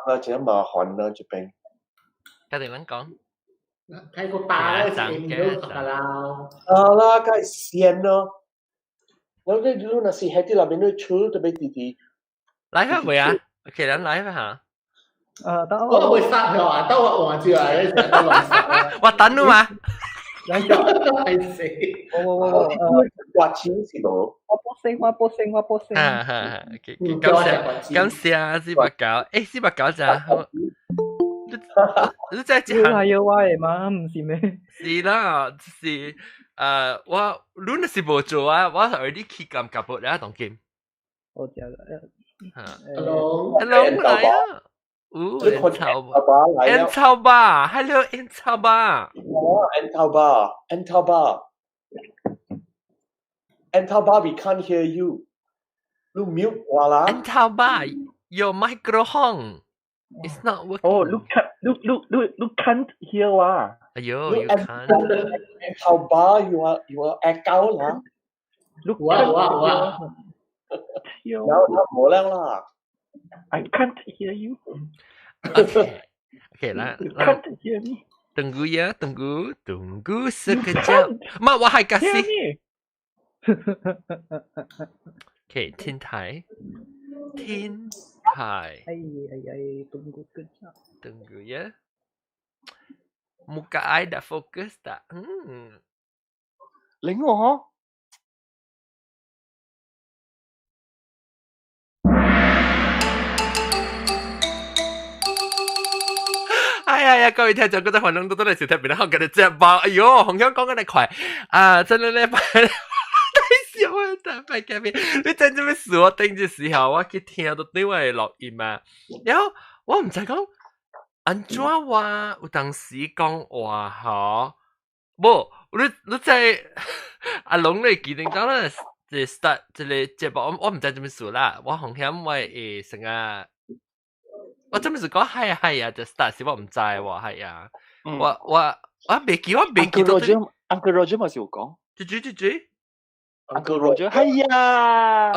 啦，就麻煩啦，這邊。家庭撚講，睇個大咧，食唔到㗎啦。啦，梗係鮮咯。我哋如果是喺啲那邊都出特別啲。來下未啊？其實來下。我會殺佢啊！兜我話住啊！你成日都亂殺。我等你嘛。係死。話錢是冇。我播聲。感謝489，489咋？你真係要係話嚟嘛？唔是咩？是啦，就是我你那是冇做啊，我係啲氣感夾薄啦，當劍。我知啦。Hello，來啊！N 超吧 ，Hello N 超吧。N 超吧 ，N 超吧 ，we can't hear you。You mute 我啦。N 超吧 ，your microphone is not working。Oh, you can't hear 哇。哎呦 ，you can't。N 超吧 ，you are echo 啦。哇。有冇靚啦 I can't hear you. Okay lah. Can't hear me. Tunggu ya, tunggu sekejap. Mak, wahai kasih. Okay, 听台。tunggu sekejap. Tunggu ya. Muka I dah fokus tak? Lengok ho.哎呀，各位聽眾，覺得可能都嚟時特別好嘅你隻包，哎呦，紅香講緊你快啊！真係咧，太笑啊！大快嘅面，你真係咩事？我頂住時候，我去聽到對我嘅錄音啊，然後我唔知講安怎話，有當時講話嗬，冇，你在阿龍你記定講啦，就 start 即係節目，我唔知做咩事啦，我紅香我誒成日。我真係講係啊，就 start 時我唔知喎，係啊，我未記到。Uncle Roger 咪少講。住。Uncle Roger 係啊。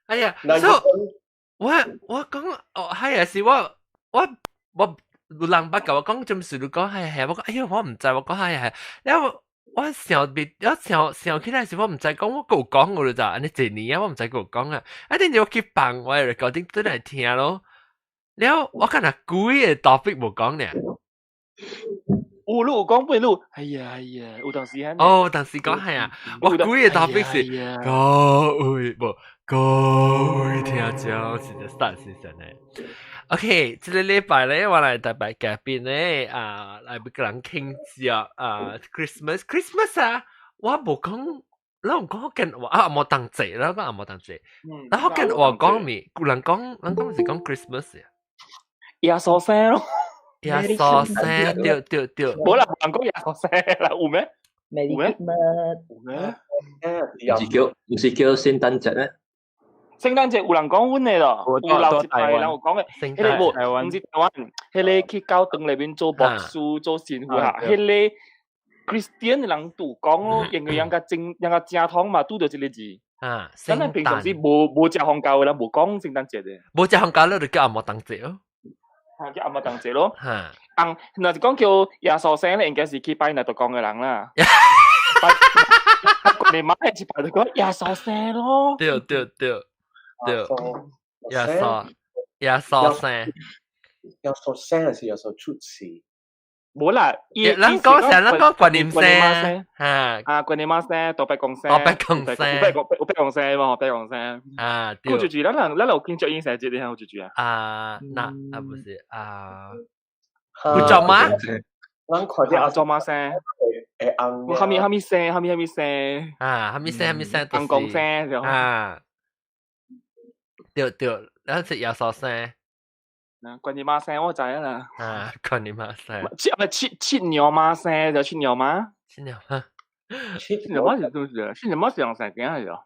係啊，所以我講係啊，是我人不夠我講做事，你講係，我講哎呀我唔知，我講係，因為我想起來時我唔知講，我夠講我就安尼一年啊，我唔知夠講啊，一定要去放我嘅 recording 都嚟聽咯。然後我看下幾個 topic 冇講咧。有路講不路，係啊，有當時哦，當時講係啊，我幾個 topic 是各位聽眾是就 start 先生咧。OK， 這個禮拜咧，我嚟特別嘉賓咧嚟俾個人傾偈Christmas 啊，我冇講。然後講緊話啊，冇當節啦，講冇當節。然後跟我講咪，人講是講 Christmas 啊。耶穌聲咯，耶穌聲，對。冇啦，人講耶穌聲啦，有咩？有咩？唔是叫聖誕節咩？聖誕節有人講阮嘅咯，有留一排人有講嘅，迄個冇，唔是台灣，迄個去教堂裏邊做牧師、做神父嚇，迄個 Christian 嘅人都講咯，因為人家正堂嘛，拄到一個字。啊，但係平常時冇食紅教嘅啦，冇講聖誕節嘅。冇食紅教咧，就叫阿莫當節咯。嚇，叫阿莫當節咯。嚇，嗱就講叫耶穌聲咧，應該是去拜那度講嘅人啦。你媽係去拜就講耶穌聲咯。對，耶穌聲。耶穌聲還是耶穌出世？冇啦，人講觀念聲，嚇，觀念聲，多拜公聲，拜公聲，拜公聲嘛，拜公聲。啊，對。顧住住，咱有慶祝英成節，你睇顧住住啊？那不是不做嗎？咱看啲阿做媽聲，後面聲，啊，後面聲，公公聲就啊，對，然後是耶穌聲。關你媽聲，我知啦。啊，關你媽聲。切鳥媽聲就切鳥媽。切鳥媽是做咩？切鳥媽是用成點嚟咗？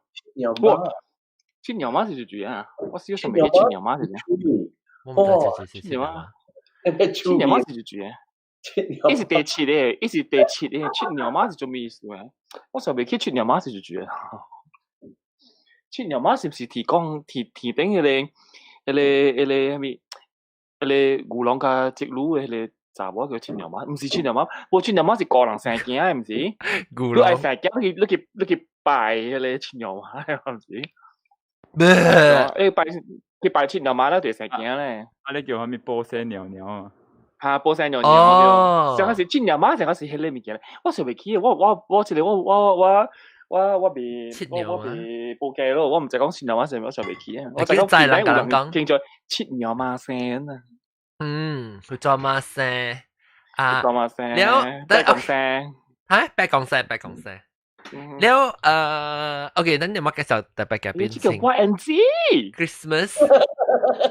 切鳥媽是住啊！我小時候未切鳥媽是點？我唔知切鳥媽。切鳥媽是住嘅。一是第七咧，切鳥媽是做咩意思嘅？我上未去切鳥媽是住嘅。切鳥媽是唔是提頂嘅咧？係咪？你牛郎加直路嘅你查某叫親娘媽，唔是親娘媽，無親娘媽是個人成件嘅，唔是？牛你愛郎，成件，你去拜嘅你親娘媽，係唔是？去拜親娘媽咧，就成件咧。你叫佢咪波聲尿尿啊？嚇，波聲尿尿，成個是親娘媽，成個是迄個物件咧。我想袂起，我一個我未報記咯，我唔知講親娘媽係我想袂起啊。我就講邊咧有人叫做親娘媽聲啊。佢做乜聲啊？做乜聲？了，白講聲。嚇，白講聲。了，OK，等你乜介紹特別嘅變情？我 NG Christmas，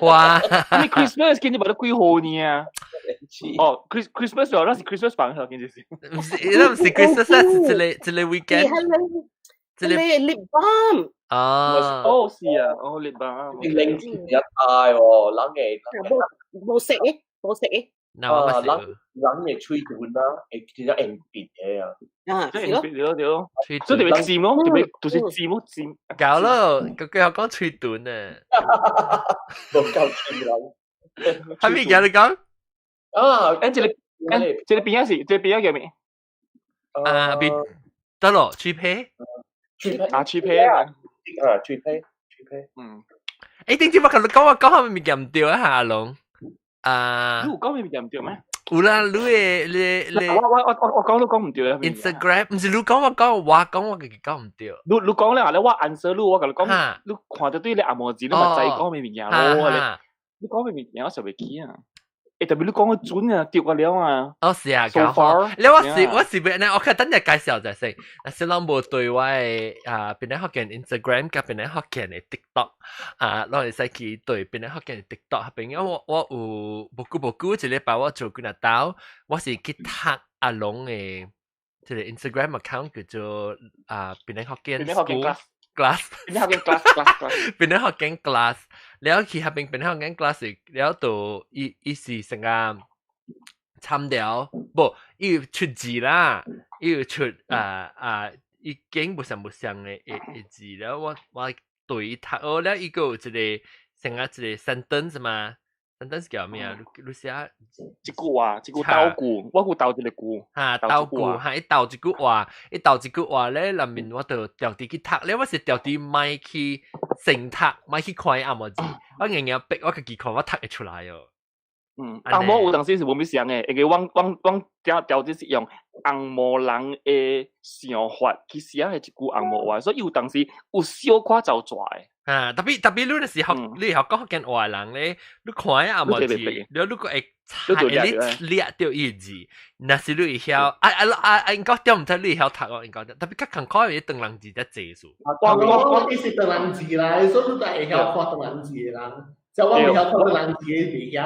哇！你 Christmas 今年冇得幾號呢啊？哦，Christmas 哦，那是 Christmas 版號，今年是。唔是，那唔是 Christmas，係一個 weekend。係lip balm。哦，是啊，哦 lip balm。零錢一大喎，冷嘅。冇食嘅。冷嘅吹短啦，其實硬別嘅啊。即係別了，所以特別尖咯，特別就是尖咯，尖。搞咯，佢又講吹短啊。冇夠尖啦。係咪而家你講？啊，即係邊一時，即係邊一個咩？別得咯，吹皮。吹皮啊！吹皮。嗯。誒，點知我講係咪咁唔對啊？阿龍。你講咩唔對咩？有啦，你我講都講唔對啊。Instagram 唔是你講我講，我講我嘅講唔對。你講咧，我 answer 你，我同你講，你看到對你阿毛字，你咪再講咩物件咯。你講咩物件，我就未記啊。特別你講個準啊，跌過了啊。哦，是啊，搞好。你我是俾我看等日介紹就先。小朗冇對我嘅邊啲學嘅 Instagram 加邊啲學嘅 TikTok 攞嚟使佢對邊啲學嘅 TikTok 入邊，因為我有冇久一禮拜我做幾日刀，我是去讀阿龍嘅即係 Instagram account 叫做邊啲學嘅 class，邊啲學嘅 class。แล้วคือเขาเป็นห้องงั้นคลาสสิกแล้วตัวอีสี่สังการทำเดียวบ่อีชุดจีละอีชุดอีเก่งบุษบุษยังเอจีแล้วว่าตัวอีทักแล้วอีก็จะได้สังการจะได้ sentence 嘛 sentence 叫咩啊ลูเซีย一句話斗句我句斗一個句斗句一斗一句話咧裡面我就掉啲去讀咧我是掉啲咪去成讀咪去看阿摩字我硬硬逼我自己看我讀會出來哦阿摩有當時是冇咩想嘅因為我掉啲是用阿摩人嘅想法去寫嘅一句阿摩話所以有當時有小可走出來特別你是學你學講福建話人咧，你看阿毛字，你如果會列掉一字，那是你會曉應該點唔知你會曉讀哦，應該特別較坎坷嘅長人字在字數。我啲是長人字啦，所以你都係曉看長人字啦，就我未曉看長人字嘅未曉。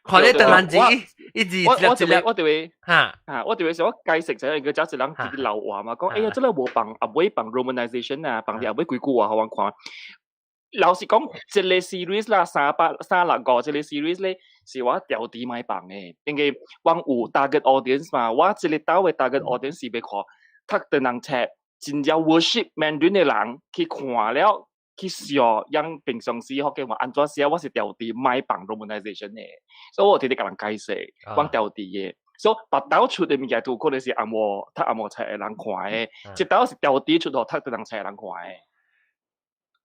看你長人字一字一粒，我哋會我哋會想解釋就係佢就一人自己流話嘛，講哎呀，真係冇幫阿妹幫 romanization 啊，幫啲阿妹鬼故話好玩看。老實講，這個 series 啦，365這個 series 咧，是我調啲買房嘅，因為我有 target audience 嘛，我這個島嘅 target audience 是要看，讀人冊，真正 worship Mandarin 嘅人去看了，去想，讓平常時學嘅話安怎寫，我是調啲買房 romanization 嘅，所以我直直甲人解釋，我調啲嘅，所以白島出嘅物件都可能是阿摩冊嘅人看嘅，這島是調啲出到讀人冊嘅人看嘅。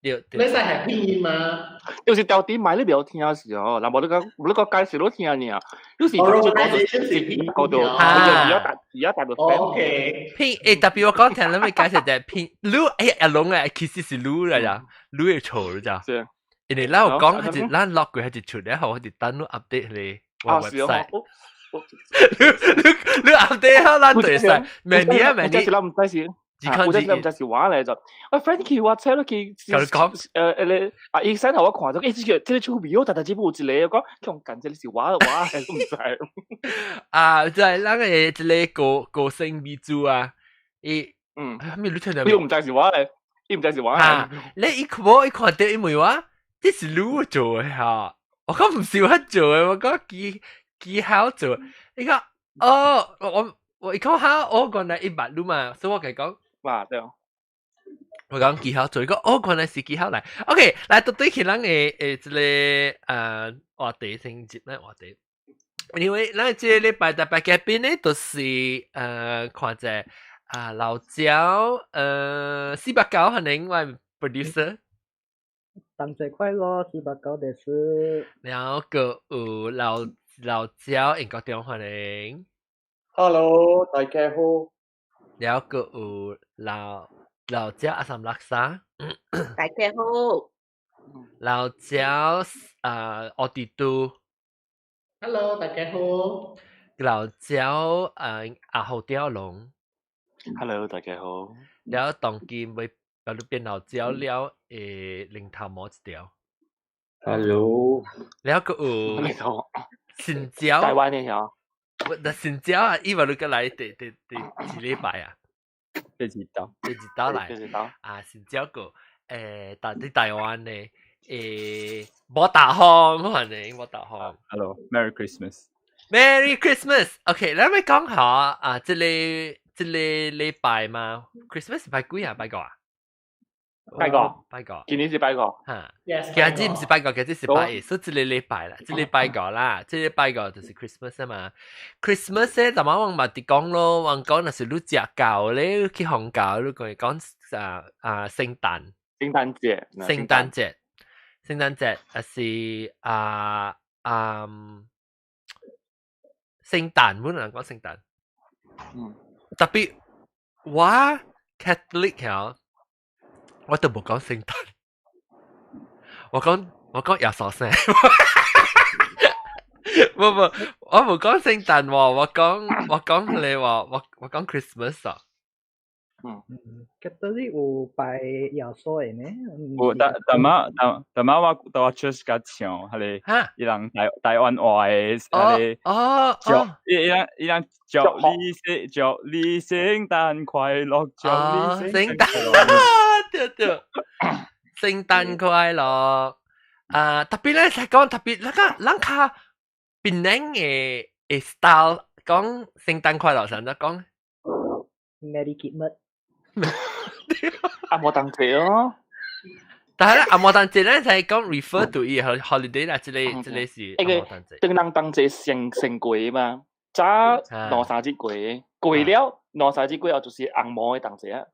你使係編嘛？就是到底買你唔好聽嘅時候，嗱我你個介紹都聽你啊，你是嗰度而家大到 OK 編特別我講聽你咪介紹就係編擼阿龍啊，其實是擼嚟咋，擼嘅錯嚟咋。人哋啦我講係只啦落佢係只出嚟後，係只登錄 update 你個 website。你 update 下啦對晒，明年啊明年。我真係唔知是話嚟就，Frankie 話車咯，佢醫生頭我看咗，呢個出邊大隻部之類，我講佢講緊是話係都唔知。就係那個一個個性比主啊，咩你聽到？你唔知是話嚟，你唔知是話嚟。你一看到因為話，這是盧做嘅嚇，我講唔是我做嘅，我講幾好做。你講我一看下，我講係100盧嘛，所以我佢講。哇，對哦。我講技巧做一個，哦，原來是技巧嚟。OK，來到對起咱嘅即個話題先接咧話題，因為咱即個禮拜特別嘉賓咧，就是看者老趙489可能我 producer。當節快樂，489です。然後個有老趙英國中歡迎。Hello，大家好。然後個有老趙阿三laksa，大家好。老趙奧迪都。Hello，大家好。老趙阿後雕龍。Hello，大家好。然後當今會到度變老趙了零頭毛一條。Hello。然後個有新椒。台灣嘅嚇。但新椒啊，伊話你個來第禮拜啊。第幾道嚟啊！新椒個台灣嘅冇大行，可能冇大行。Hello，Merry Christmas。Merry Christmas。OK， 咱咪講下啊，即個禮拜嘛 ，Christmas 拜幾啊？拜個啊？拜個。今年是拜個。嚇。今日唔是拜個，今日是拜一，所以即個禮拜啦，即個拜個啦，即個拜個就是 Christmas 啊嘛。Christmas 咧，就我咪啲講咯，我講那是你食教咧，去韓教，你講聖誕。聖誕節是聖誕，本來講聖誕。特別我 Catholic 嚇。我都冇講聖誕，我講耶穌聖，我冇講聖誕喎，我講你話我講 Christmas 啊。Catholic 有拜耶穌嘅咩？有，但我到 church 甲唱，係你伊人台灣話嘅，係伊人祝你聖誕快樂，祝你聖誕快樂。對，聖誕快樂！特別咧，就講特別咱較檳榔嘅 style 講聖誕快樂，成日講 Merry Christmas。阿摩當節咯，但係咧阿摩當節咧就係講 refer to 伊 holiday 啦，即係是阿摩當節。當人當節先過嘛，早2-3日過了2-3日過後就是紅毛嘅當節啊。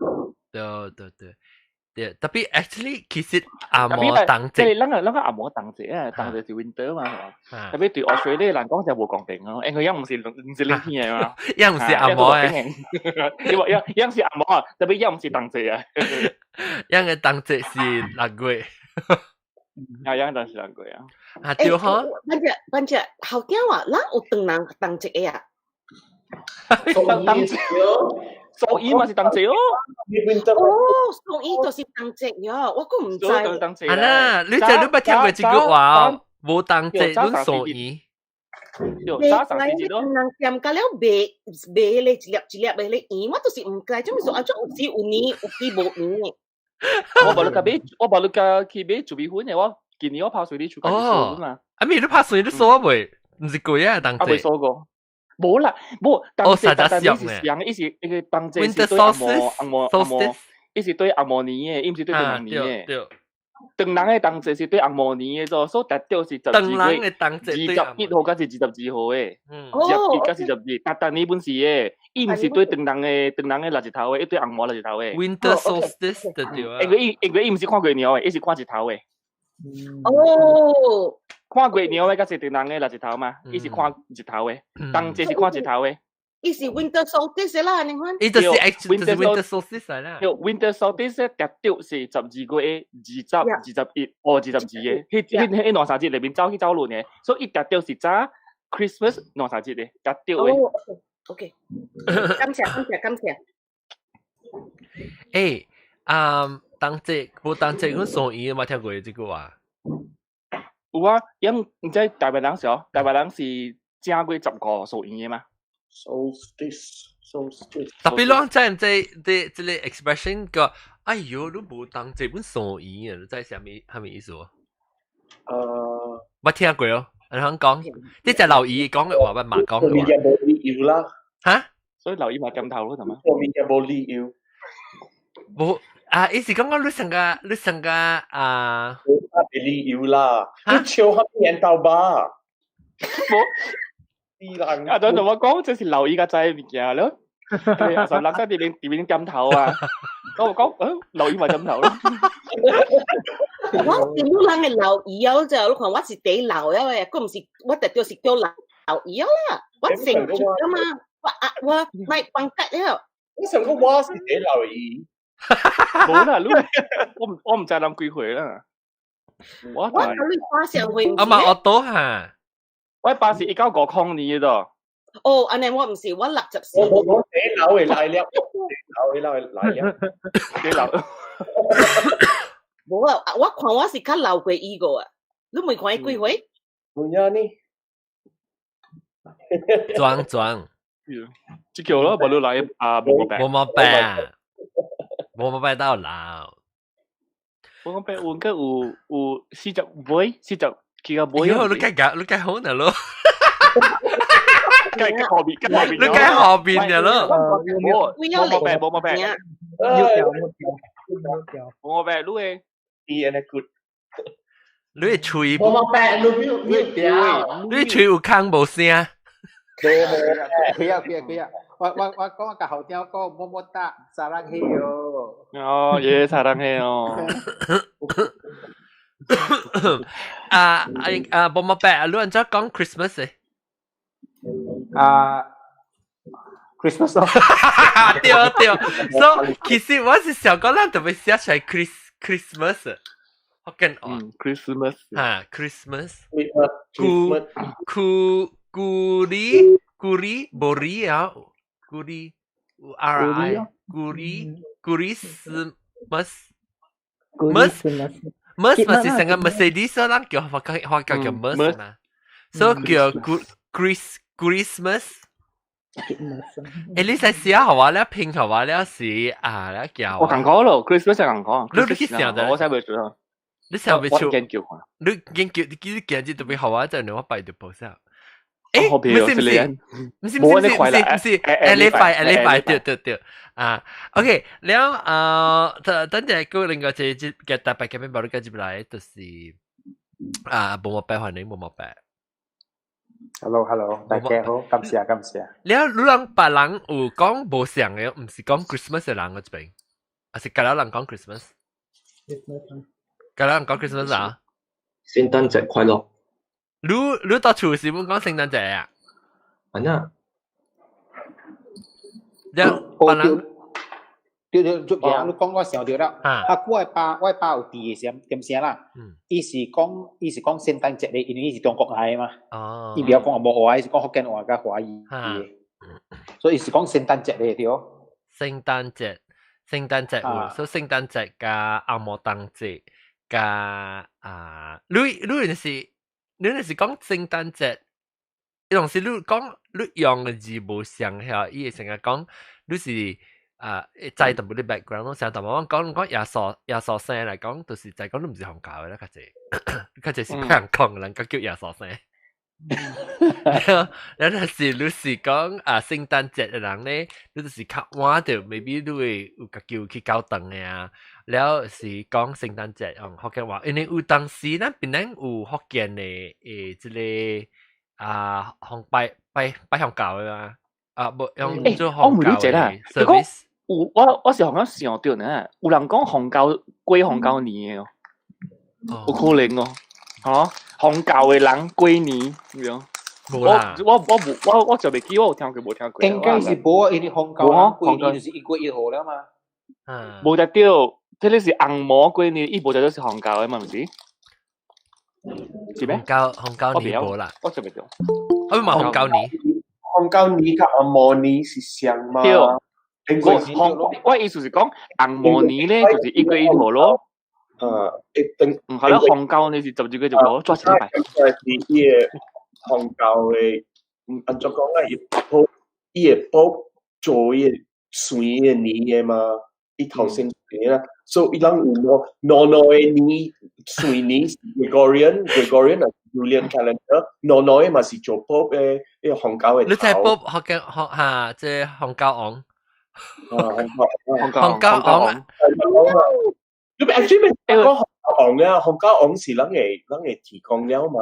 對，特別 actually 其實阿摩當節，即係咱個阿摩當節啊，當節是 winter 嘛，係嘛？特別對 Australia 人講就冇講定咯，因為唔是冷天嘅嘛，因唔是阿摩嘅，因是阿摩啊，特別因唔是當節啊，因嘅當節是6月，因當是6月啊，啊對呵，班只後天話，咱有當節嘅啊，當節。所以嘛是當節咯。所以就是當節喲，我都唔知。啊啦，你捌聽過一句話哦？無當節論所以。你人店家了賣咧一粒賣咧鹽，我都是唔知，做咩說啊？做有時有年，有時無年嘅。我無你家去買做米粉嘅，我今年我拍水你出去做嘛。啊咪你拍水你數未？唔是貴啊，當節。未數過。冇啦，冇當節但係是上，伊是一個當節是對阿摩，伊是對阿摩年嘅，伊唔是對當年嘅。當人嘅當節是對阿摩年嘅咗，所以特調是12月21號甲是22號嘅，21甲22，但呢本是嘅，伊唔是對當人嘅6日頭嘅，伊對阿摩6日頭嘅。Winter solstice 對啊。因為伊唔是看月亮嘅，伊是看日頭嘅。哦。看月亮嘅，甲是當人嘅6日頭嘛，伊是看日頭嘅，當節是看日頭嘅。伊是 winter solstice 啦，你看。伊就是 winter solstice 啦。winter solstice 特調是12月20、21或22嘅，迄2-3日裏面走去走路嘅，所以伊特調是早 Christmas 2-3日嘅特調嘅。OK，感謝。誒，當節無當節，阮所以冇聽過呢句話。有啊，因唔知台灣人少，台灣人是正月15數年嘅嘛。solstice。特別啷真即個 expression 個，哎喲，你無當節本數年啊，你知係咩意思喎？我聽過哦，你肯講，即係劉姨講嘅話，唔係講嘅話。後面嘅冇理由啦。嚇？所以劉姨咪咁頭咯，係嘛？後面嘅冇理由。冇。意思講你上個俾你要啦，你超黑人鬥吧？冇，阿總同我講，這是留意個仔物件咯。阿十六三點點頭啊！我講，留意埋點頭咯。我見到人係留意啊，就我看我是地留啊，佢唔是我特別是叫留意啊啦，我成住啊嘛，我咪bằng cách了。我想講我是地留意。冇啦，我唔再諗幾回啦。我考慮花上會。啊嘛，我都嚇。我巴士1950年度。哦，安尼我唔是，我60歲。我地留嘅來了，地留嘅來了，地留。冇啊，我看我是較留過伊個啊，你未看伊幾回？冇呀呢。裝。即叫咯，無你來冇乜病到老。冇病換個有40杯，40幾個杯。以後你計好嗱咯。計後邊嘅咯。冇病。冇病，你誒。DNA good。你係吹。冇病，你掉。你吹有坑冇聲。佢啊！我講個後天講麼得sarang heyo。哦，耶sarang heyo。冇乜病，你人家講 Christmas 嘅。Christmas 咯。對。所以其實我是想講，咱特別寫出來 Christmas。福建話。Christmas。Christmas。Guri bori ya guri ri guri mas masih sangat Mercedes orang叫叫 mas 嘛 so 叫 Christmas 你使寫好話咧拼好話咧是咧叫我講過咯 Christmas 係講你去想的我才會做你想未做研究看你研究你研究特別好話就你我擺條 post 唔是，禮拜對OK，แล้ว等陣個另外隻嘅特別嘅咩，冇接來，就是冇乜歡迎冇乜病。Hello， 大家好，感謝。แล้วรู้人別人有講冇上嘅，唔是講 Christmas 嘅人嗰邊，係其他人講 Christmas。其他人講 Christmas 啊？聖誕節快樂。你到處是唔講聖誕節啊？係啊。對，足嘢，你講我想到啦。我爸有第點聲啦。伊是講聖誕節咧，因為伊是中國來嘛。哦。伊唔要講冇話，伊是講福建話加華語嘅。所以伊是講聖誕節咧，對。聖誕節喎，所以聖誕節加阿摩當節加你是講聖誕節，有時你講你用嘅字冇上下，伊會成日講你是在同啲 background 咯，成日同我講耶穌生嚟講，就是就係講都唔是紅教嘅啦，佢就是俾人講人家叫耶穌生。有陣時你是講聖誕節嘅人咧，你就是較晚就未必你會有個叫去教堂嘅啊。แล้ว是講聖誕節用福建話，因為有當時咱邊人有福建嘅即個紅拜香教嘅嘛，冇用做紅教嘅 service。我是好像想到呢，有人講紅教過紅教年嘅哦，有可能哦，嚇紅教嘅人過年咁樣。冇啦，我就未記，我有聽過冇聽過。應該是冇，因為紅教人過年就是1月1號啦嘛。冇得掉。即係是紅毛過年，伊無就都是紅教嘅嘛，唔是？是咩？紅教年無啦，我就未懂。我唔係紅教年，紅教年甲紅毛年是相嘛？對，我意思是講紅毛年咧，就是1月1號咯。唔係啦，紅教年是12月1號，抓起嚟。係伊個紅教嘅，按照講啊，伊個報做伊個算伊個年嘅嘛。伊頭先講啦，所以伊人有no嘅年，水年 Gregorian 係 Julian calendar，no 嘅嘛是做 Pope 嘅，呢個紅教嘅頭。你睇 Pope 學即係紅教王，紅紅膠昂。咁actually 咪講紅膠昂啊，紅膠昂是啷個提供了嘛？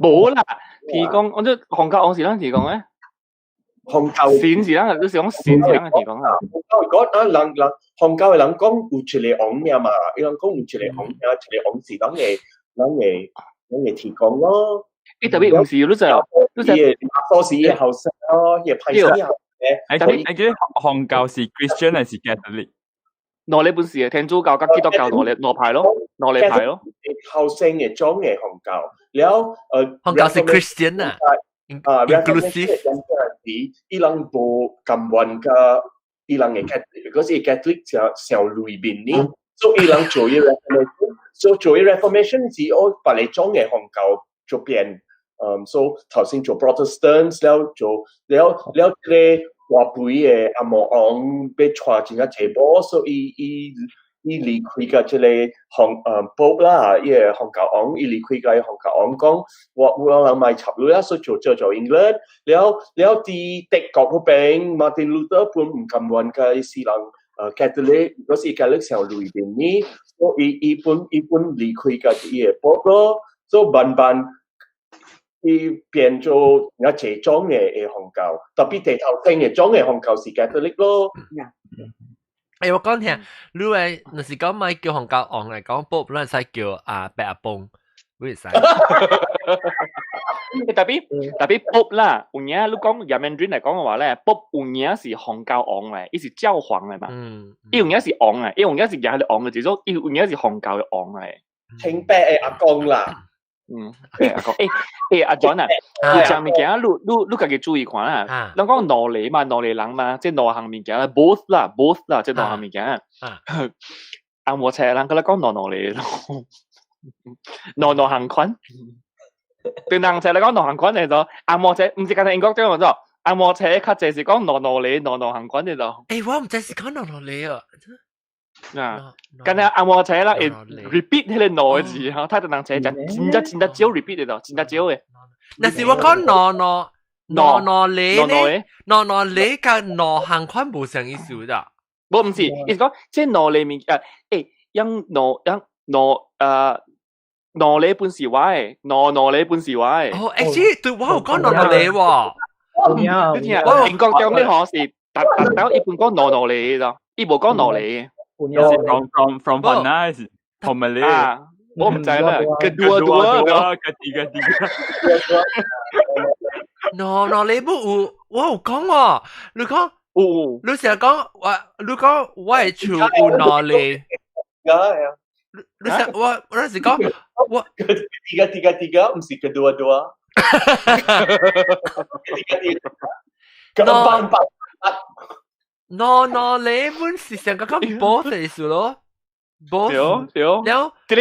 冇啦，提供我即紅膠昂是啷提供咧？紅膠線是啷個？你是講線是啷個提供啊？紅膠講啊，人紅膠嘅人講有一個昂呀嘛，伊人講有一個昂呀，一個昂是啷個提供咯。誒特別唔是，你就多時嘅後生咯，亦派生後嘅。I記得紅教是 Christian 還是 Catholic？攞你本事嘅天主教跟基督教攞牌咯，攞你牌咯。後生嘅裝嘅紅教，แล้ว紅教是 Christian 啊，inclusive。伊人無咁運嘅，伊人嘅 Catholic，嗰時 Catholic 就小裏邊呢，所以伊人做嘢 Reformation， 所以做嘢 Reformation 是我把你裝嘅紅教做變。so 頭先做 Protestants แล้ว咧話背嘅阿莫昂被傳進個地波，所以伊離開個即係Pope 啦，伊個紅教昂，伊離開個紅教昂講，我人買插路啦，所以做 England，แล้ว啲德國嗰邊 Martin Luther 本唔咁穩嘅是人Catholic， 嗰時 Catholic 上裏邊呢，所以伊本離開個伊個 Pope 咯，所以慢慢。伊變做一齊裝嘅紅教，特別地頭先嘅裝嘅紅教是 Catholic 咯。我講聽，你話若是講咪叫紅教昂嚟講，Bob 咱使叫白阿崩，會使。tapi Bob 啦，有影你講 Mandarin 嚟講嘅話咧 ，Bob 有影是紅教昂嚟，伊是教皇嚟嘛。伊有影是昂嚟，伊有影是也係昂嘅，只咗伊有影是紅教嘅昂嚟。清白嘅阿公啦。阿講，阿 John 啊，有隻物件，你家己注意看啦。咱講挪嚟嘛，挪嚟人嘛，即係挪行物件啦 ，both 啦，即係挪行物件。按摩車人，佢哋講挪嚟咯，挪行款。對人車嚟講挪行款嚟咗，按摩車唔是簡單英國講咗，按摩車較濟是講挪嚟，挪行款嚟咗。我唔知是講挪嚟啊。跟住按摩車啦，repeat 迄個挪嘅字，嚇，睇到人車就真得少 repeat 嚟咗，真得少嘅。但是我講挪嚟咧，挪嚟跟挪行款冇相意思㗎。冇唔是，意思講即係挪嚟面挪嚟本是話嘅，挪嚟本是話嘅。哦 ，actually 對我有講挪嚟喎。你聽啊，英國講咩可是特一般講挪嚟咗，伊冇講挪嚟嘅。From Panas, from Malay. 我唔知啦，kedua ketiga. No,你冇我有講喎，你講，你成日講你講我係處有挪嚟。你成我嗰時講我tiga 唔是kedua。No,你本是成個講 both 嘅意思咯 ，both。了，這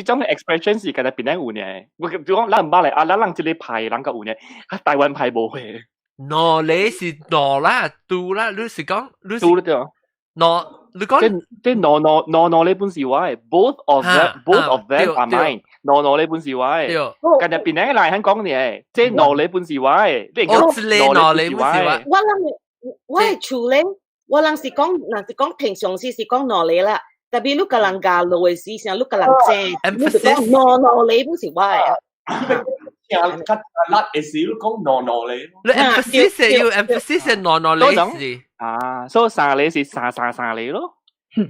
種嘅 expression 是其實邊樣有嘅？我比如講，咱唔捌嚟，咱人這裡派人個有嘅，台灣派冇嘅。No，你是 no 啦，do 啦，你是講你 do 對啊 ？No，你講即 no 你本是話，both of them are mine。no 你本是話，近日邊樣嚟香港嘅，即 no 你本是話，你講 no 你本是話。我係處理，我人是講平常時是講挪嚟啦，特別你個人教路嘅時上，你個人正，你就講挪嚟本是話。聽吉拉嘅時，你講挪嚟。你 emphasis 要 emphasis 挪嚟時。所以三嚟是三嚟咯。C 嚟，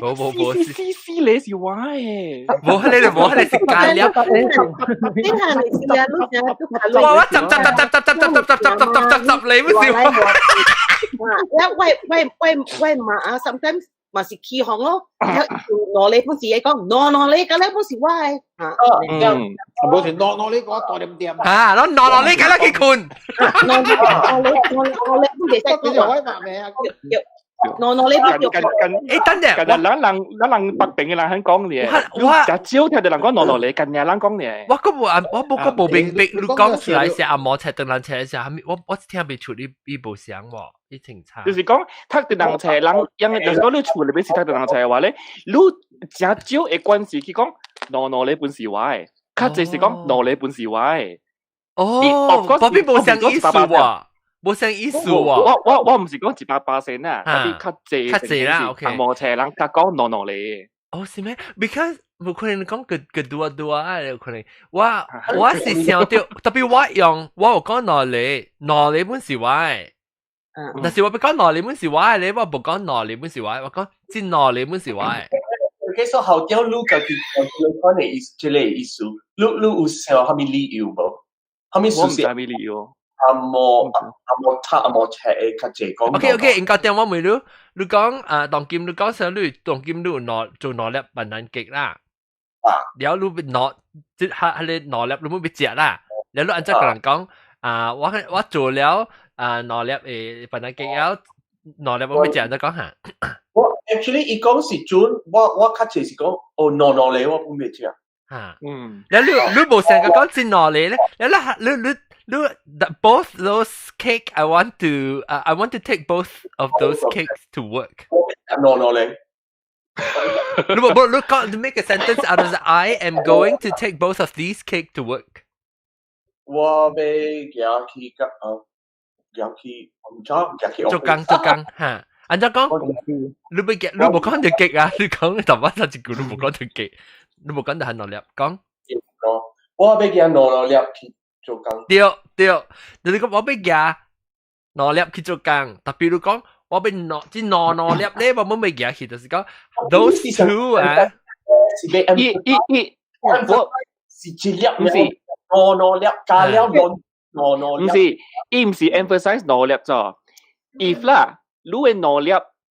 冇 C 嚟是話嘅，冇你是假料。我執你唔是話。喂嘛 sometimes 嘛是起哄咯，挪你本事嘢講挪你咁咧本事喂冇錢挪你個多點點啊，攞挪你咁咧幾困，挪你本事識你就可以話咩啊？挪你本事等陣，近日人北平嘅人喺講嘢，就朝聽到人講挪你，近日人講嘢。我冇個冇明白，你講出來是阿摩車等人車嘅時候，我聽唔出呢部聲喎。就是講，睇對人車人，就是講你厝裏邊是睇對人車嘅話咧，你真少嘅關係，佢講挪你本是話嘅，較濟是講挪你本是話嘅。哦，嗰邊冇上意思喎，冇上意思喎。我唔是講100%啊，特別較濟啦，OK。冇車人較講normal嚟。哦，是咩 ？Because 冇可能講kedua啊，有可能。我是想到，特別我有講normal本是我嘅。但是我不講normal本是我嘅，你我冇講normal本是我，我講真normal本是我嘅。其實後條路嘅講嘅意思，即係意思，路有時候係咪理由冇？係咪我唔知咩理由。冇車嘅較濟講。OK， 應該電話問你講當今你講上你當今你做攞粒笨蛋極啦。แล้วรู้เป็นนอจิฮัลเลยนอแล้วรู้ไม่เจียล่ะแล้วรู้อันจะกำลัง講ว่า做了นอแล้วปัญหาเกี่ยวนอแล้วไม่เจียจะ講หา我 actually อี講是準我較濟是講นอเลย我唔เจียแล้วรู้冇成個講真นอเลย咧แล้วรู้ both those cake I want to take both of those cakes to work นอเลยLook, to make a sentence out of the I am going to take both of these cake to work. 我要行去唔知做工嚇。按照講，你冇講條極啊！你講頭先一句你冇講條極，你冇講就係落粒講。我要行落粒去做工。對，你講我要行落粒去做工，特別你講。我被即攞粒咧，我冇咩嘢去，就是講 those two 啊，我是一粒唔是攞粒加了攞粒，唔是，唔是 emphasize 攞粒咗。If 啦，如果攞粒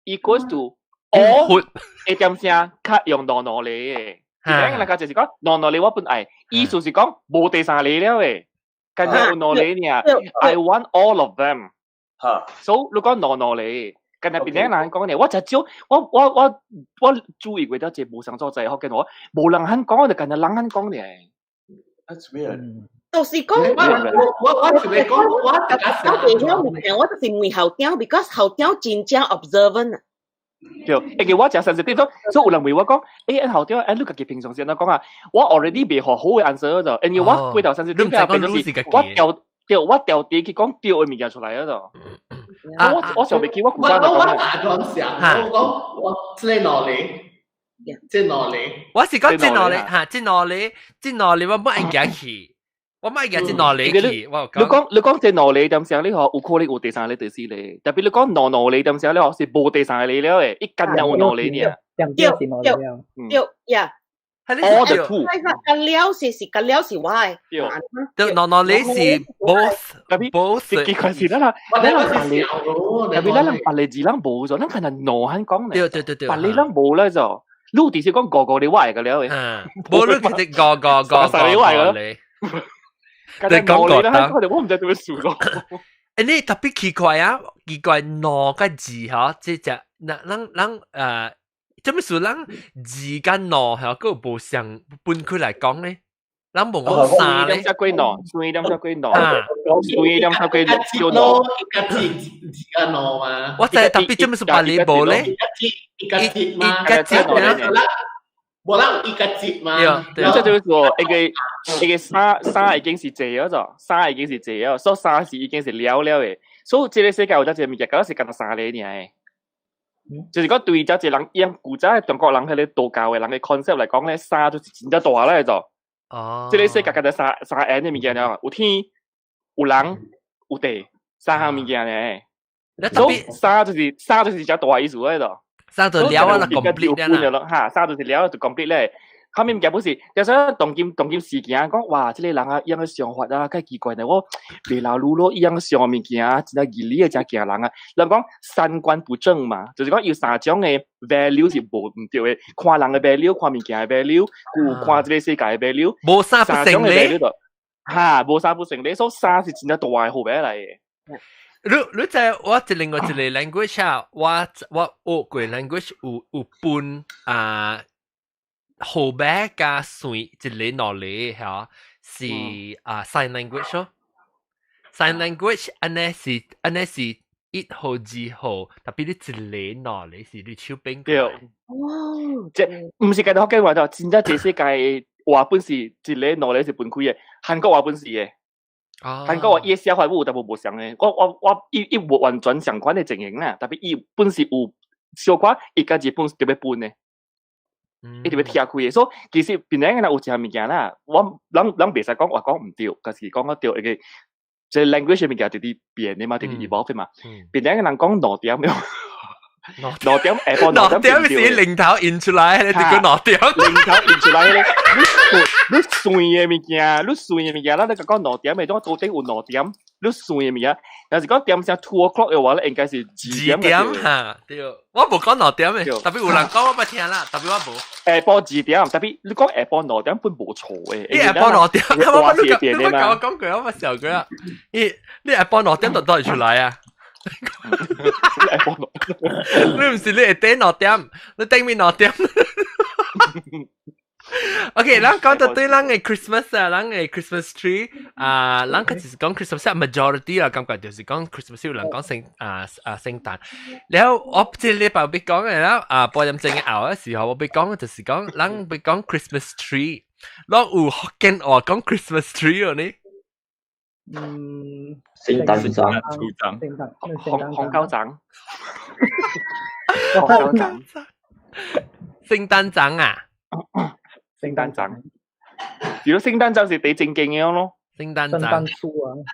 equals to 我一點聲較用攞粒嘅，而家就是講攞粒我本愛，意思是講冇第三粒了嘅，跟住有攞粒呢 ，I want all of them。所以你講攞嚟，近入邊啲人講嘅，我就招我注意過咗隻冇上咗仔學嘅我，冇人肯講，我就近日人肯講嘅。That's weird。就是講我同你講，我地條面我就是唔後條 ，because 後條真正 observant 啊。對，因為我就實際啲咗，所以有人問我講，誒，後條誒，你自己平常先啦講啊，我 already 未學好嘅 answer 咗，因為我回頭實際啲嘅變咗是，我掉地去講掉嘅物件出嚟嗰度。我上未見我估翻就講。我講想，我即係攞嚟，即係攞嚟。我是講即攞嚟嚇，即攞嚟，我唔愛夾去，我唔愛夾即攞嚟去。你講即攞嚟點想？你學有可能有第三個、第四個，特別你講攞嚟點想？你學是冇第三個嚟了嘅，一間有攞嚟呢？對呀。all the two กันแล้ว是 why 攞嚟是 both 結果是啦，你諗白你字諗冇咗，諗可能挪肯講嚟，白你諗冇咧就，你第時講個你壞嘅了，冇你其實個你壞嘅你講個得，我唔知點樣數咯。你特別奇怪啊，奇怪挪個字嚇，即係嗱做咩事？人字間挪係個無相搬佢嚟講咧，人無講啥咧？水挪，水點幾挪？水點幾挪？一個字間挪嘛。我就係特別做咩事把你冇咧？一個字嘛，冇啦，一個字嘛。即係就是說，一個三已經是謝咗咗，三已經是謝咗，所以三是已經是了嘅。所以這個世界有得隻物件，嗰時間三年嘅。就是講對咗隻人，因古仔中國人喺啲道教嘅人嘅 concept 嚟講咧，三就是真正大咧就。哦。即係世界嘅三樣嘅物件啊，有天、有人、有地，三項物件咧。所以三就是真大意思喺度。三就了啊，就 complete 啦。嚇，三就是了就 complete 咧。後面唔本事，有時當今事件講，哇！即係人啊，伊樣嘅想法啊，太奇怪咧！我未老路咯，伊樣嘅想物件啊，真係義理嘅真驚人啊！人講三觀不正嘛，就是講有三種嘅 value 是無唔對嘅，看人嘅 value， 看物件嘅 value， 看即個世界嘅 value， 無三不成理。嚇，無三不成理，所以三是真係大嘅好嘢嚟嘅。你就我一另外一個 language 啊，我學過 language 有半啊。後邊加算一個攞嚟嚇，是sign language 咯。sign language 安尼是一號二號，特別你一個攞嚟是你手邊嘅。哦，即唔是講到福建話就，真正這世界話本是一個攞嚟是本開嘅，韓國話本是嘅。但講我伊小塊有淡薄無相誒，我伊無完全相款嘅情形啦，特別伊本是有小可伊家己本特別笨誒，伊特別聽開誒，所以其實邊個人有一項物件啦，人袂使講話講唔對，但是講個對嘅，即係 language 物件直直變嘅嘛，直直 evolve 嘛，邊個人講攞點嘅。攞點攞點是零頭印出來，你講攞點零頭印出來咧，你算嘅物件，你算嘅物件啦，你講攞點咪當到底有攞點，你算嘅物件，但是講點上 2 o'clock 嘅話咧，應該是2點嚇，對，我冇講攞點嘅，特別有人講我唔聽啦，特別我冇。下晡2點，特別你講下晡攞點本冇錯嘅，你下晡攞點，你講句我咪笑佢啊，你下晡攞點就多出來啊。你唔是你係頂落點，你頂面落點。OK， 咱講到對咱嘅 Christmas 啊，咱嘅 Christmas tree 啊，咱佢就是講 Christmas majority 啦，感覺就是講 Christmas 有人講聖誕。然後我即係禮拜俾講嘅啦，播音正嘅後嘅時候，我俾講就是講，咱俾講 Christmas tree， 咱有福建話講 Christmas tree 哦呢。聖誕獎、紅膠獎、聖誕獎啊！聖誕獎，如果聖誕獎是第正經嘅咯，聖誕獎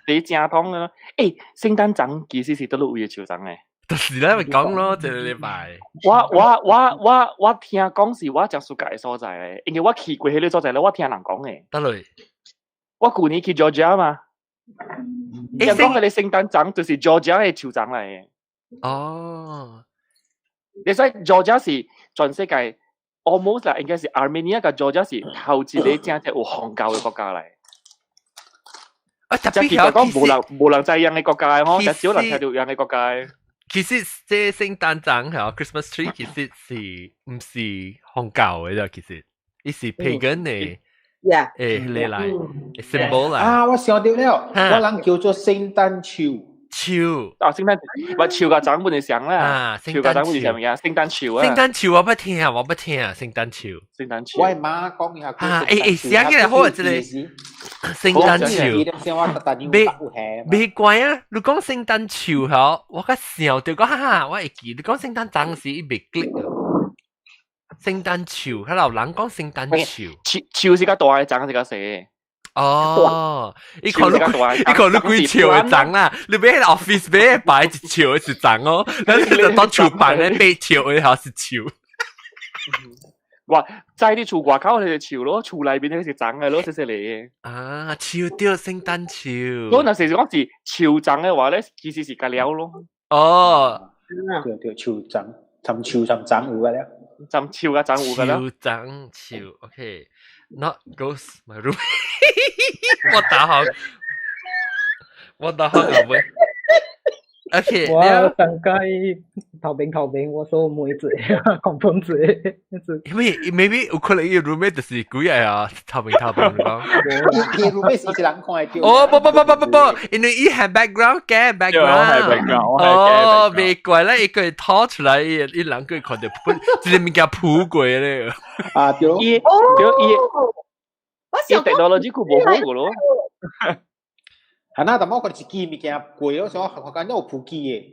第正統嘅咯。誒，聖誕獎其實是得落位嘅潮獎嘅，就是咧咪講咯，這個禮拜。我聽講是我正暑假嘅所在咧，因為我去過迄個所在咧，我聽人講嘅。得嘞，我舊年去 Georgia 嘛。人講佢哋聖誕獎就是 Georgia 嘅潮獎嚟嘅。哦，你睇 Georgia 是全世界 almost 啦，應該是 Armenia 嘅 Georgia 是頭一個正有宗教嘅國家嚟。即係其實講無人制樣嘅國家嗬，就少人睇到樣嘅國家。其實即聖誕獎係 Christmas tree， 其實是唔是宗教嘅啫，其實，伊是 pagan 嘅。Yeah， 你來 symbol 啦。啊，我想到了，我人叫做聖誕樹。樹啊，聖誕我樹個長本嚟想啦，樹個長本嚟想乜嘢？聖誕樹啊！聖誕樹我不聽啊，我不聽啊，聖誕樹。聖誕樹。我媽講一下。寫起來好啊，這裡聖誕樹。未怪啊！你講聖誕樹嗬，我個笑就講哈哈，我會記。你講聖誕裝飾伊未 click 啊。聖誕樹，喺度人講聖誕樹，樹是個大嘅長，是個細。哦，你看你幾樹嘅長啦，你俾喺 office 俾擺一樹嘅是長哦，但是你當樹板咧俾樹嘅係是樹。哇，在啲樹外口係樹咯，樹裏邊係是長嘅咯，細細嚟嘅。啊，樹雕聖誕樹。嗰陣時講是樹長嘅話咧，其實是個料咯。哦，對樹長，尋樹尋長有嘅咧。浸潮嘅長湖㗎啦，潮長潮 ，OK，not goes my room 我打好阿妹 ，OK， 我上街頭邊，我說妹子，講碰子，因為 maybe 有可能伊 roommate 就是幾日啊，頭邊講。伊 roommate 是一人看會到。哦，不，因為伊係 background 嘅 background。哦，未怪啦，伊佢拖出來，伊人佢看到即係物件鋪過咧。啊，對。伊 technology 佢冇好嘅咯。係啦，但係我覺得自己物件貴咯，所以我感覺有鋪機嘅。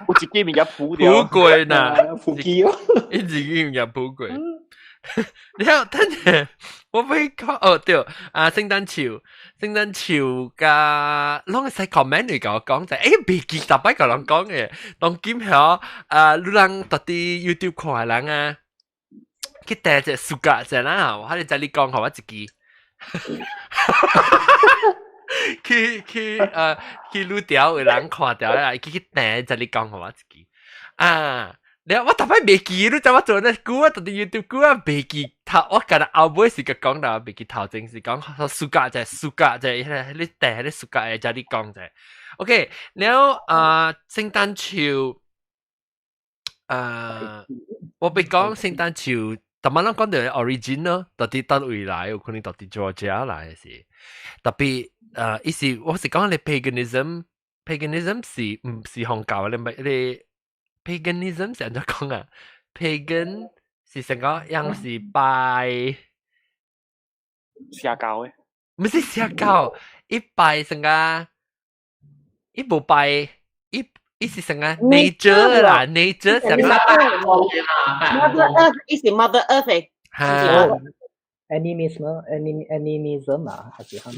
我自己物件鋪掉。鋪貴呐，鋪機咯。你自己物件鋪貴。然後等陣，我俾講哦對啊，聖誕樹噶，攏使 comment 嚟甲我講就，未記特別甲人講嘅，當今響你人到啲 YouTube 看人啊，去帶隻暑假隻啦，我哋在你講，我自己。去錄掉嘅人看掉啦，去訂就你講我自己啊！你我特別未記，你知我做呢股啊，到啲 YouTube 股啊未記頭，我今日後尾時個講到未記頭正是講暑假就你訂啲暑假嘅就你講就 OK， 然後聖誕樹我被講聖誕樹。特別咱講到 origin 咯，到底到位來，有可能到底 Georgia 來是特別意思，我是講你 paganism 是唔是宗教咧？你 paganism 係點講啊 ？pagan 是成個樣是拜邪教嘅，唔是寫到一拜成個，一無拜一是成個 nature 啦 ，nature 成個 Mother Earth 一是 Mother Earth 誒，嚇 animism 啊，還是啥物？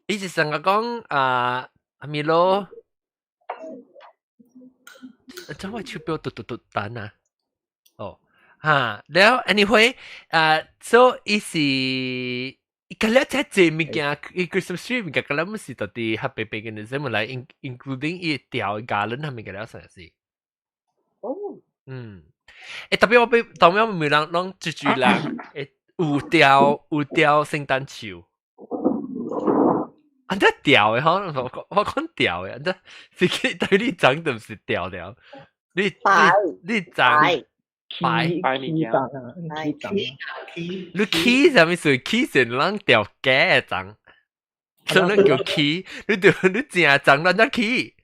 伊是成個講啊，係咪咯？怎我手錶嘟蛋啊？哦，嚇，แล้ว anyway so 伊是伊個了只隻物件，伊 Christmas tree 物件個了唔是到底黑白白嘅，你先冇來 including 伊條 garland 係咪個了成是？哦，特別我俾當面我咪人住人有條聖誕樹。安得掉嘅，我講掉嘅，安得是對你長得唔是掉掉，你長白你 key 上面屬於 key 成人掉假長，所以叫 key，你正長人家 key。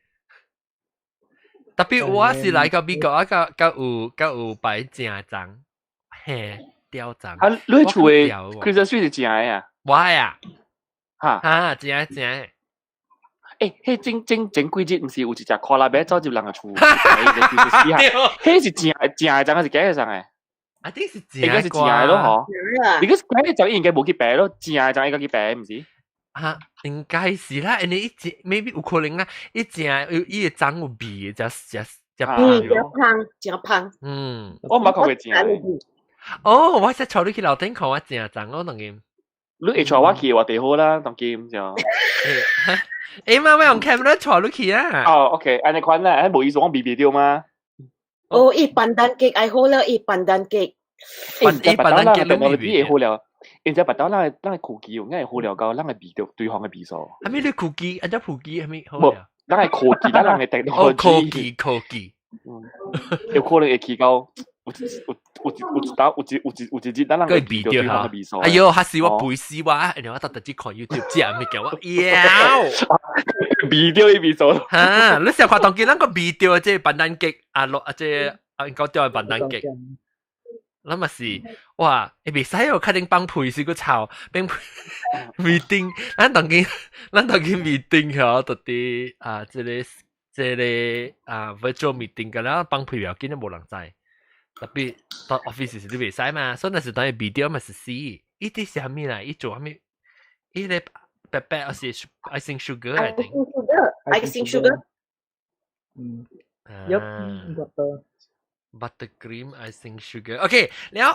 特別我是來到美國啊，有擺正長，嘿掉長。啊，你厝嘅 Christmas tree 是正嘅啊？我啊。正，誒，迄前幾日唔是有一隻跨拉餅走入人嘅厝，迄是正嘅張還是假嘅張誒？一定是正，應該是正嘅咯，嗬。你個假嘅張應該冇去擺咯，正嘅張應該去擺，唔是？應該是啦，因為一隻 maybe 有可能啊，一隻伊個張有味嘅，就胖。我冇看過正嘅。哦，我識坐你去樓頂看我正張，我當然。你會坐我去話地好啦，當劍就。媽，我用 camera 坐你去啊。哦 ，OK，安尼款啦，冇意思，我避掉嘛。哦，伊笨蛋極愛好了，伊笨蛋極。笨蛋極你冇避好了，然之後笨蛋咱係酷機，我係好了夠，咱係避掉對方嘅避數。係咪你酷機？安只酷機係咪好了？咱係酷機，咱係technology。酷機。有可能會起到。有一日，咱人避掉哈。哎呦，嚇死我背死我，然後我特別看 YouTube 知係咩叫我妖，避掉一避數。嚇，你成日看當見咱個避掉即係笨蛋極即係講掉係笨蛋極。諗咪是，哇！你未使我確定幫配是個臭，幫 meeting， 咱當見 meeting 嚇，到底即係virtual meeting 㗎啦，幫配表見都冇人知。特別到 office 時你未使嘛，所以那時當然 video 咪是死，依啲是係咩啦？依做係咩？依啲白白係 icing sugar。icing sugar。buttercream icing sugar。OK， แล้ว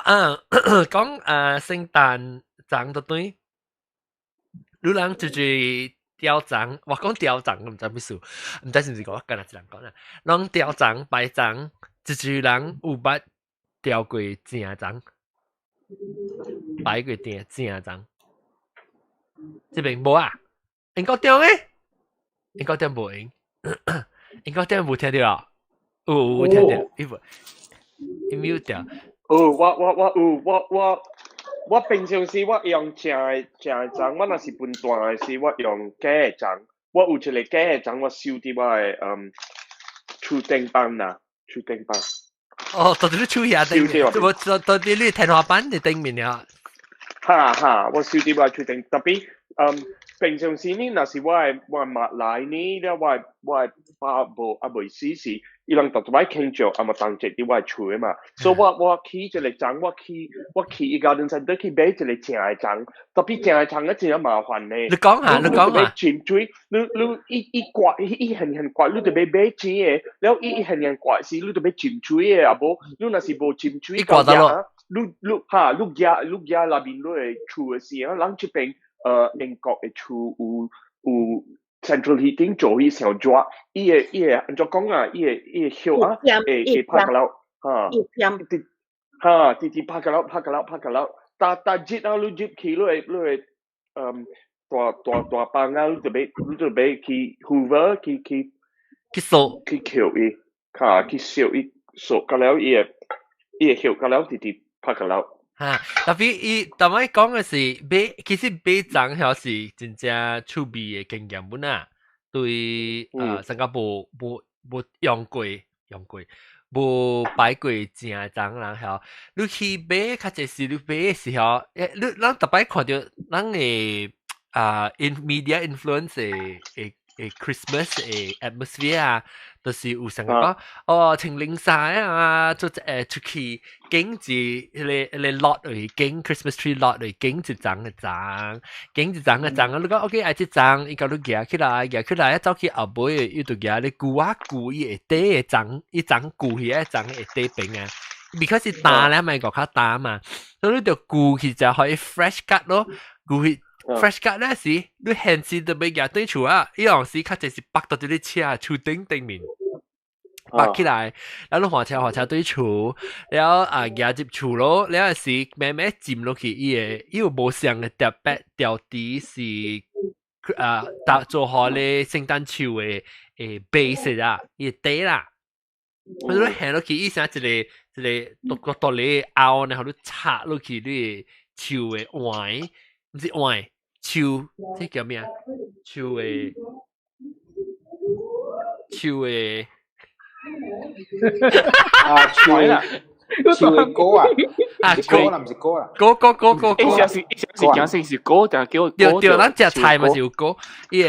講聖誕粽到對，你人就係吊粽，我講吊粽唔知咩事，唔知是唔是講跟人講啦，講吊粽擺粽。一人有捌調過正粽，擺過正粽，這邊無啊？英國調咩？英國調無用，英國調無聽到啊？有聽到，伊冇調。我平常時我用正粽，我若是分段嘅時，我用假嘅粽。我有一個假嘅粽，我收佇我嘅厝頂板啦。出頂板。哦，到底你出下頂面，我到底你天花板嘅頂面啊？我收啲話出頂，特別平常時呢，若是我係麥來呢，咧我係把無試試，伊人特別傾著，啊嘛當隻啲我係厝嘛，所以我起一個粽，我起伊家陣陣都去買一個正嘅粽，特別正嘅粽咧真係麻煩咧。你講下，浸水，你刮，伊很刮，你就要買錢嘅，然後伊很刮時，你就要浸水嘅，啊無，你若是無浸水，刮得咯。你夾那邊你嘅厝嘅時候，人這邊英國嘅厝有 central heating 做伊上熱，伊個按怎講啊？伊個響啊，會拍個樓，直拍個樓，但熱啊，你熱起你會大棒啊，你就要去 Hoover 去掃伊，去掃伊，掃個樓伊個響個樓直拍個樓。特別伊頭先講嘅是買，其實買粽係是真正趣味嘅經驗本啊。對新加坡冇用過，无摆过正章人吼，你去买较济时你买诶时候，你咱逐摆看到咱诶in media influence 诶 Christmas 诶 atmosphere 啊，就是有想讲哦，穿领衫啊，出去景字迄个 lot 去景 Christmas tree lot 去景一張嘅張，景一張嘅張，你講 OK， 啊，即張伊甲你夾起來，走去後尾伊就夾你舊啊舊伊會底嘅張，伊張舊去一張會底邊啊。because 是打咧，咪個較打嘛，所以你就舊去就可以 fresh cut 咯，舊去。fresh cut 咧時，你現時就俾夾對厝啊，伊樣時較就是北到啲車厝頂面，北起來，然後貨車對厝，然後夾入厝咯，然後時慢慢浸落去，伊有無相嘅特別調底是做好咧聖誕樹嘅base 啊，伊底啦，你行落去，伊成一個獨立凹，然後你插落去你樹嘅環。唔是碗樹，即叫咩啊？樹嘅樹嘅樹啦，樹嘅歌啊，歌啦，唔是歌啦，歌。誒，是講成是歌，但係叫對，咱食菜嘛是有歌，伊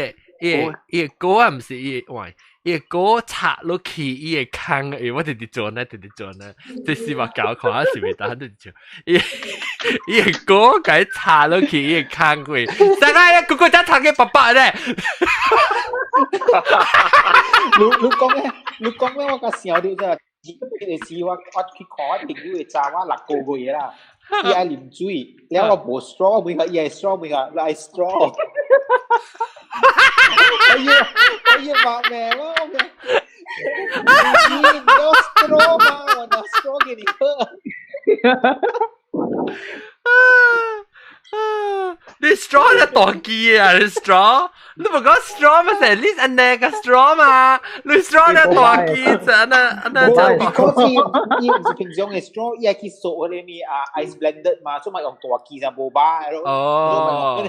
個歌啊，唔是伊個碗。伊個歌插落去，伊個坑誒，我直做呢，即是話搞看下是咪得得做？伊個歌解插落去，伊個坑過，大家一個個都插嘅白白咧。你講咩？我個笑到真係，你試我去看我朋友嘅炸我6個月啦，伊愛啉水，然後我無 straw 每個，伊係 straw 每個，來 straw。哎呀，話咩咯？你有 straw 嗎？我拿 straw 給你喝。你 straw 係大機啊！你 straw， 你唔講 straw 咩？成呢安那個 straw 嘛？你 straw 係大機，就安那就大。伊唔是平常嘅 straw， 伊係去熟嗰啲咩ice blended 嘛，所以咪用大機就冇把咯。哦。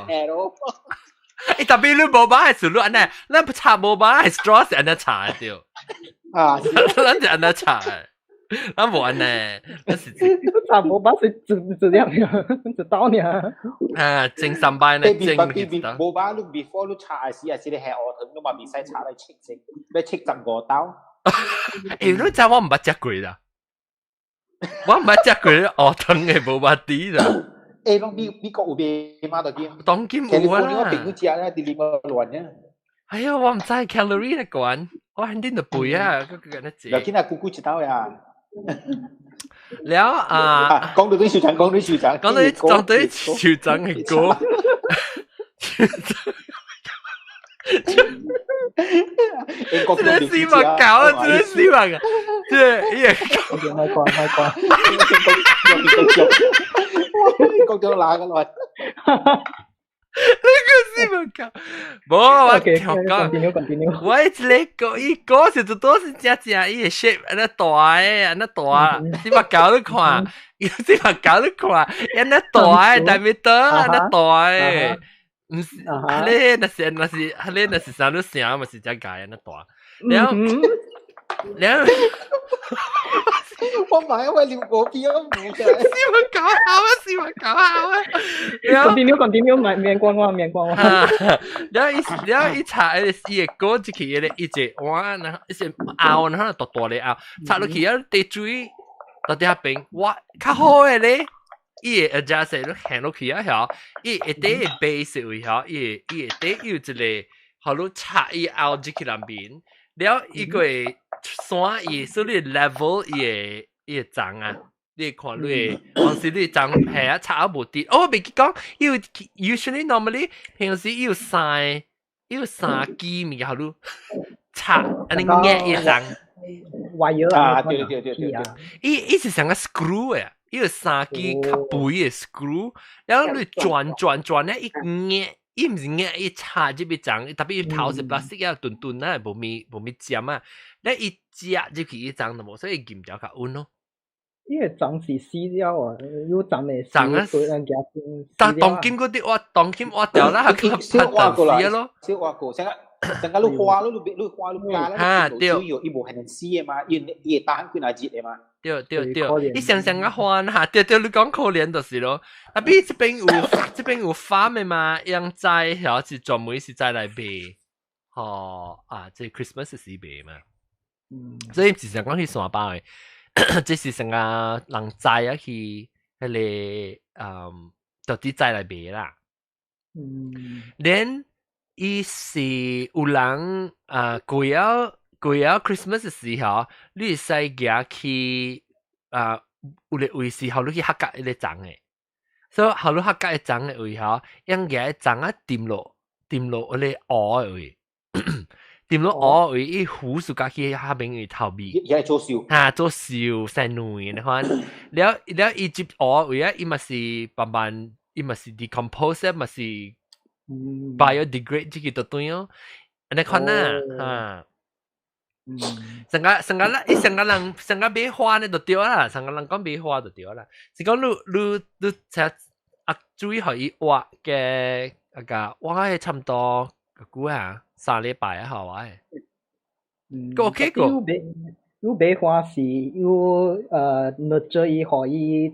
誒，特別你冇把係屬於安那，咱不插冇把係 straw 是安那插嘅對。啊，咱就安那插嘅。咱無安呢，咱是插冇把是質量呀，知道呢。啊，正三擺呢，正冇把你 before 你插時係你係學堂，你嘛未使插嚟切正，要切15刀。誒，你知我唔捌食過啦，我唔捌食過學堂嘅冇把啲啦。誒，攏美國有賣嘛？當今有啊啦。我朋友食咧，啲你冇亂嘅。哎呀，我唔知 calorie 嚟講，我肯定就背啊，嗰個咁樣。又見阿姑姑知道呀。แล้ว講到啲校長，講到校長嘅歌，真係斯文搞啊！真係斯文啊！即係開講到哪個來？呢個斯文搞，冇我講，我一嚟講，伊歌是就都是正，伊個 shape 安那大誒，安那大，斯文搞你看，斯文搞你看，安那大誒，大咪得，安那大誒，唔是，你那是啥都想嘛是真解安那大，然後。我買因為你嗰邊都冇嘅。斯文搞笑啊！continue， 免關我。然後一插伊個歌就去伊隻碗，然後一隻凹，然後大咧凹，插落去啊滴水到底下邊，哇，較好嘅咧，伊個 adjust 你行落去啊嚇，伊一啲 base 位嚇，伊啲有一個，好你插伊凹入去內邊，然後伊個山伊所以 level 伊個長啊。你看你，當時你長係啊，插無啲。哦，未講，要 usually normally 平時要三支咪好咯，插安尼壓一張。wire 啊，對。伊是像個 screw 誒，伊個三支較肥嘅 screw，然後你轉咧，伊壓，伊唔是壓，伊插入去張，特別頭是 plastic 啊，頓啊，無咪尖啊，咧伊夾入去伊張就無，所以鹽條較穩咯。因為長是死了啊，有長嘅死對人家但當今嗰啲挖掉啦，佢拍斷死咯。少挖過，成日成個你花你加啦，你主要伊無係能死嘅嘛，伊打幾哪節嘅嘛。對，你想想啊花哈，對，你講可憐就是咯。啊，比這邊有farm嘅嘛，養齋然後是專門是齋來賣，這 Christmas 是賣嘛。所以只想講去山包嘅，這是成個人齋啊去迄個到底齋來賣啦。then 伊是有人過了 Christmas 嘅時候，你使行去有個位時候，你去客家迄個粽嘅，所以後你客家嘅粽嘅位吼，用個粽啊掂落迄個蚵嘅位，掂落蚵位，伊胡數家去下邊嘅頭尾，而係做燒，做燒生女你看，了伊接蚵位啊，伊咪是慢慢，伊咪是 decompose，咪是 biodegrade 即個對哦，你看啦，成個啦，伊成個人買花呢就對啦，成個人講買花就對啦，是講你睇注意互伊畫嘅個，我係差唔多估下3禮拜啊，好啊，個 OK 個。有買花是有nurture 伊互伊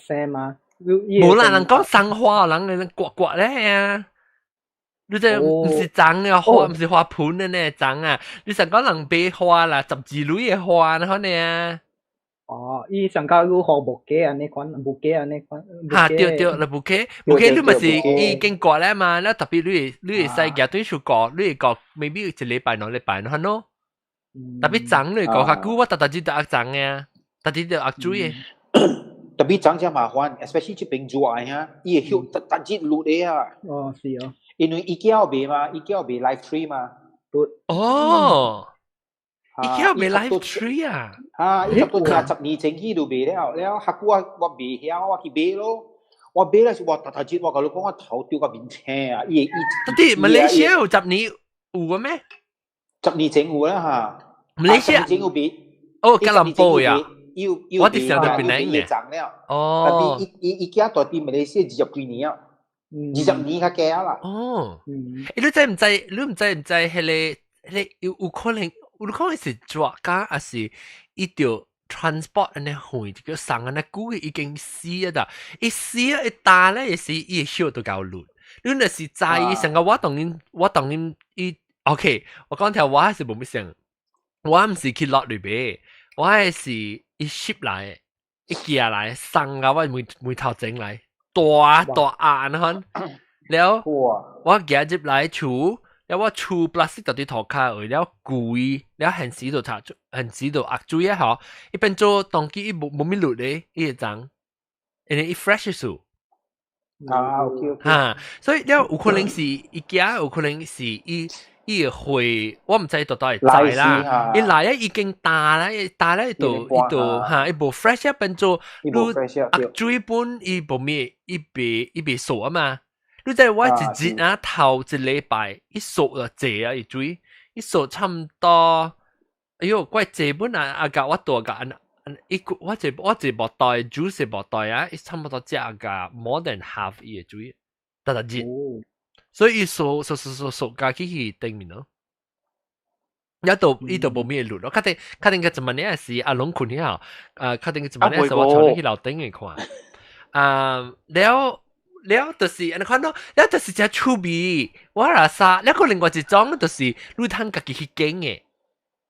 生嘛？冇啦，人講生花，人刮咧啊！你這唔是種嘅花，唔是花盆嘅呢種啊！你成講人買花啦，12類嘅花可能啊。伊上交有互木雞安尼款，木雞安尼款。對，啦木雞你咪是已經刮咧嘛？แล้ว特別你會使夾對樹割，你會割 maybe 1禮拜2禮拜可能。特別種你割較久，我特日就壓種嘅，特日就壓水嘅。特別種真麻煩 ，especially 這邊做愛啊，伊會響特日錄嘅啊。是哦。因為伊叫賣嘛，伊叫賣 live tree 嘛。伊叫賣 live tree 啊？伊差不多12前期就賣了，客戶我賣曉，我去賣咯。我買咧是我特日，我甲你講，我頭丟個面青啊！伊啲馬來西亞有12年有嘅咩？12前有啦嚇。馬來西亞前有賣。吉隆坡呀。我啲時候就變嚟嘅。特別伊家代表馬來西亞20幾年啊，20年較加啦。你知唔知？迄個有可能是作家，還是伊條 transport 安尼遠，叫送安尼久嘅已經死啊！伊死啊！伊打咧，伊死伊曉都夠亂。你若是在意成個我當然伊 OK， 我講條我係是冇乜想，我唔是去落裏邊，我係是伊 ship 來，伊寄來送個我每頭整來，大眼看，了我寄入來厝。แล้วว่าชูพลาสติกตัวที่ถอดขาแล้วกุยแล้วหันสีตัวถ่าหันสีตัวอักจุยอ่ะเหรออีเป็นโจตองกี้อีบ่มีหลุดเลยอีจังอันนี้อี fresh สุดOK 所以แล้ว有可能是อี家有可能是อี會我唔知到底係在啦อี來啊已經打啦依度อีบ่ fresh 啊เป็นโจดูอักจุย本อีบ่มีอี被熟啊嘛你知我一日啊頭一禮拜，一數就濟啊，一水，一數差唔多，哎呦，怪濟本啊，甲我多甲我一薄袋 juice 薄袋啊，一差唔多只甲 more than half 伊個水，特日，所以伊數加起去頂面咯。一度冇咩路咯，確定嘅怎麼呢？是阿龍困了，確定嘅怎麼呢？是我從你去樓頂嘅看，แล้ว就是อันนั้นเนาะแล้ว就是จะชูบีว่าราซาแล้วก็另外一種就是你通自己去揀嘅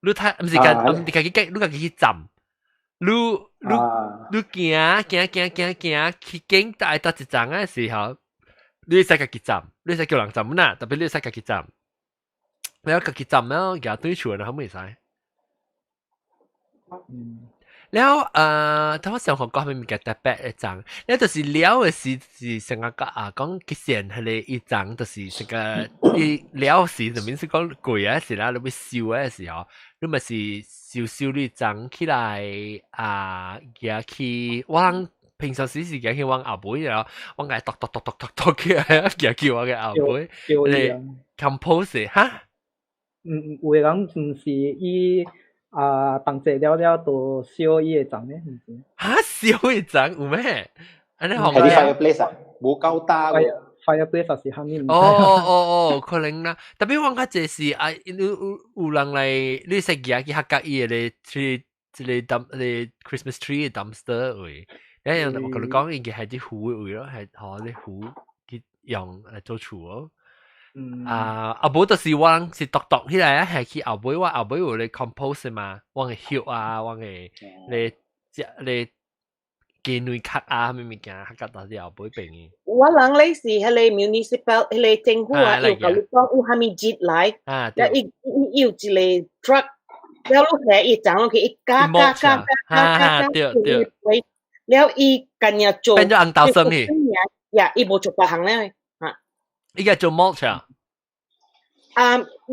你通唔是自己揀你自己去浸你行去揀到一種嘅時候你使自己浸你使叫人浸啦特別你使自己浸แล้ว自己浸แล้วอย่า對處人佢唔使แล้วถ้าว่า上學講係咪嘅特別一種，แล้ว就是了嘅是成個講極限係咧一種，就是成個一了時就面是講貴啊時啦，你要燒嘅時候，你咪是燒你種起來夾去往平常時夾去往後背啊，往個剁起來夾去往個後背，你 compose 嚇？有個人唔是伊。當這了就燒伊個粽咧，唔知。燒伊粽有咩？安尼好係啲 fireplace 啊，冇夠大喎。fireplace 還是蝦米？哦，可能啦。特別我較這是啊，有人嚟你食嘢去客家伊個去一個Christmas tree 嘅 dumpster 位，一樣我同你講，伊個係啲壺位咯，係學啲壺去用嚟做廚哦。後尾就是我是讀起來啊，係去後尾我後尾有嚟 compost 嘛，我嘅葉啊，我嘅你雞卵殼啊，咩物件客家到啲後尾變嘅。我諗你是係你 municipal 係你政府啊，要講你講有蝦米節來，然後要一個 truck，然後你係一張落去一加，然後伊今日做變咗紅豆生意，呀，伊冇做白行咧，嚇，伊個做 mulch 啊，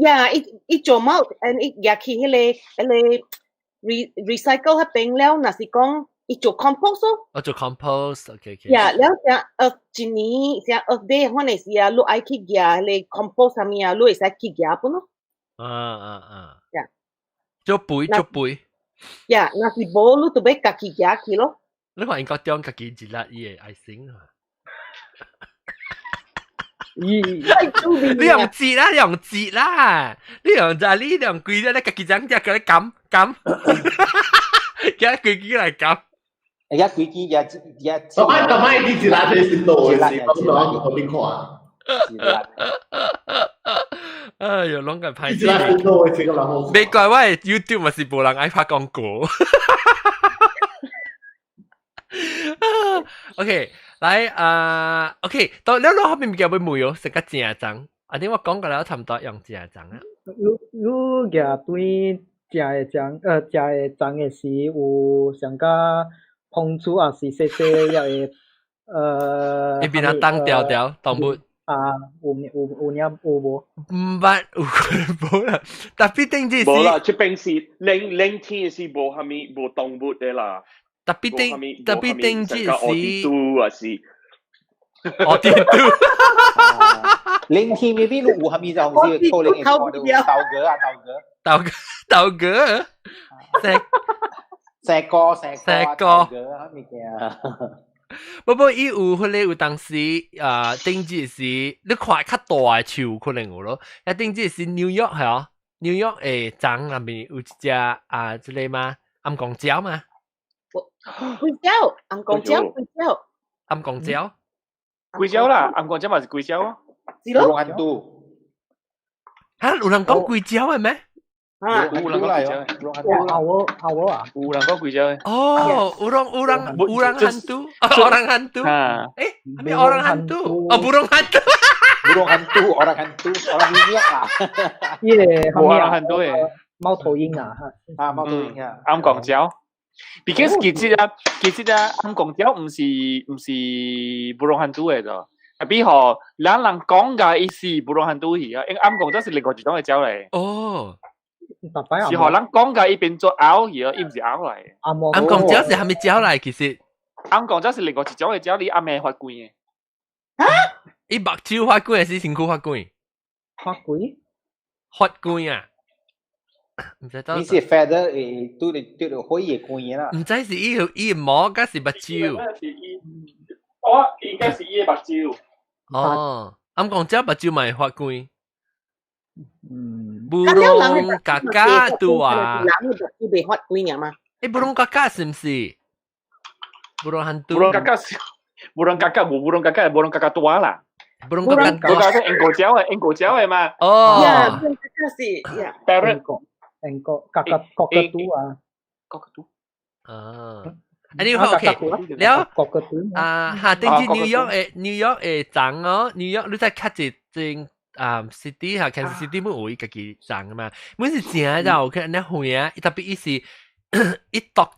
呀，伊做 mulch，伊也去迄個 recycle 迄邊了，若是講伊做 compost 咯，我做 compost，OK，呀，了一年day，可能是啊，你愛去夾你 compost 上面啊，你會使去夾本咯，呀，做杯，呀，若是無你就要家己夾去咯。你話應該將家己一粒伊嘅愛心啊！你用節啦，你用就係呢兩句咧，你家己整隻佢撳，叫佢幾嚟撳。而家佢幾日，咁咪啲字拉佢先到嘅事，咁講我邊看。哎呀，攏個歹勢。未怪我 YouTube 咪是無人愛拍廣告。OK， 來OK， 到你後面叫咩梅哦，食個正粽。啊，啲我講過啦，差唔多用正粽啊。你夾對正嘅粽嘅時有上加碰觸啊，是細細要嘅你邊啊當條動物有無？唔捌有冇啦，特別定之冇啦，出邊是冷天是無蝦米無動物嘅啦。特別定之是，我啲都，冷天未必有蝦米就唔是可能係豆哥，石哥，咩嘅？不，伊有迄個有當時定之是，你看較大樹可能有咯，一定之是紐約係哦，紐約誒粽入面有一隻即個嘛，暗公蕉嘛。貴椒，暗公椒，貴椒啦，暗公椒咪是貴椒啊，是咯。嚇，有人講貴椒係咩？有人講貴椒，有啊，有人講貴椒嘅。哦，有人hantu，orang hantu，咩orang hantu？哦，burung hantu，orang minyak啊，orang hantu 嘅，貓頭鷹啊，貓頭鷹啊，暗公椒。Because 其實暗公椒唔是burung hantu 嘅啫，特別嗬，人講嘅意思 burung hantu 去啊，因暗公椒是另外一種嘅椒嚟。哦，是荷人講嘅，伊變做鰲去啊，伊唔是鰲嚟。暗公椒是係咪椒嚟？其實暗公椒是另外一種嘅椒，你暗暝發貴嘅。嚇？伊目睭發貴還是身軀發貴？發貴啊！唔知道。你是 feather 誒，對可以貴啦。唔知是伊毛，還是目睭？應該是伊目睭。哦，暗公椒目睭咪發貴。burung kakak tu ah. burung kakak sim-si. Burung hantu. Burung kakak burung kakak tua lah. Burung kakak tua. Engkau jauh mah. Oh. Ya, burung kakak sih. Ya. Parrot. Kakak tua. Cockatoo. Anyway, okay. แล้วหา定住 New York 漲哦 New York 你再看一正city 嚇 Kansas City 冇會自己漲噶嘛，每是正就佢那會啊，特別伊是一篤，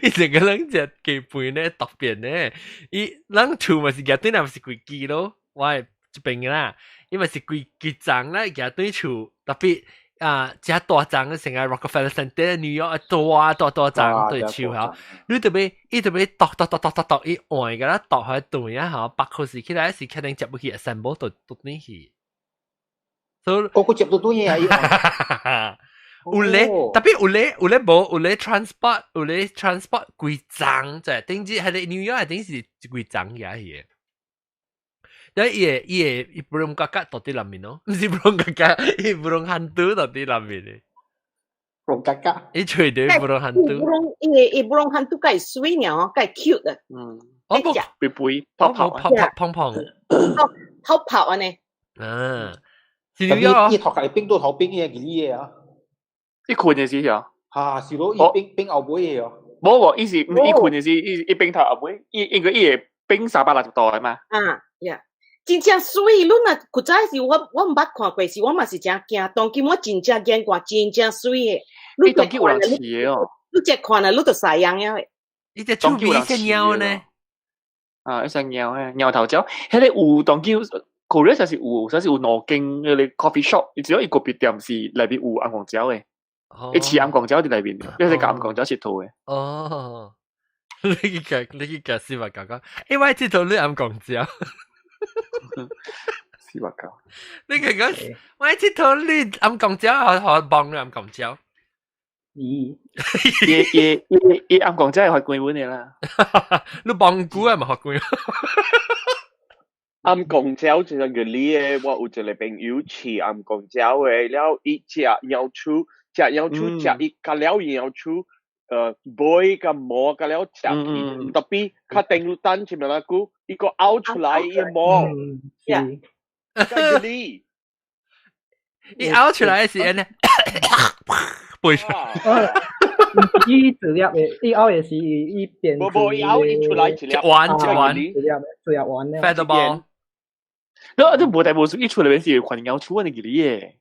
伊成個人隻基本咧特別咧，伊人厝咪是夾對，咪是規支咯，我係一邊啦，因為是規支漲啦，夾對厝特別。只大漲成個 Rockefeller Center New York 大漲對超嚇，你特別度一換嘅啦，度喺度呀嚇，白號時起來是肯定接唔起 assemble 到呢去，所以個接到多嘢啊！有咧，特別有咧冇有咧 transport 貴漲啫，定之係你 New York 定是貴漲嘅嘢。但伊不用kakak 到底南面咯，唔是不用kakak，伊不用hantu 到底南面嘅。Belum kakak。伊吹到不用 hantu。伊不用 hantu 介水呢，介 cute 啊。我不杯杯泡泡碰碰。泡泡啊呢。啊。Tapi 伊頭殼冰到頭冰嘅幾嘢啊？伊困嘅時啊？嚇，是咯，伊冰後尾嘅哦。冇喎，伊是伊困嘅時，伊冰頭後尾，應該伊係冰360度嘅嘛。啊，呀，真正水，你若古早是我唔捌看過，是我嘛是真驚，當今我真正見過，真正水嘅。你當今有人試嘅哦。你只看啊，你就曬樣嘅。伊只出面隻鳥呢？啊，一隻鳥咧，鳥頭鳥，迄個有當今。Korea 就是有兩間嗰啲 coffee shop，只有一個別店是裏邊有暗光椒嘅，一似暗光椒喺裏邊，一隻暗光椒切套嘅。哦，你嘅司法教講，我切套你暗光椒，司法教，你講我切套你暗光椒，學幫你暗光椒。伊暗光椒係學貴本嘅啦，你幫估係咪學貴？暗光椒就係嗰啲我有一個朋友飼暗光椒嘅，然後伊食鳥鼠，食伊加了鳥鼠，背甲毛加了食伊，特別較定路單前面那句，伊個拗出來伊毛，係嗰啲，伊拗出來是安尼，背出。伊治療嘅，伊拗嘅是伊變。無伊拗伊出來一粒丸，治療丸咧。Featherball。你無大無數，伊出嚟是群鳥鼠嗰啲嘅，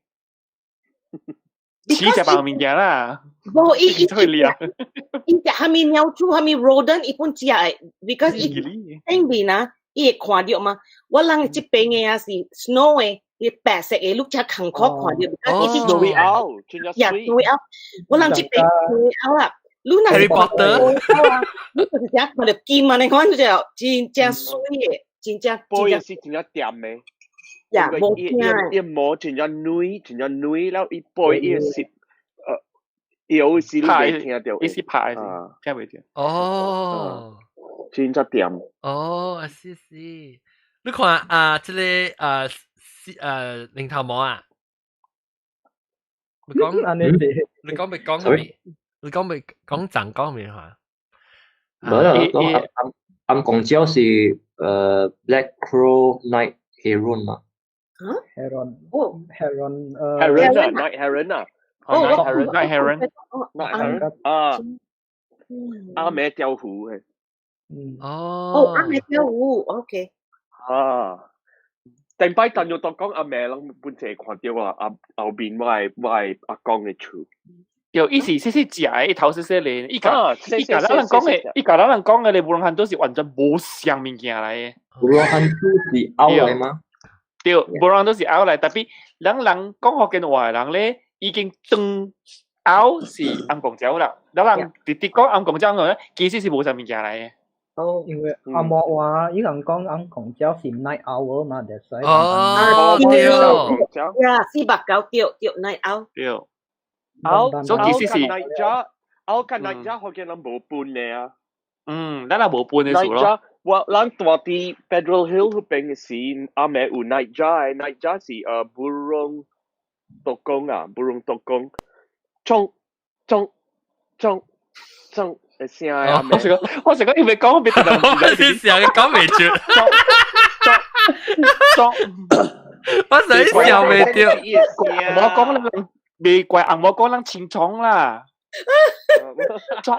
似隻白面嘅啦。無伊出嚟啊！伊隻係咪鳥鼠，係咪 rodent， 伊本只係 ，because 伊頂邊啊，伊會看到嘛。我人即邊嘅啊是 snow 嘅，伊白色嘅，你只坎坷看到，伊是 snowy owl，呀 snowy owl， 我人即邊 snowy owl 啦。Harry Potter， 你就是只看到金啊，你看就真正水嘅。真正背是真正甜嘅，呀，冇聽。伊毛真正軟，然後伊背伊是有時你未聽到，伊是派，聽未到。哦，真正甜。哦，是。你看啊，即個零頭毛啊，你講未講未？你講未講長講未嚇？冇啦，講暗光椒是Black Crow Night Heron 嘛？Heron， Night Heron 啊，Night Heron 啊，阿妹釣魚嘅。哦，阿妹釣魚 ，OK。啊，頂擺等咗當講阿妹，人本身看到我後邊我係阿公嘅厝。有意思，細細隻嘅，頭細細嚟，依家咱人講嘅，你無論看都是完全無相物件嚟嘅。無論看都是拗嚟嗎？對，無論都是拗嚟，特別人講福建話嘅人咧，已經當拗是暗光椒啦。人直接講暗光椒嘅咧，其實是無相物件嚟嘅。哦，因為阿莫話伊人講暗光椒是 night owl 嘛，就所以。哦，對。呀，489對 night owl。對。所以其實是我看那家福建人無半嘅啊。咱也無半嘅數咯。我咱大啲 Federal Hill 嗰邊嘅是阿妹有 Nightjar 是burung tokong 啊 burung tokong， 衝嘅聲啊！我成個因為講別人，我是想講未住，我想笑未掉。我講啦。未怪硬我講人清倉啦，捉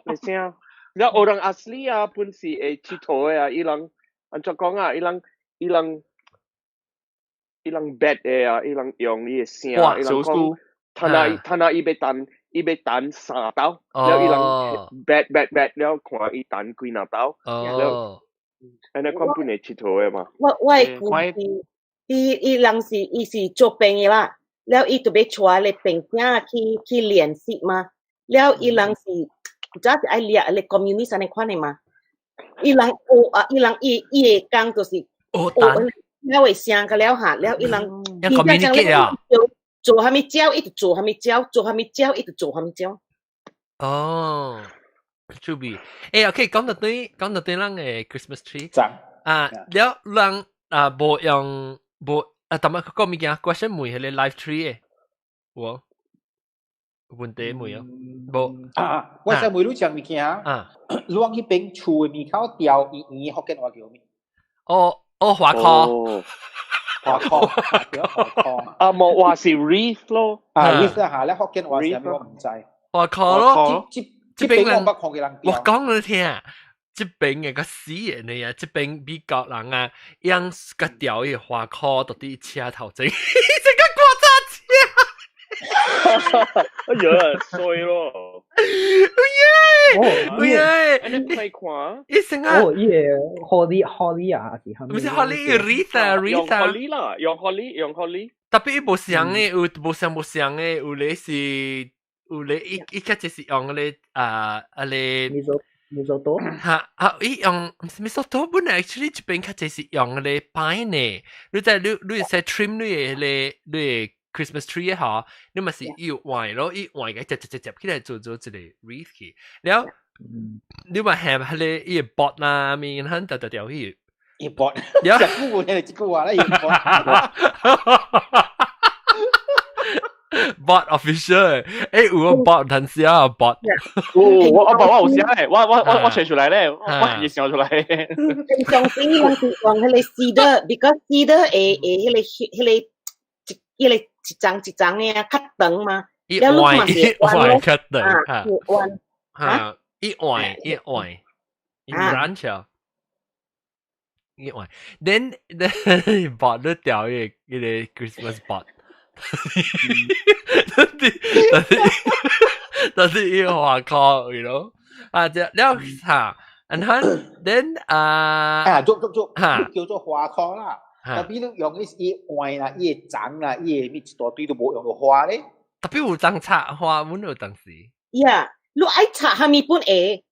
嘅聲，你有人阿斯利啊，本是誒佚佗嘅啊，伊人按照講啊，伊人 bad 嘅啊，伊人用伊嘅聲，伊人講，睇下伊要彈3刀，แล้ว伊人 bad，แล้ว看伊彈幾多刀，แล้ว安尼看本係佚佗嘅嘛。我係估計。伊人是做病嘅啦，แล้ว伊就要帶你病者去聯繫嘛，แล้ว伊人是就係愛列你 community 安尼款嘅嘛，伊人伊會講就是แล้ว會聲個了下，แล้ว伊人做蝦米招，伊就做蝦米招，做蝦米招，伊就做蝦米招。哦。出邊。OK，講到對人嘅 Christmas tree。長了人無用無但係個物件 question 問係你 live tree 嘅，我問題問啊，無我想問你講物件如果去邊厝嘅面口掉伊福建話叫咩？華科。華科冇話是 reef 咯，reef 嚇，咧福建話是咩我唔知。華科咯，這邊我冇看嘅人。我講你聽，這邊嘅個死人嚟啊，這邊美國人啊，用個條嘅華科到啲車頭整，成個過揸車。哎呀，衰咯！哎呀，你睇看，一成啊！哦，伊個 Holly 啊，還是係咪？唔是 Holly，Rita，用 Holly 啦，用 Holly。特別無相嘅，有無相嘅，有咧是，有咧一個就是用咧咧。咪做多？伊用唔是咪做多？本來 actually 這邊較就是用咧擺呢，你使 trim 你 Christmas tree 嚇，你咪是要換咯，要換嘅接起來做一個 wreath 去，然後你咪係迄個伊個 bot 啦，面很條迄個 bot， 有隻句話咧，隻句話咧，伊 bot official， 有個 bot 陣時啊 bot， 我有寫咧，我寫出來咧，我係寫出來。上邊用是用迄個 cedar，because cedar 迄個一張嘅較長嘛，一碗較長一碗，一碗條，一碗。Then bot 都掉一個 Christmas bot， 但是一華科 ，you know， 了嚇，然後 then 叫做華科啦。特別你用伊換啦，伊個長啦，伊個咩一大堆都冇用到花咧。特別有長插花，阮有當時。呀，你愛插下面本會，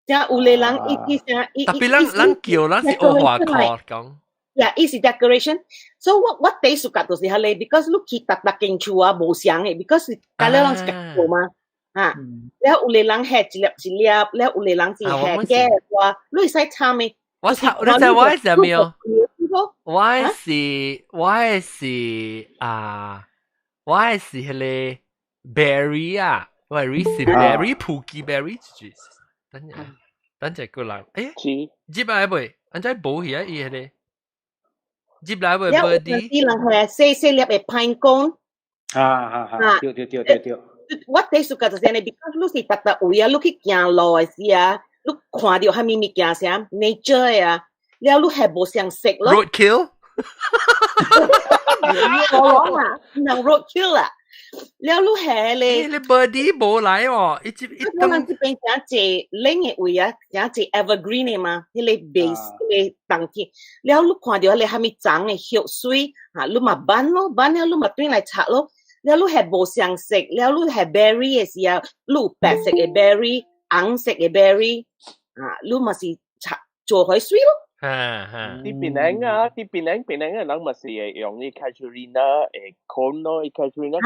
即有個人伊特別人叫人是學華科講。呀，伊是 decoration。So what they 屬格就是係咧 ，because 你去搭間厝啊無相嘅 ，because 隔了人是夾做嘛，了有個人係一粒，了有個人是係嘅話，你使插咩？我知我係什麼哦？我是迄個 berry 啊，我係 berry Pookie berry 等陣個人，接來未？安怎冇去啊？伊迄個接來未 birdy？ 啲人係細粒嘅 pine cone。對。我哋屬格就是呢 ，because 你是特特位啊，你去行路嘅時啊，你看到係咪物件啥 nature 啊？了你係無相識咯 ？Roadkill？ 我講啊，唔係 roadkill 啦。了你係咧，你 birdy 冇來喎，一我哋這邊講隻冷嘅位啊，講隻 evergreen 嘅嘛，迄個 base 嘅冬天。了你看到你係咪長嘅葉水啊？你咪搬咯，搬了你咪轉來插咯。了你係無相識，了你係 berry 嘅時候，你有白色嘅 berry、紅色嘅 berry 啊，你咪是插做開水咯。啲檳榔啊，啲檳榔嘅人咪是用啲 casuarina ，corn 咯，啲 casuarina。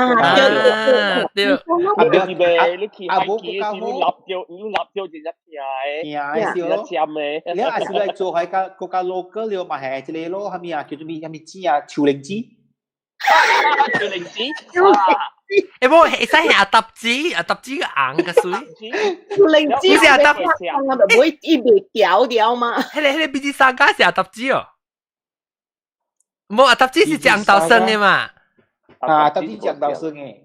對。你去海記時，你立掉一隻嘢，一針嘅。你係是嚟做喺個 local 了嘛？係即係咯，係咪啊？叫做咩？係咪枝啊？潮靈枝。潮靈枝。冇，係使下揼子嘅硬嘅水。潮靈枝係揼子，我咪唔會一味掉嘛。迄個比之三家是下揼子哦。冇啊，揼子是醬豆生嘅嘛。揼子醬豆生嘅。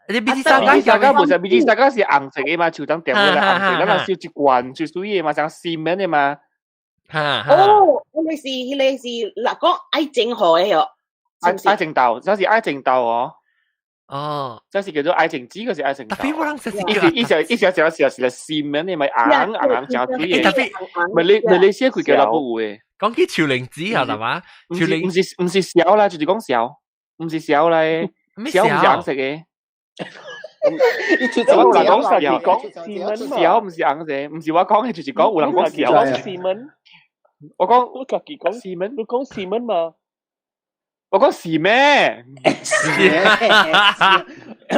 你比之三家唔係比之三家是紅色嘅嘛？就當掉落嚟紅色，咁啊燒一罐最水嘅嘛，像cement嘅嘛。哦，你是嗱講愛整好嘅哟。愛情豆，這是愛情豆哦。哦，這是叫做愛情枝，嗰是愛情豆。特別我諗實一時是線你咪硬正啲嘢。特別你寫佢叫做不會。講起潮靈子係嘛？潮靈唔是小啦，就是講小，唔是小咧，小唔是硬食嘅。我講實有講小唔是硬食，唔是我講嘅，就是講有人講小。我講我自己講市民，你講市民嘛？我講是咩？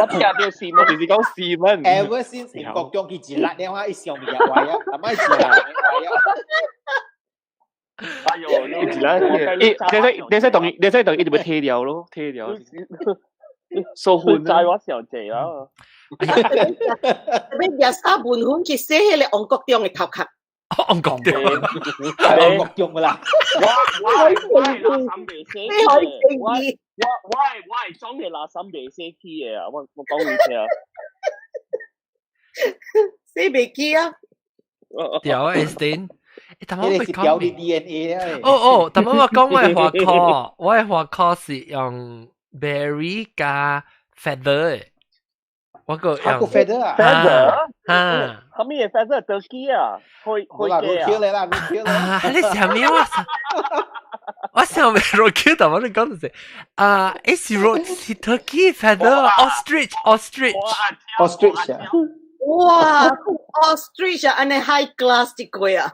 我聽到新聞就是講新聞。Ever since 英國中佢自辣嘅話，一上面嘅位啊，阿媽自辣嘅位啊。哎呦，你自辣，你使同一定要踢掉咯，踢掉。數換債我上濟啦。你日三半款去寫喺你韓國中嘅頭殼。韓國中，韓國中噶啦。我三未寫嘅，我裝嘅垃圾未寫嘅啊！我講你聽啊。寫未記啊？屌 Einstein。但我你是掉你 DNA 啊！哦，但我講我嘅話科是用 berry 加 feather 嘅，我個用 feather 啊，後面嘅 feather 就機啊，去嘅啦，你上面我上面 rock 但我你講係是 rock 是 turkey feather ostrich 哇 ostrich 啊，安尼 high class 啲貴啊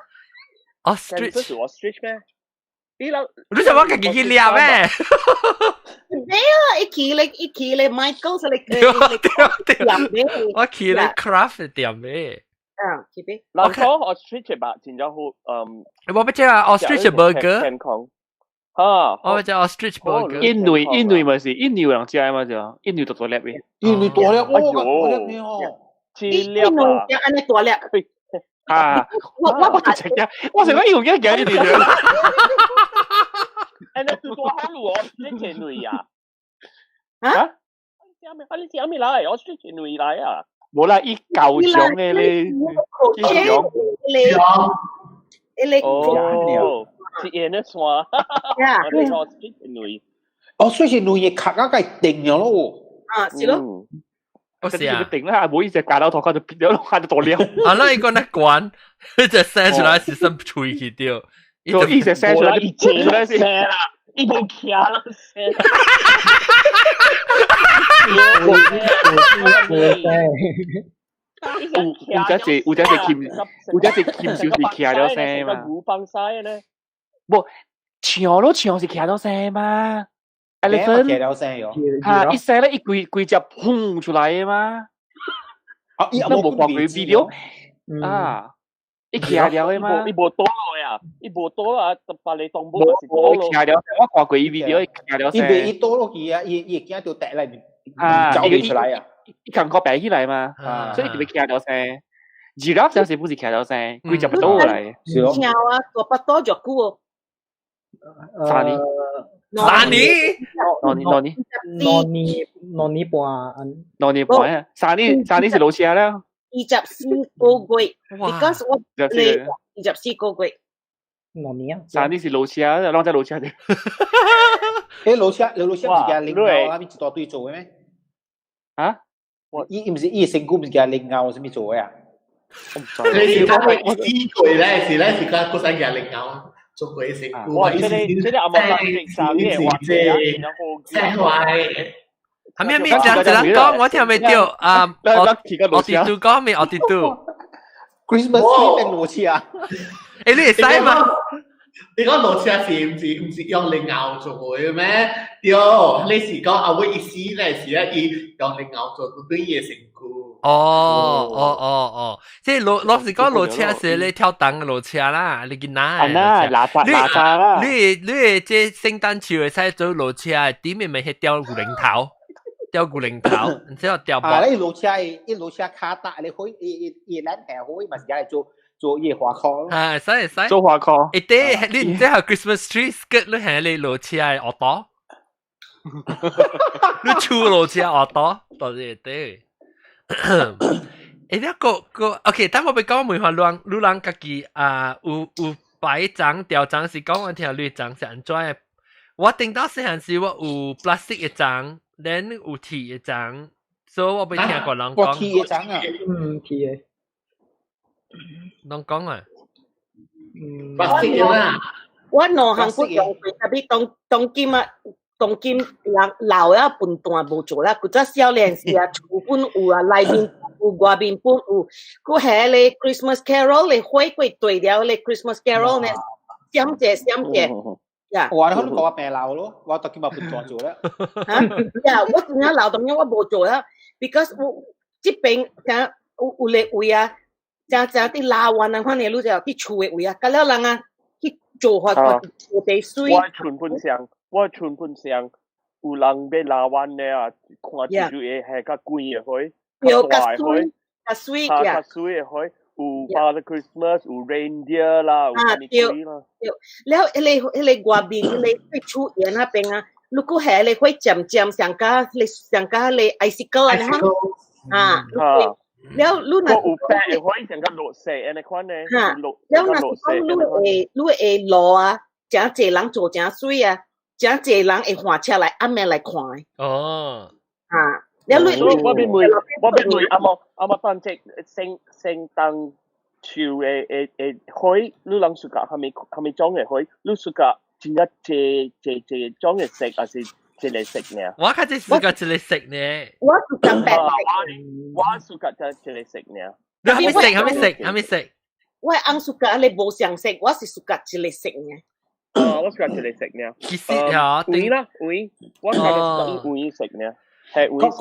！Ostrich 咩？你想我自己練咩？咩啊？一期你 Michael 就你我期你 craft 點咩？去邊？嗱，講 ostrich 吧，前咗好我不知啊 ostrich burger。我知 ostrich burger。印度咪是印度人食嘛就，印度多叻嘅。印度多叻，我多叻咩哦？印度有安尼多叻。我成日用一嘅呢啲嘢。誒，你做好路哦，你前女啊？啊？你食咩嚟？我出前女嚟啊！冇啦，依舊樣嘅你，你哦，食嘢呢算？我出前女，我出前女嘢卡啊，梗係定咗咯。啊，是咯。我是啊，定啦，唔好意思，夾到頭殼就變咗看到多了。啊，那一個那關，只生出來是生吹去掉，一直生出來，一切出來是生啦，一部卡啦生。有只鉗少是卡咗聲嘛？古崩曬咧，冇搶都搶是卡咗聲嘛？elephant 一聲咧，一幾隻轟出來嘅嘛？啊，那冇掛佢 video 啊，一卡掉嘅嘛？一部多來啊，一部多啊，把你當部是多咯。卡掉，我掛佢 video 卡掉聲。一多落去啊，一驚到跌嚟，走唔出來啊！一感覺擺起來嘛，所以就會卡掉聲。giraffe 有時不是卡掉聲，幾隻不多嚟。鳥啊，個不多隻股哦。啥呢？啥呢？攞呢半啊！啥呢是老車啦。24個月 ，because 我你24個月。攞呢啊？啥呢是老車啊？啷只老車嘅？誒，老車自己領牛啊，邊一大堆做嘅咩？啊？伊唔是伊成股唔是叫領牛，是咩做嘅啊？你是講4個月咧，是嗰陣叫領牛。做鬼食菇，哇！即係阿媽食生嘅，或者真壞。係咪咩？只講我聽未到啊！我哋都講未？我哋都 Christmas tree 定羅切啊？誒，你係使嘛？你講羅切是唔是用嚟熬做嘅咩？對，你是講阿威意思咧是一用嚟熬做對嘢成菇。哦，即係老實講，路車是你跳檔嘅路車啦，你見哪？垃圾啦！你即聖誕節嘅使做路車，點面咪係吊古靈頭，然之後吊包。啊，你路車卡大，你可以一兩條可以咪而家做夜花殼咯。啊，使做花殼。誒，啲你唔知係 Christmas tree skirt 你係你路車係惡多，你出路車惡多，到時對。誒，個 OK，等我俾講梅花亂人家己有擺張吊張是講我聽你張是安怎嘅？我頂到細漢時我有 plastic 嘅張 ，then 有鐵嘅張，所以我俾聽過人講。鐵嘅張啊，鐵嘅。人講啊。plastic 啦。我兩項不用，特別當今老啊笨蛋無做啦，佢則少年時啊，厝本有啊，內面有外面本有，佢係咧 Christmas Carol 咧火鬼對了咧 Christmas Carol 咧，閃姐，呀！我可能講我病老咯，我當今日笨蛋做啦。嚇！呀！我點解老當然我無做啦， ，because 这边讲有咧位啊，正啲拉湾啊，反正你就啲厝嘅位啊，咁了人啊去做法做地水。我村本上有人要拉灣咧啊，看住嘢係較貴嘅開，有較水嘅開。有 Father Christmas， 有 reindeer 啦，有咁貴啦。แล้ว你外邊你去厝嘢那邊啊，如果係你會漸上加你 icicle 啊，แล้วรู้นะ有แปะ會上加落雪อันนี้款咧，แล้วนะรู้攞啊，正濟人做正水啊，正濟人會換車來暗暝來看。哦，แล้ว我邊會阿冇當即聖誕樹誒開，你人暑假係咪裝嘅開？你暑假真係借裝嘅食，還是借嚟食呢？我睇隻暑假借嚟食呢。我暑假白食。我暑假就借嚟食呢。你係咪食？我按暑假你冇常食，我是暑假借嚟食呢。我暑假借嚟食呢。其實嚇，會啦，我暑假會食呢，係會食。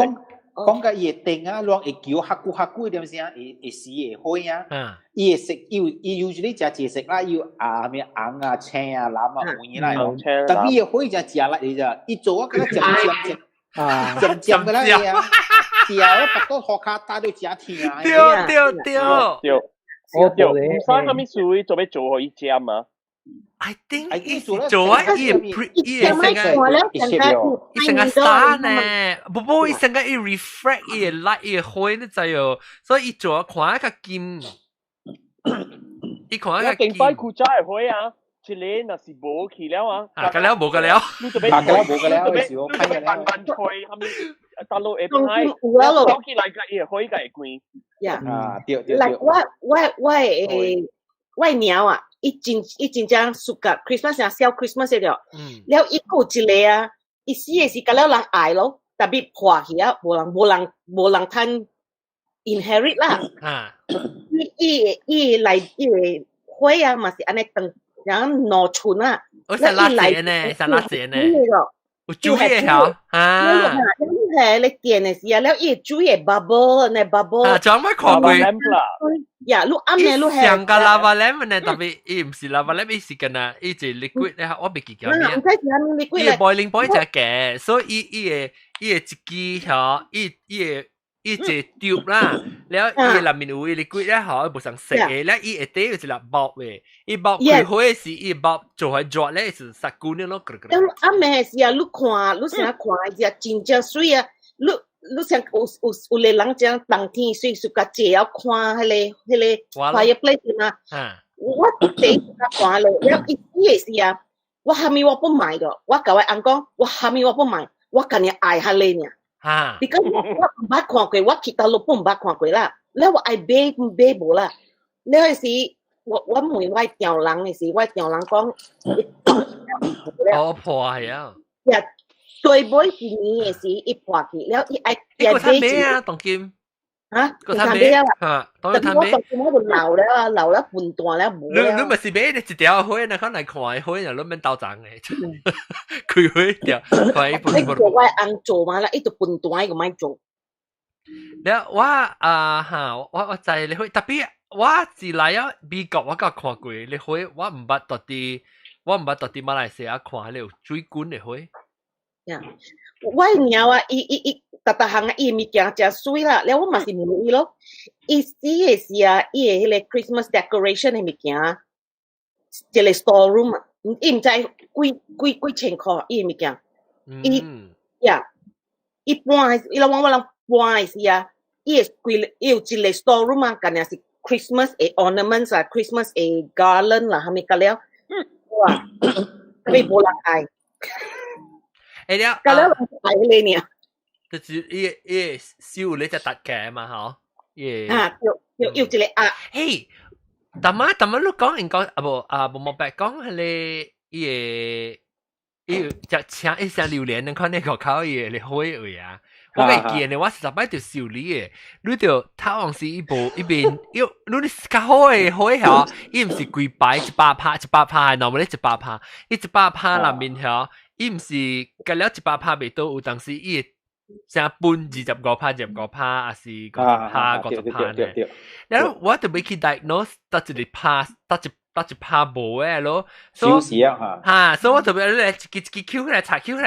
講嘅嘢定啊，攞會叫黑咕點先啊，會死會開啊，伊會食，伊 usually 就係食啦，要咩紅啊、青啊、藍啊、黃啦，但係伊會就食啦，你就伊做啊，嗰啲漸嘅啦，你啊，掉啊，白到學卡帶到食甜啊，對，唔使咁樣水做咩做可以飲啊？I think 做啊，伊成個山呢，不伊成個伊 reflect 伊 light 伊開你知哦，所以伊做看一個金，伊看一個金。勁快酷仔開啊！一年若是無去了啊，個了無個了，你就俾時我批嘅啦。開後面大陸會派，講起來個伊開個會關。對。我鳥啊，伊真正暑假 Christmas 啊，小 Christmas 嘅了，了伊有一個啊，伊死嘅是甲了人愛咯，特別破去啊，無人通 inherit 啦。伊來花啊，嘛是安尼當然農村啊。我實垃圾呢。有煮嘢嚇，係你見嘅時啊，了伊煮嘢 bubble 呢 bubble。仲乜看過？呀，你啱嘅，你係。上個 lava lamp 呢，特別伊唔是 lava lamp，伊是個呐，伊係 liquid 咧，我未記叫咩。伊係 boiling point 只嘅，所以伊係一支嚇，伊係 tube 啦，แล้ว伊內面有 liquid 咧，嚇，伊無想食嘅，แล้ว伊係底有一粒bulb嘅，伊 bulb 開開時，伊 bulb 做係熱咧，是殺菇呢咯。咁啱嘅時啊，你成日看只真正水啊，你成有咧人將冬天水暑假節要看迄個 fireplace 嘛？我第一次看咧，แล้ว伊嘅時啊，我下面我不買的，我甲我阿講，我下面我不買，我今日愛下咧呢。because 我唔捌看過，我其他路都唔捌看過啦。แล้ว我愛買無啦。แล้ว時我問我條人嘅時，我條人講，我破係啊。呀，對尾幾年嘅時，一破去，แล้ว伊愛買。個睇咩啊？當劍嚇？個睇咩啊？當然睇咩？我就老了半段了冇了。你咪是買你一條花，你可能看花，然後你免鬥爭嘅，開花條，開。你做我按做嘛啦，一直半段個咪做。แล้ว我知你會特別我自嚟啊美國我個看過你會我唔捌到啲馬來西亞看你有水管你會。我鳥啊，伊特行啊，伊物件真水啦，แล้ว我嘛是問伊咯，伊死嘅時啊，伊嘅迄個 Christmas decoration 嘅物件，一個 store room 啊，伊唔知幾千塊伊嘅物件，伊搬，伊我人搬嘅時啊，伊有一個 store room 啊，咁樣是 Christmas 嘅 ornaments 啊 ，Christmas 嘅 garland 啦，係咪咁了？哇，你冇人愛。咁了係你呢？就是伊燒你只特嘅嘛，嗬？要一個啊！嘿，但係你講冇白講係你伊只請一隻榴蓮，你看你個口嘢你開位啊！我未見你，我實擺條燒你嘅，你條頭往時一邊，你較好嘅開嚇，伊唔是幾擺100%，係嗱冇你100%，伊100%入面嚇。伊毋是甲了100%未到有，但是伊成半25%還是50%呢？然後我就要去 diagnose 得一個pass，得一趴無誒咯。少時啊嚇，所以我就要咧一支 Q 嚟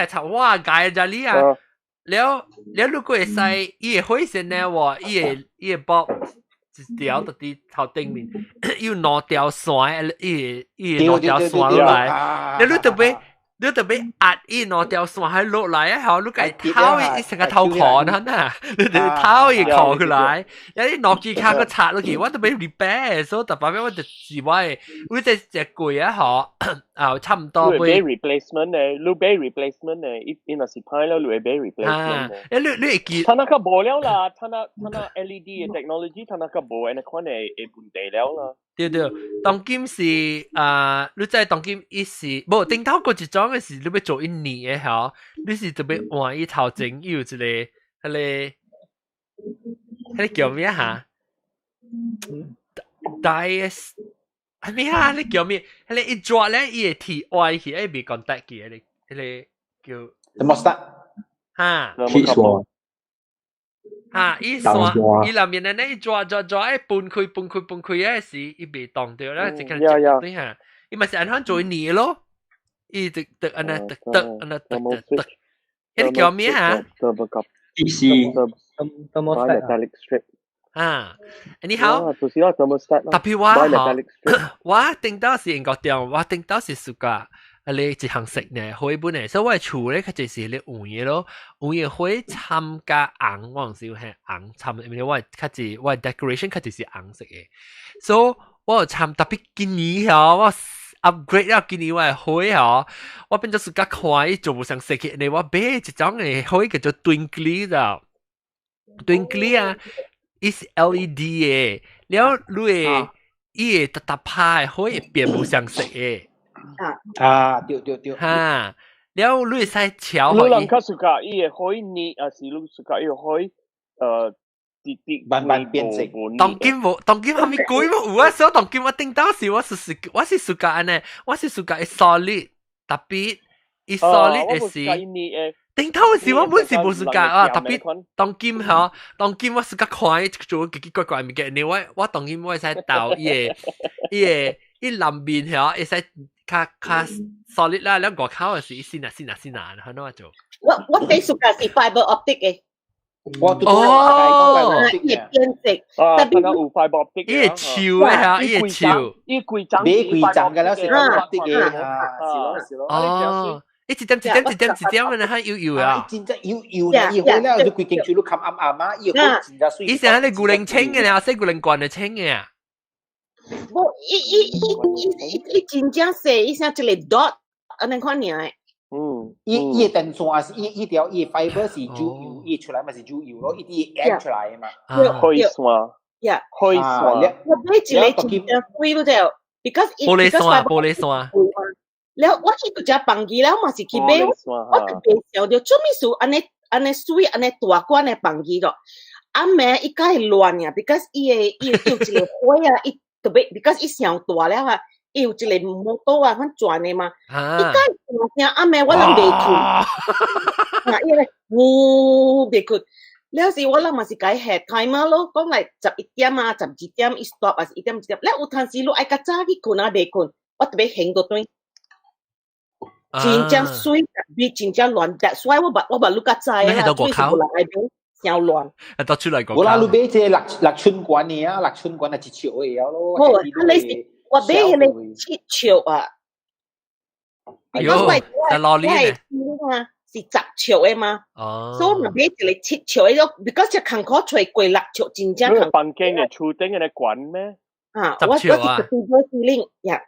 查，哇，解咗你啊！了如果會使，伊會火線呢喎，伊會爆一條到啲頭頂面，要兩條線，伊兩條線落來，你特別壓伊兩條線喺落來啊！你個頭伊成個頭殼呐，你頭伊殼出來，有啲諾基卡個插落去，我都俾 repair，所以特別我就自為，我只貴啊嗬，啊差唔多俾 replacement 咧，你俾 replacement 咧，伊若是歹了，你會俾 replacement 咧。你會記，他那個無了啦，他那 LED 嘅 technology，他那個無安尼款嘅問題了啦。對，當今是你知當今伊是無頂頭嗰一種嘅是你要做一年嘅嗬，你是特別換伊頭前有一個迄個叫咩嚇？dies 係咩啊？你叫咩？迄個一抓咧，伊會貼歪去，伊未 contact 嘅，迄個叫怎麼 start？ 嚇。伊線伊內面咧，伊抓，搬開咧時，伊未當到啦，即刻對下，伊咪是按翻做年咯，伊直按那得，迄個叫咩嚇？DC 怎麼 metallic strip 你好，就是我怎麼 start 特別我聽到是英國電，我聽到是暑假。你一項食呢，開本嚟，所以我厝咧，佢就是你換嘢咯，換嘢可以參加紅，我唔少係紅參，因為我係我 decoration 佢就是紅色嘅，所以我參特別今年嗬，我 upgrade 咗今年我係開嗬，我變咗暑假看做唔上食嘅，你我買一種嘅開叫做 twinkly 咋 ，twinkly 啊 ，is LED 嘅，แล้ว你嘅伊嘅特派可以變唔上食嘅。對嚇，แล้ว你使調你人較暑假伊會開你，還是你暑假伊會慢慢變色。當今係咪貴冇有啊？所以當今我聽到是我是暑假安尼，我是暑假係 solid，特別係 solid 嘅是。頂頭嘅時我本是冇暑假啊，特別當今嗬，當今我暑假看做奇奇怪怪物件，你我當今我使到伊南邊嗬，會使較 solid 啦，兩個口嘅是先啊，喺度做。我俾暑假是 fiber optic 嘅。伊變色，特別有 fiber optic 嘅，潮嘅嚇，伊潮，伊貴陣，你貴陣嘅啦，是 fiber optic 嘅，是咯。哦，一點嘅，嚇搖啊！真正搖嘅，以後咧，你貴勁住都冚啱啱啊，以後真正水。以前你古靈清嘅，你古靈慣嘅清嘅啊。冇，伊真正細，伊像一個 dot，安尼款爾誒。伊電線是伊條伊 fiber 是就油，伊出來咪是就油咯，伊啲 add 出來嘛。開線，開線。我買一個真正貴嗰條 ，because 玻璃線。แล้วว่าที่ตัวจะปังกีแล้วมาสิคิดเบลว่าตัวเบลเสียวเดียวจุ่มมิสูอันนี้สวยอันนี้ตัวกว่าอันนี้ปังกีดอกอันแม่อีกายล้วนเนี่ย because อีอยู่จิเลหัวอ่ะอีตัวเบล because อีเสียงตัวแล้วค่ะอีอยู่จิเลโมโต้อ่ะมันจวนเนี่ยมาอีกายตัวเนี่ยอันแม่ว่าเราเบลคุณอ่ะอีเลยวูเบลคุณแล้วสิว่าเรามาสิกายแฮดไทม์แล้วก็ไงจับอีเดียมาจับจีเดียมอีสต็อปอ่ะอีเดียมแล้วอุทานสิลูกไอ้กระจ้าที่คุณอ่ะเบลคุณว่าตัวเบลเห็นตัวตัว真正水，比真正亂。That's why 我把你個仔啊，最少來邊小亂。到出來個。我啦，你買隻六春館嘅啊，六春館係一triệu嘅咯。哦，你是我買嘅你7triệu啊？喲，係攞呢嘅。是10triệu嘅嘛？哦。所以我買一個7triệu嘅咯，because 只坎坷出貴6triệu，真正。你房間嘅厝頂嘅管咩？啊，我是2呀。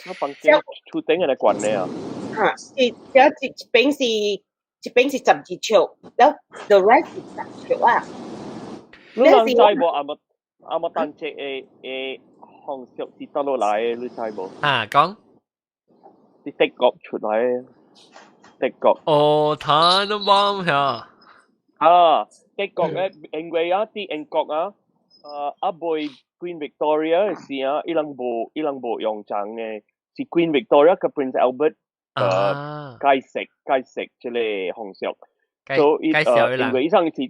我房間厝頂嘅管咩啊？一邊是12triệu，แล้ว the rest 是10triệu啊。你諗知冇？阿冇單隻誒紅色是得落來，你知冇？講。啲德國出來，德國。哦，睇都啱呀。德國咧，因為啲英國阿妹 Queen Victoria 嘅時伊兩部用爭嘅，是 Queen Victoria 嘅 Prince Albert。介食即係紅色，所以因為伊上是伊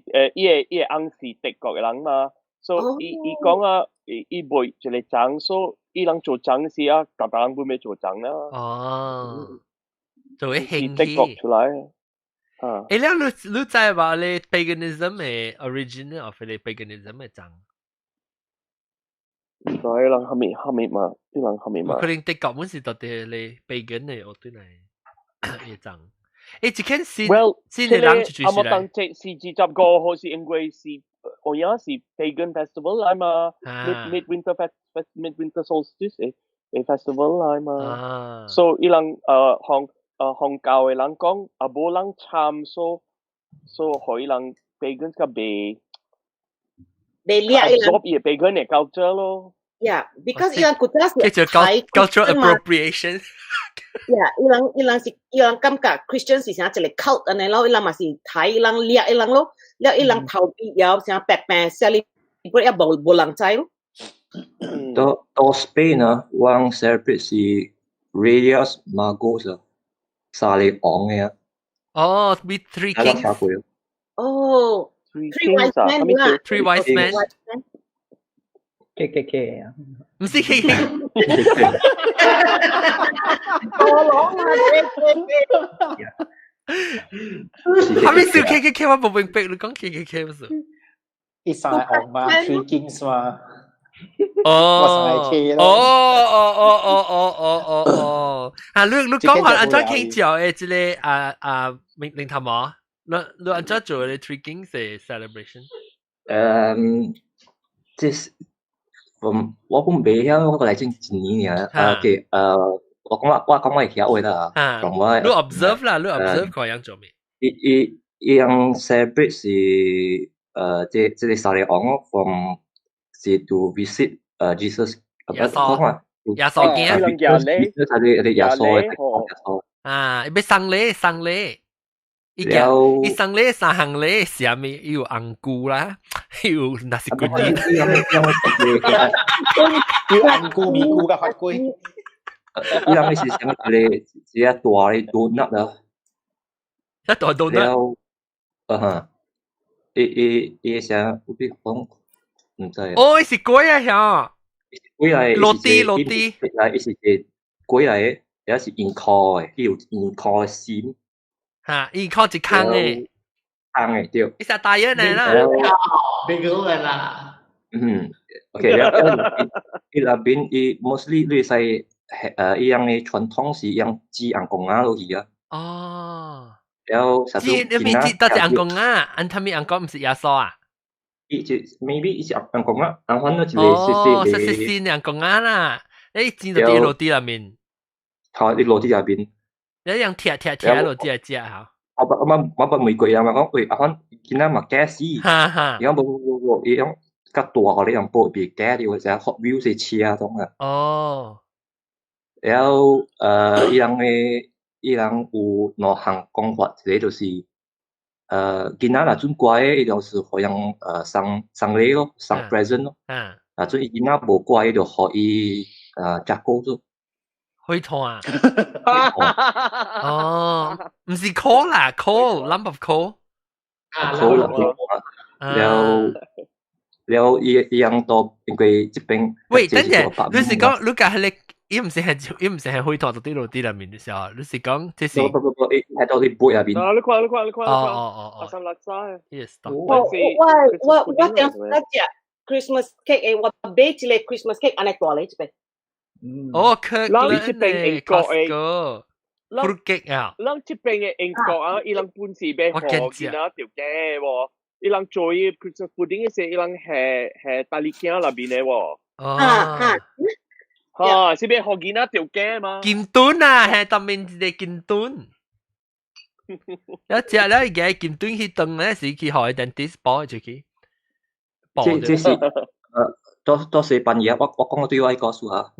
個翁是德國嘅人嘛，所以伊講啊，伊袂一個長，所以伊人做長時啊，大家人本咪做長啦。哦，做一興德國出來。誒，你知話你 paganism 嘅 origin of 你 paganism 嘅長？所以人後面嘛，啲人後面嘛。可能德國本是到底你 pagan 嘅，我對嚟嘅長。誒，只看先你諗住住我當這是25號是因為是我樣是 pagan festival 嚟嘛，midwinter solstice 嘅 festival 嚟嘛，所以伊人韓教嘅人講啊冇人參所可以人 pagan 嘅被absorb 嘅 pagan 嘅 culture 咯。Yeah, because ilang kutas cultural appropriation. Yeah, ilang kamka Christian si siya chile cult ane lo ilang masih Thai ilang liak ilang lo ilang thau pi yao siya pekpe celebrate bolang chai lo. To Spain wang celebrate si Reyes Magos Sale Ong ya. Oh, with three kings. Oh, three wise men. KKK 唔是 KKK。係咪笑 KKK 我冇明白你講 KKK 唔是？一晒昂嘛 ，Three Kings 嘛。哦。啊，你講下安怎傾照嘅即個名頭冇？你安怎做嘅 Three Kings 嘅 celebration？即係。我本未曉，我嚟一年爾。OK，我講我曉會啦。你 observe 啦，你 observe 佢樣做咩？伊樣 celebrate 是即係撒利昂 from 是 to visit Jesus。耶穌嘅。耶穌。啊，要送禮。伊生咧三行咧，下面有紅菇啦，有那是嗰啲，有紅菇、米菇嘅法規。伊人係想嚟一大嘅 donut 啦，一大 donut。伊想有啲講唔知。哦，是粿啊，嚇！粿嚟，落地，伊是粿嚟，也是鹽烤嘅，有鹽烤嘅餡。嚇，伊靠一坑誒，對。伊實大樣嚟啦，bagel 嚟啦。OK，伊那邊伊 mostly 你使伊樣嘅傳統是樣煮紅公鴨落去啊。哦。然後煮你咪煮多隻紅公鴨，安他咪紅公唔是耶穌啊？伊就 maybe 伊是紅公鴨，紅翻咗一個細紅公鴨啦，你煮到啲落地入面。好，你落地入邊。你樣貼落啲隻嚇。我不玫瑰啊嘛，講喂，阿番見到麥雞絲，而家冇，而家吉大我哋用煲別雞，你或者 hot wheel 是切啊種啊。哦。然後伊人有兩項講法，一個就是見到那種乖嘅，伊就是可以送禮咯，送 present 咯。那種見到無乖就可以摘高咗。開拖啊！哦，唔是 call 啦 ，call，lump of call。แล้วยัง多因為這邊。喂，等陣，你是講你講係你，伊唔是係開拖到啲路啲入面嘅時候，你是講即是。不，係到啲杯入邊。你看。阿三辣沙。Yes。我點解Christmas cake 誒，我買一個 Christmas cake 安尼大嚟一邊。哦，佢你這邊英國誒 fruit cake 啊，你這邊嘅英國啊，伊人本事俾何見啊條嘅喎，伊人做伊 Christmas pudding 嘅時，伊人係大利鏡那邊嘅喎。是俾何見啊條嘅嘛？劍墩啊，係特別係劍墩。有隻咧嘅劍墩去燉咧，是去學 dentist 補住佢。這是多西班牙，我講對我一個數嚇。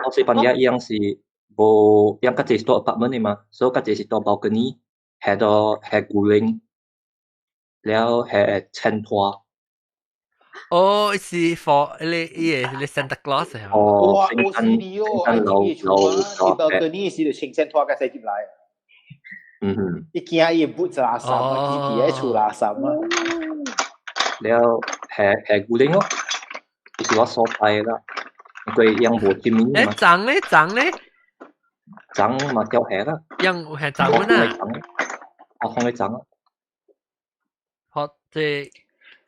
多西班牙一樣是無，樣個係多 apartment 嘅嘛，所以個係多 balcony，係多係guling，然後係青拖。哦，是 for 你 Santa Claus 係嘛？哇，好犀利哦！係balcony是就青青拖嘅細入來。伊惊伊不垃圾啊，伊伫喺厝垃圾啊。了係古靈咯，是我所帶啦。佢ยัง無見面嘛？長咧，長嘛叫係啦。ยัง係長啊？我同你講啊。學即。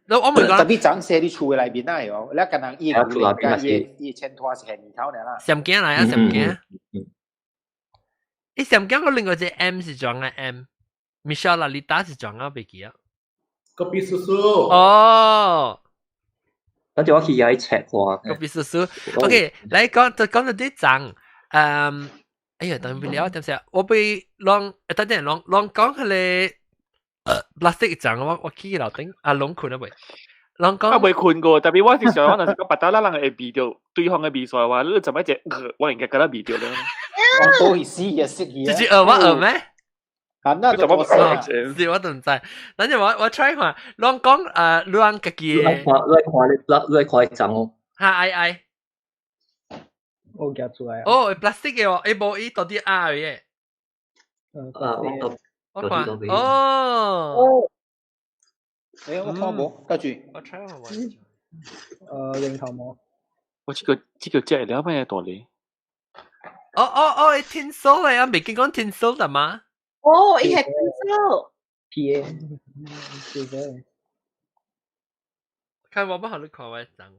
我咪講，特別長寫啲厝內邊啊，哦，你可能伊古靈伊襯托是係年頭嚟啦。上鏡嚟啊，上鏡。伊上鏡個另外隻 M 是裝嘅 M，Michelle Lalita 是裝啊，未記啊。個別叔叔。哦。跟住我去喺赤化。個別叔叔 ，OK， 嚟講到啲長，哎呀，等唔了，點先？我被當陣講佢哋。plastic จังว่าขี้เราติ้งลงคุณนะเว้ยลองก็ไม่คุณก็แต่พี่ว่าที่สองนั่นก็ปัตตาล่างไอ้บีเดียว对方嘅比賽話，你就咪只我應該覺得比掉啦。我都係試嘅識嘢。自己我咩？啊，那就我是我都唔知。等陣我 try 下，ลอง講ลอง自己。你看จัง。嚇I。我夾出來。哦，plastic 嘅喎，冇依到啲 R 嘅。我看哦，誒，我看冇，跟住我 try 下揾。認頭冇。我這個隻了咩道理？哦，tinsel 嚟啊，未見講 tinsel 的嗎？哦，伊係 tinsel。P.A. 看我不好你看我張，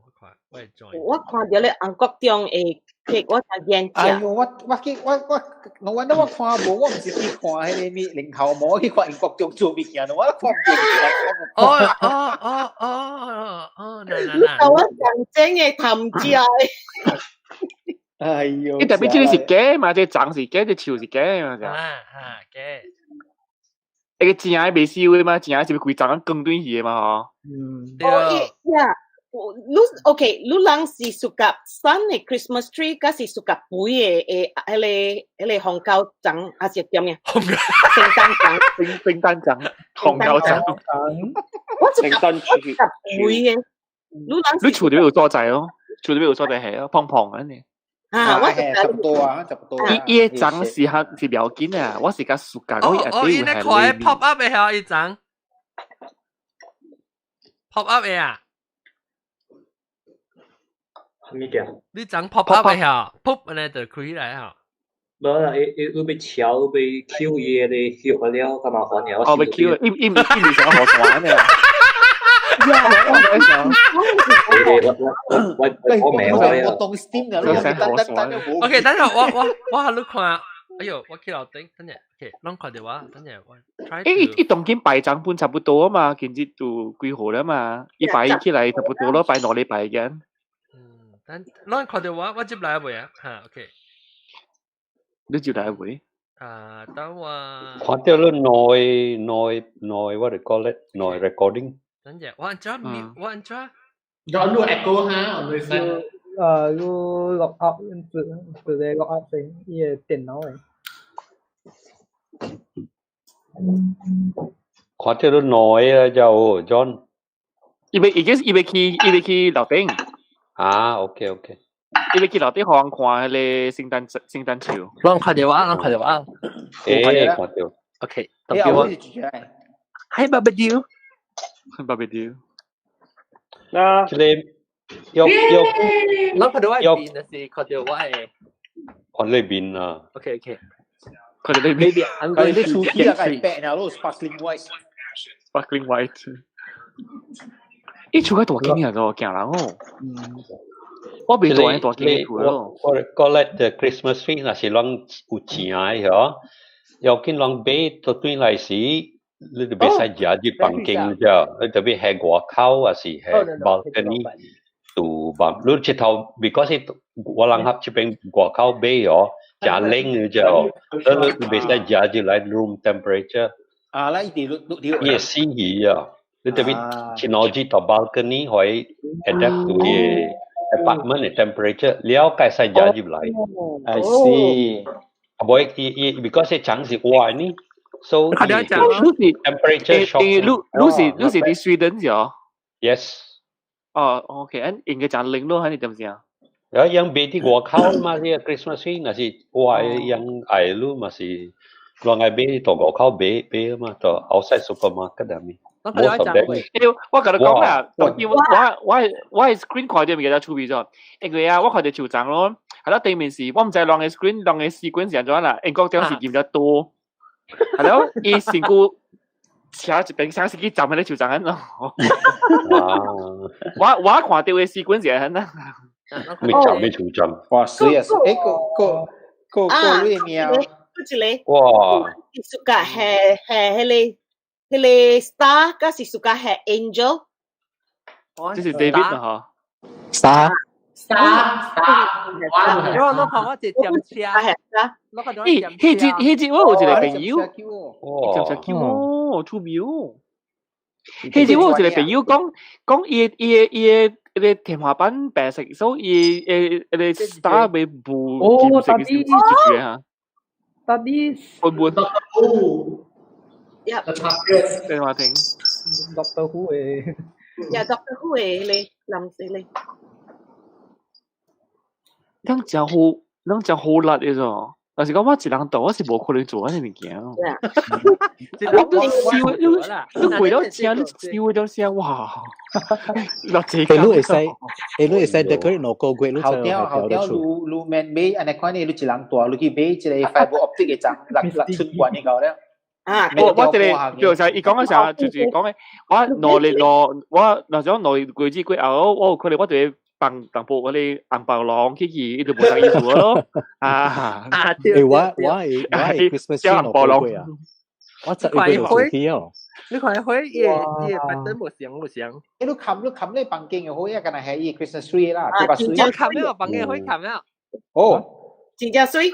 我係 join。我看到你韓國中誒。我就見哎呦，我揾到我看無，我唔是去看迄個咩零頭毛去看英國中做物件，我看唔見。嗱。我真正嘅談資啊！哎呦，你特別知你是假嘛？即長是假，即笑是假嘛？就假。你個正係未燒嘅嘛？正係是咪規長更短嘢嘛？對啊。OK， 你人是suka sun 嘅 Christmas tree， 還是suka 杯嘅迄個紅膠燈，還是點樣？聖誕燈，紅膠燈。我suka 杯嘅。你厝裏邊有所在咯，厝裏邊有所在係啊，胖胖嘅呢。啊，我差不多啊，差不多。伊個燈是唔要緊啊，我是個suka，我伊那塊 pop up 嘅係伊燈 ，pop up 嘅啊。你整 pop up 嘅嚇 ，pop 咧就開起來嚇。冇啦，你被敲被 Q 嘢，你 Q 咗了，幹嘛煩嘢？哦，被 Q， 伊唔想學玩嘅。我當 Steam 嘅，你OK，等下我下你看，哎呦，我去樓頂，等下 ，OK，攏看到我，等下我 try。伊當今擺張本差不多啊嘛，今日就幾號啦嘛，伊擺起來差不多咯，擺兩禮拜嘅。但攏看到我接來未啊？嚇 ，OK。你接來未？等我。看到了內 what they call it 內 recording。等陣，我按咗。有錄 echo 哈，我哋先。錄 log out 直接 log out 先，伊個電腦誒。看到了內啊，就 John。伊要去樓頂。啊 ，OK。伊要去樓頂看迄個聖誕樹。攏看到我。誒，看到。OK，特別我。Hi Barbecue。嗱，即係攏看到我邊，但是看到我誒。看呢邊啊。OK。看到呢邊。I'm going to get it. Sparkling white。伊厝個大景啊，都驚人哦。我未做大景嘅厝咯。我講咧，就 Christmas tree 那是啷有錢嘅嗬，要見啷買到對來時，你就別使食啲房間啫，你特別係外口還是係 balcony 度房，你直頭 because 我啷合這邊外口買咗，真冷嘅啫，你別使食啲嚟 room temperature。啊，那一定也是一樣。你特別前我知道 balcony 可以 adapt to 嘅 apartment 嘅 temperature， 了解晒加入嚟。I see。唔會，because 牆是歪呢，so temperature shock。你是啲 Sweden 咗 ？Yes。哦 ，OK， 應該講冷咯，係你點先啊？有樣別啲外口嘛，啲 Christmas tree 那是歪樣矮咯，嘛是ลองไอ้เบ้ตัวก็เข้าเบ้มาตัว outside supermarket ได้มั้ยmost of them 我跟你講啦，我 screen 看到咪嘅出邊咗，因為啊，我看到酋長咯，係咯對面是，我唔知浪嘅 screen 浪嘅 sequence 係點啦，英國當時見得多，係咯，伊成個車一邊上司機站喺啲酋長咯，我看到嘅 sequence 係啦，咩站咩酋長？哇，水啊！個咩名？哇！suka係Star ก็สิ suka 係 Angel 這是 David 啊 Star 我看我一站車迄隻我有一個朋友就叫我出名迄隻我有一個朋友講伊個天花板白色所以伊個 Star 被布金色嘅一哈tadi Yeah. Tên Hòa Thịnh. Doctor Who Yeah, Doctor Who Lê làm gì Lê? Đang講好辣嘅啫。但是講我一人度，我是無可能做呢物件。你攰到聲，你笑到聲，哇！落地你會使 decorate 攞個櫃，後雕路 man 買，安尼款你一人大，你去買一個 fiber optic 嘅針，六寸管嘅夠了。我這裡就係伊講嘅時候，就是講嘅，我嗱想攞櫃子櫃後，我可能我對放淡薄嗰啲紅包囊去伊就冇啥意思咯。我 Christmas tree 攞個櫃啊，我實會攞去哦。你看開伊擺燈冇響。你冚你房間嘅開啊，梗係伊 Christmas tree 啦，即係水。我冚呢個房間開冚啊。哦，真正水。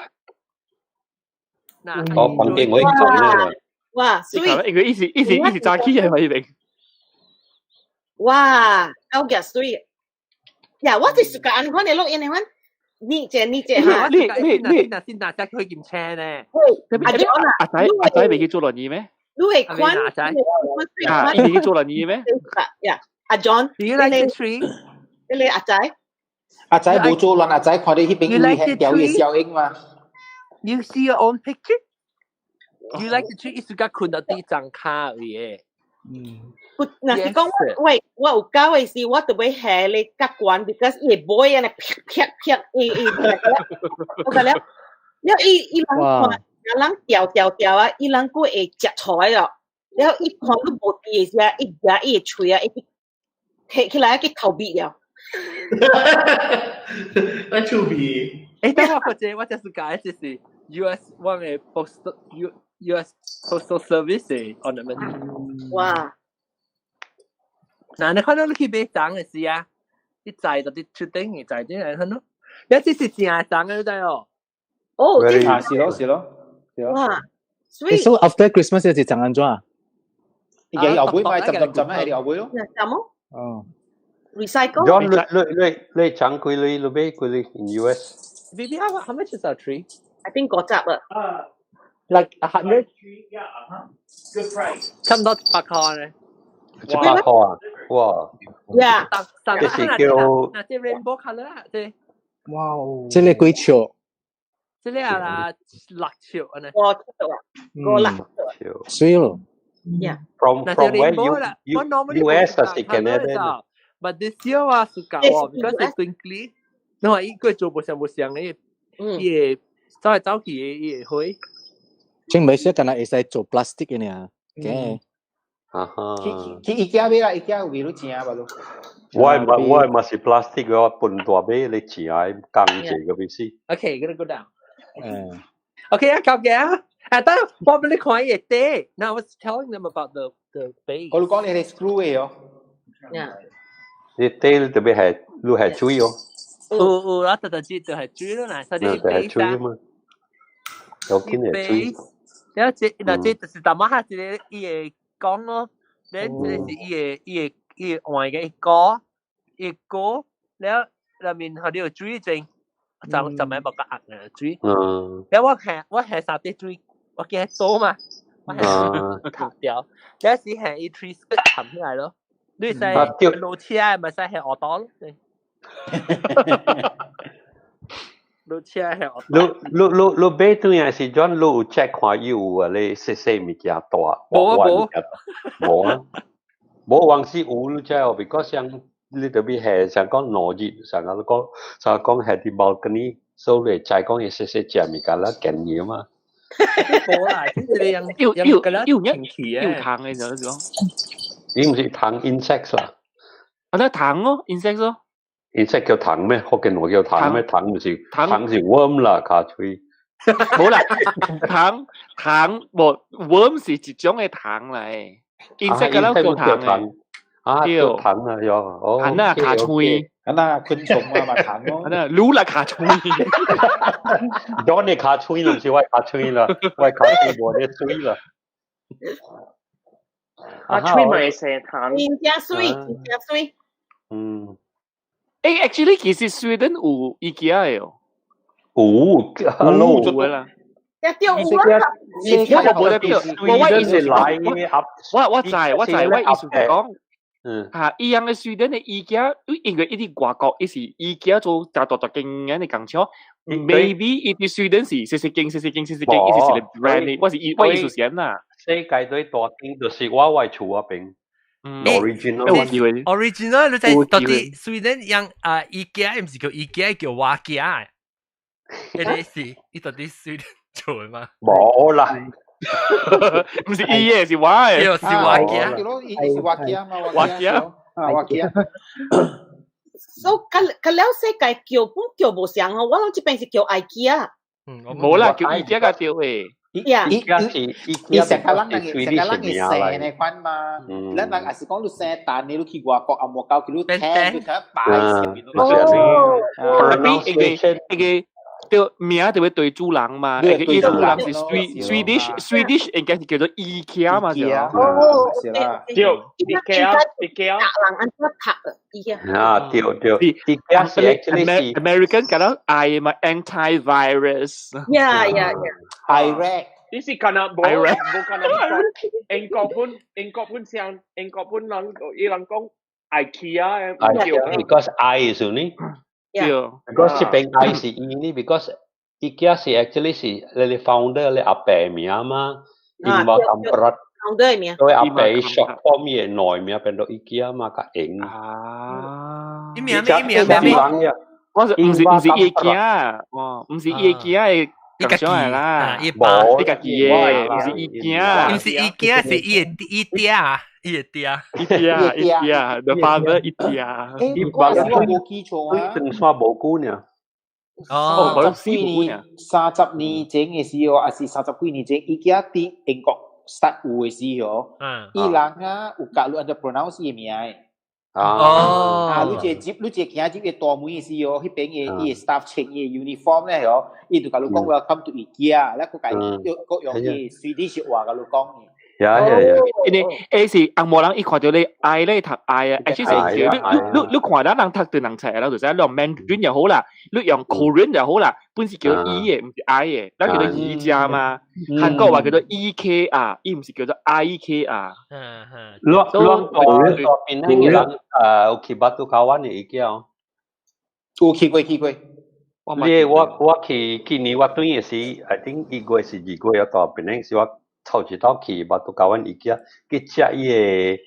我房間我做呢。哇，水！因為一時炸起係咪明？哇，夠嘅水！呀，我係 suka 安款你錄音嘅款，你這嚇，你先大家去檢車咧。阿仔未去做輪椅咩？你係款伊未去做輪椅咩？呀，阿 John， Do you like the tree？ 你阿仔？阿仔冇做輪，阿仔看你嗰邊會掉嘢效應嘛 ？You see your own picture？You like the tree？ 伊 suka 困到地上卡嘅。嗱，是講喂，我有教嘅時，我特別係你夾慣 ，because 伊boy 啊，劈，我講了，因為伊人掉啊，伊人個會食菜咯，然後伊看到無地嘅時，伊夾伊喙啊，伊摕起來一個頭鼻了。那出鼻。等我或者是解就是 US one 嘅 US Postal Service 嘅 ornament。哇！嗱，你看到你去買粽嘅時啊，啲仔就啲出頂嘅仔啲嚟看咯，有啲是正粽嘅都得哦。哦，是咯。哇！So after Christmas 有時粽安怎啊？而家後尾咪浸喺你後尾咯。浸咯。哦。Recycle。John，你粽幾厘？你買幾厘 in US？ Baby, how much is our tree? I think 嗰集啊。Like 100? Yeah, good price. 差唔多8塊咧。8塊啊！哇！ Yeah， 這是叫嗱，即 rainbow colour 啊，即。哇！即係幾潮？即係啊，6潮啊呢。我6潮。所以咯。Yeah. From where US 係 Canada。 But this year 啊，suka 喎，because it's twinkly。你話依個做冇上嘅，嘢走嚟走去嘅嘢去。正咪先，但係會使做 plastic 嘅呢？嘅。去 IKEA 買啦 ，IKEA 有幾多錢啊？吧都。我係咪是 plastic 嘅話，半大杯你錢係鋼製嘅意思。Okay, gonna go down. Okay, 啊，夠嘅啊。但係我俾你看嘢啲。Now I was telling them about the base. 我講你係 screw 嘅喎。Yeah. 你啲特別係你係水哦。啦，特知就係水咯，嗱，所以啲 base 啊。有見係水。有即嗱即就是大媽下即係伊個講咯，你即係伊個換嘅一個，แล้ว裡面佢哋有水證，就咪冇個壓嘅水。แล้ว我係三啲水，我見係多嘛，我係塌掉，有時係一 tree 冚起來咯。你使路車咪使係我多咯。路車係你買對嘅時陣，你有 check 看有啊？你細物件大，冇啊，冇往時有你知哦 ，because 像你特別係像講農業，像講係啲balcony，所以你再講嘢細隻物件啦，建議嘛。冇啦，即係你要糖嘅就係講，你唔是糖 insects 啦？啊，得糖咯 ，insect 咯。insect 叫糖咩？福建話叫糖咩？糖唔是糖是 worm 啦，卡吹。冇啦，糖worm 是一種嘅糖嚟 ，insect 嘅啦叫糖嘅。啊，叫糖啊，喲，哦。糖啊，卡吹。那昆蟲啊嘛糖咯，那擼啦卡吹，當你卡吹啦，唔是我卡吹啦，我卡吹我啲吹啦。啊，吹咪成糖，真正水。嗯。actually 其實 Sweden 有 IKEA 嘅哦。有嘅啦。一條有啦。我冇得掉，我知，我意思係講。伊樣嘅Sweden嘅IKEA，因為一啲外國，一是IKEA做大間嘅你講錯 ，maybe 一啲Sweden是細間，一時是 brand，我意思先啦。世界最大間就是我厝嗰邊，original 你在到底Sweden 樣IKEA 唔是叫IKEA 叫IKEA，嗰啲是你到底Sweden做嘅嘛？冇啦。唔是伊嘅，是我嘅，是我嘅，是我嘅嘛，我嘅，我嘅。所以佢了世界叫無相哦，我諗這邊是叫 IKEA。冇啦，叫 IKEA 個叫誒。伊成個人嘅成嘅款嘛，咱人也是講你生蛋，你去外國啊冇搞佢，你聽佢睇擺入邊咯。特別叫名就會對主人嘛，個主人是 Swedish 應該是叫做 IKEA 嘛，係啊，叫 IKEA，人安怎讀啊？對，IKEA 是 actually American 講到 I 嘛 antivirus， Iraq， 呢是可能冇可能英國本上英國本人伊人講 IKEA，because I 是呢。because 這邊 I 是呢 because IKEA 是 actually 是你 founder 你阿伯名嘛，因為咁不所以阿伯 short form 嘅內名變到 IKEA 嘛個型。呢名，我是唔是 IKEA， 唔是 IKEA 嘅咁上嚟啦，冇呢個嘢，唔是 IKEA， 唔是 IKEA 是IKEA。IKEA，the father IKEA。我冇記錯啊，正話冇估呢。30年前嘅時候，還是30幾年前，IKEA 喺英國start 有嘅時候，伊人啊有教你按照 pronounce 嘅名。你只行只嘅大門嘅時候，迄邊嘅 staff 穿嘅 uniform 咧，嗬，伊就教你講 welcome to IKEA，咧佢用嘅 Swedish 話教你講嘅。你是阿莫人一看到你愛咧讀愛啊 ，actually 你看到人讀對人齊啦，就係你用 Mandarin 又好啦，你用 Korean 又好啦，本是叫伊嘅，唔是 I 嘅，咱叫做伊家嘛。韓國話叫做 EKR， 伊唔是叫做 IKR。亂作邊嘅人有去巴都台灣嘅IKEA哦。有去過。我去今年我對嘅是 ，I think 1個月是2個月到邊嘅是我。湊住到去巴都台灣IKEA，佢食伊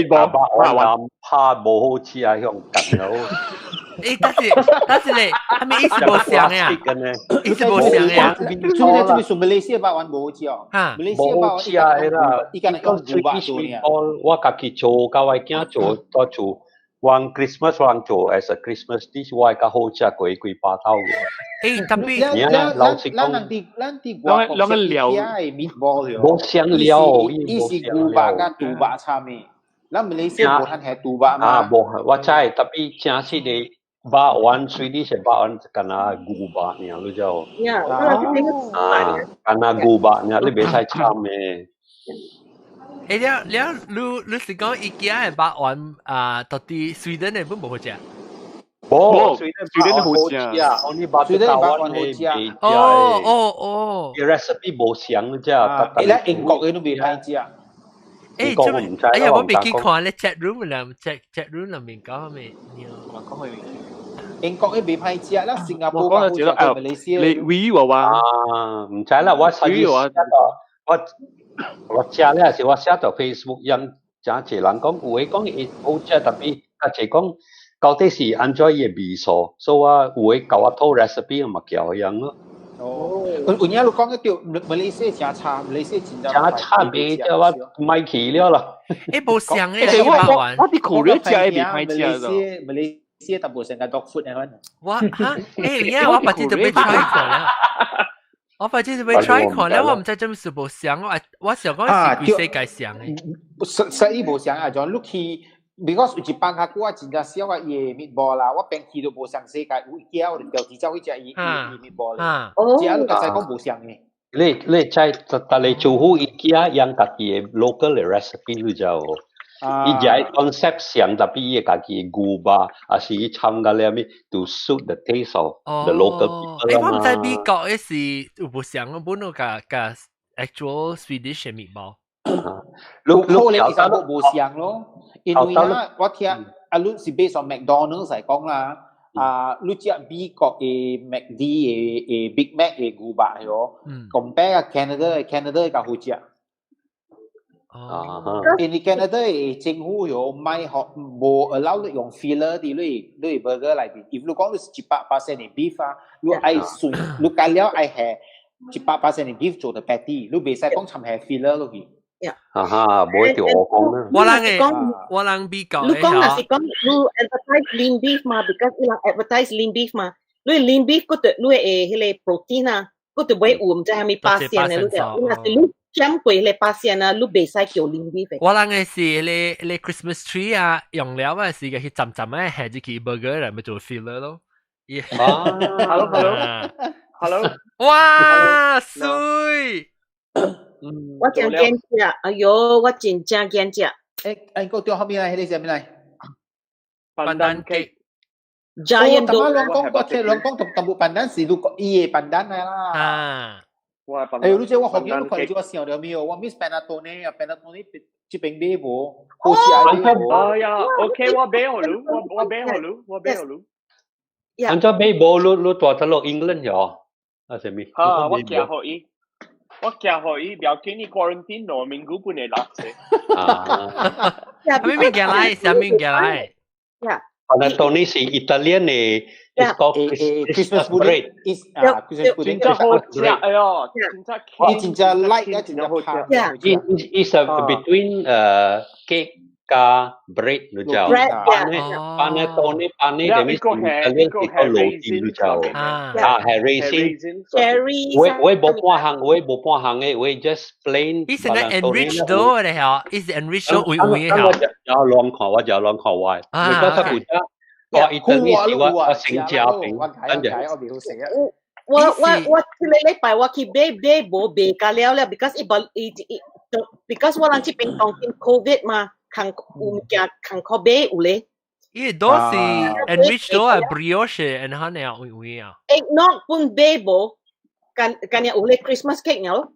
個白丸怕冇好吃啊，向緊咯。但是咧，係咪意思冇相嘅啊？意思冇相嘅啊？做咩馬來西亞白丸冇好吃哦？冇好吃啊！依家講最基礎，我家己做，教我囝做，多做。One Christmas orang做 as a Christmas dish， 我係好食過幾把刀嘅。tapi 老實講，咱個料meatball冇香料，伊是牛扒加豬扒差咩？咱馬來西亞冇攤係豬扒嘛？冇，我知，tapi 正式嘅把丸Swedish把丸干那牛扒呢，你知道？干那牛扒呢，你別使差咩？你是講 IKEA 嘅白丸到底 Sweden 嘅本冇好食？冇 ，Sweden 好食啊！我呢把台灣嘅未哦，recipe 冇相嘅啫。你喺英國嘅都未睇知啊？哎呀，我未見看咧 chat room 裏面講咩？講佢。英國啲未派食啦，新加坡好似馬來西亞。你 V 話唔使啦，我實際我食咧是我寫到 Facebook 因真濟人講，有誒講伊好食，特別較濟講到底是安怎伊誒味素，所以我有誒教我套 recipe 嘛叫佢樣咯。哦，有影你講一條馬來西亞真差，馬來西亞真差別啫，我唔係去了啦。誒冇上誒，我啲口咧食誒未派食咯。馬來西亞大部分嘅 dog food 係我嚇誒，我發現就俾 try 過啦。我發現就俾 try 過咧，我唔知真係冇上，我想講是世界上嘅。實意冇上啊，就 look 去。because 有一班較久啊，真正少啊伊 meatball 啦，我平時都無上世界有一家我就掉隻去食伊 meatball 咧，只係你個細講無上嘅。你在但係做好一家用家己嘅 local 嘅 recipe 你就，伊只係 concept 上特別伊家己嘅牛吧，還是伊參加咧咩 to suit the taste of the local people 啦嘛。我唔知美國嘅是有無上嘅本個 actual Swedish 嘅 meatball。可能其實冇上咯，因為啦，我聽啊，你是 based on McDonald's 嚟講啦，你只美國嘅 McD 嘅 Big Mac 嘅牛排咯，compare 啊 Canada 嘅較好食。因為 Canada 嘅政府有賣學冇 allow 你用 filler 啲你 burger 嚟邊，如果講你是100%嘅 beef 啊，你愛順，你介了愛係100%嘅 beef 做的 patty，你唔使講尋係 filler 落去。冇一條我講啦。我人比較。你講那是講你 advertise lean beef 嘛 ，because 你 advertise lean beef 嘛，你 lean beef 嗰度你迄個 protein 啊，嗰度會唔知係咪8%嘅，你就，那是你減貴咧8%啊，你袂使叫 lean beef。我人嘅是你 Christmas tree 啊，用料啊是嘅，去浸咧係只去 burger 嚟咪做 filler 咯。Hello，哇，水！我真驚食，哎喲，我真正驚食。誒，個掉後面嚟，你食咩嚟？笨蛋雞。Giant dog。我聽兩講同部笨蛋是錄伊嘅笨蛋嚟啦。誒，你知我學嘢，佢做小條咩？我 miss Panatone 啊 ，Panatone 這邊咩喎？好似係咩喎？呀 ，OK， 我俾好路。安怎買無？你大得落 England 咗？啊，係咪？我寄好伊。我寄互伊，了緊伊 quarantine 咯，明古本嚟啦。咩物件來？啥物件來？Panettone 是 Italian 嘅 Christmas bread。Christmas pudding。真好食，哎喲，真正 like 啊，真正好食。It's between cake 加 bread 你就。Panettone 係咩？Italian 嘅個老店你就。係 raisin。我冇半行嘅，我 just plain。It's an enriched dough 嚟嚇，it's enriched dough 會嚇。我就亂看壞。你覺得佢個 Italy 是我成家病，跟住。我禮拜我去買冇買㗎了咧 ，because 我人這邊當緊 COVID 嘛。看物件看可買有咧，伊都是 enriched dough 啊 brioche， 然後呢有啊。eggnog 本買無，干有咧 Christmas cake 咯。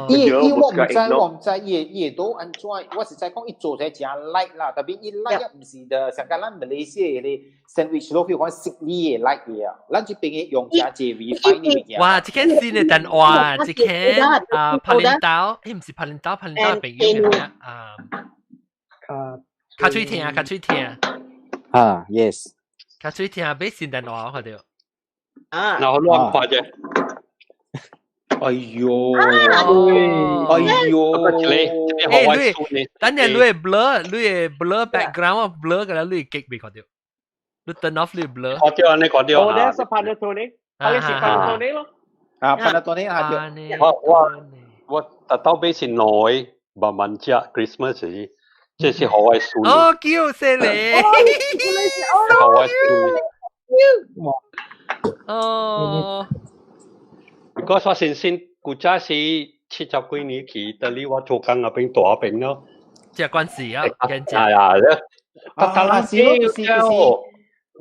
伊我唔知，伊都安怎？我是在講伊做在真 light 啦，特別伊 light 唔是的，像咱馬來西亞嘅 sandwich 咯，譬如講食呢嘅 light 嘅啊，咱這邊嘅用真濟 refine 嘅嘢。哇！這間先嘅但哇，這間拍領導，唔是拍領導朋友嘅咩啊？卡嘴甜。啊 ，yes。卡嘴甜俾先但話我哋。嗱，我亂發啫。哎呦，等陣你 blur background blur 㗎啦，你 gig 未看到，你 turn off 你 blur。看到你看到。我哋係 Panettone， 係食 Panettone 咯。Panettone 係我特登俾錢來慢慢食 Christmas 時，這是好愛數。哦，叫死你！好愛數。哦。Because 我先古早是70幾年去意大利，我做工那邊大邊咯。這關係啊，係啊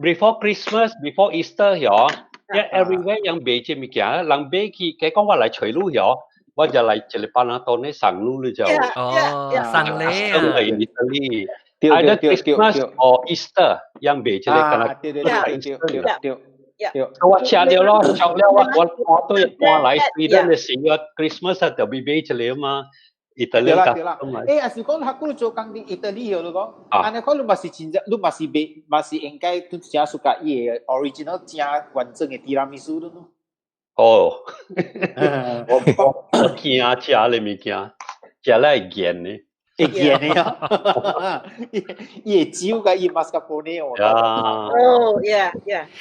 ，Before Christmas, before Easter 嗬，一 everywhere 人買隻物件，人買去，佢講我嚟隨路嗬，我就嚟這裡班啊，到你上路你就。哦，上嚟啊。嚟意大利， either Christmas or Easter ยังเบจะเลยกันละ我吃了咯，吃了我對搬來Sweden 嘅時候 ，Christmas 就被買咗了嘛。意大利對啦。誒，阿是講下嗰度做工啲意大利嘅咯講，安尼講你咪是真正，你咪是買，咪是應該都正屬個伊嘅 original 正完整嘅提拉米蘇咯。哦，我驚食你物件，食了會鹹呢。會鹹的啊！伊會酒個伊 mascarpone 哦。哦 ，yeah。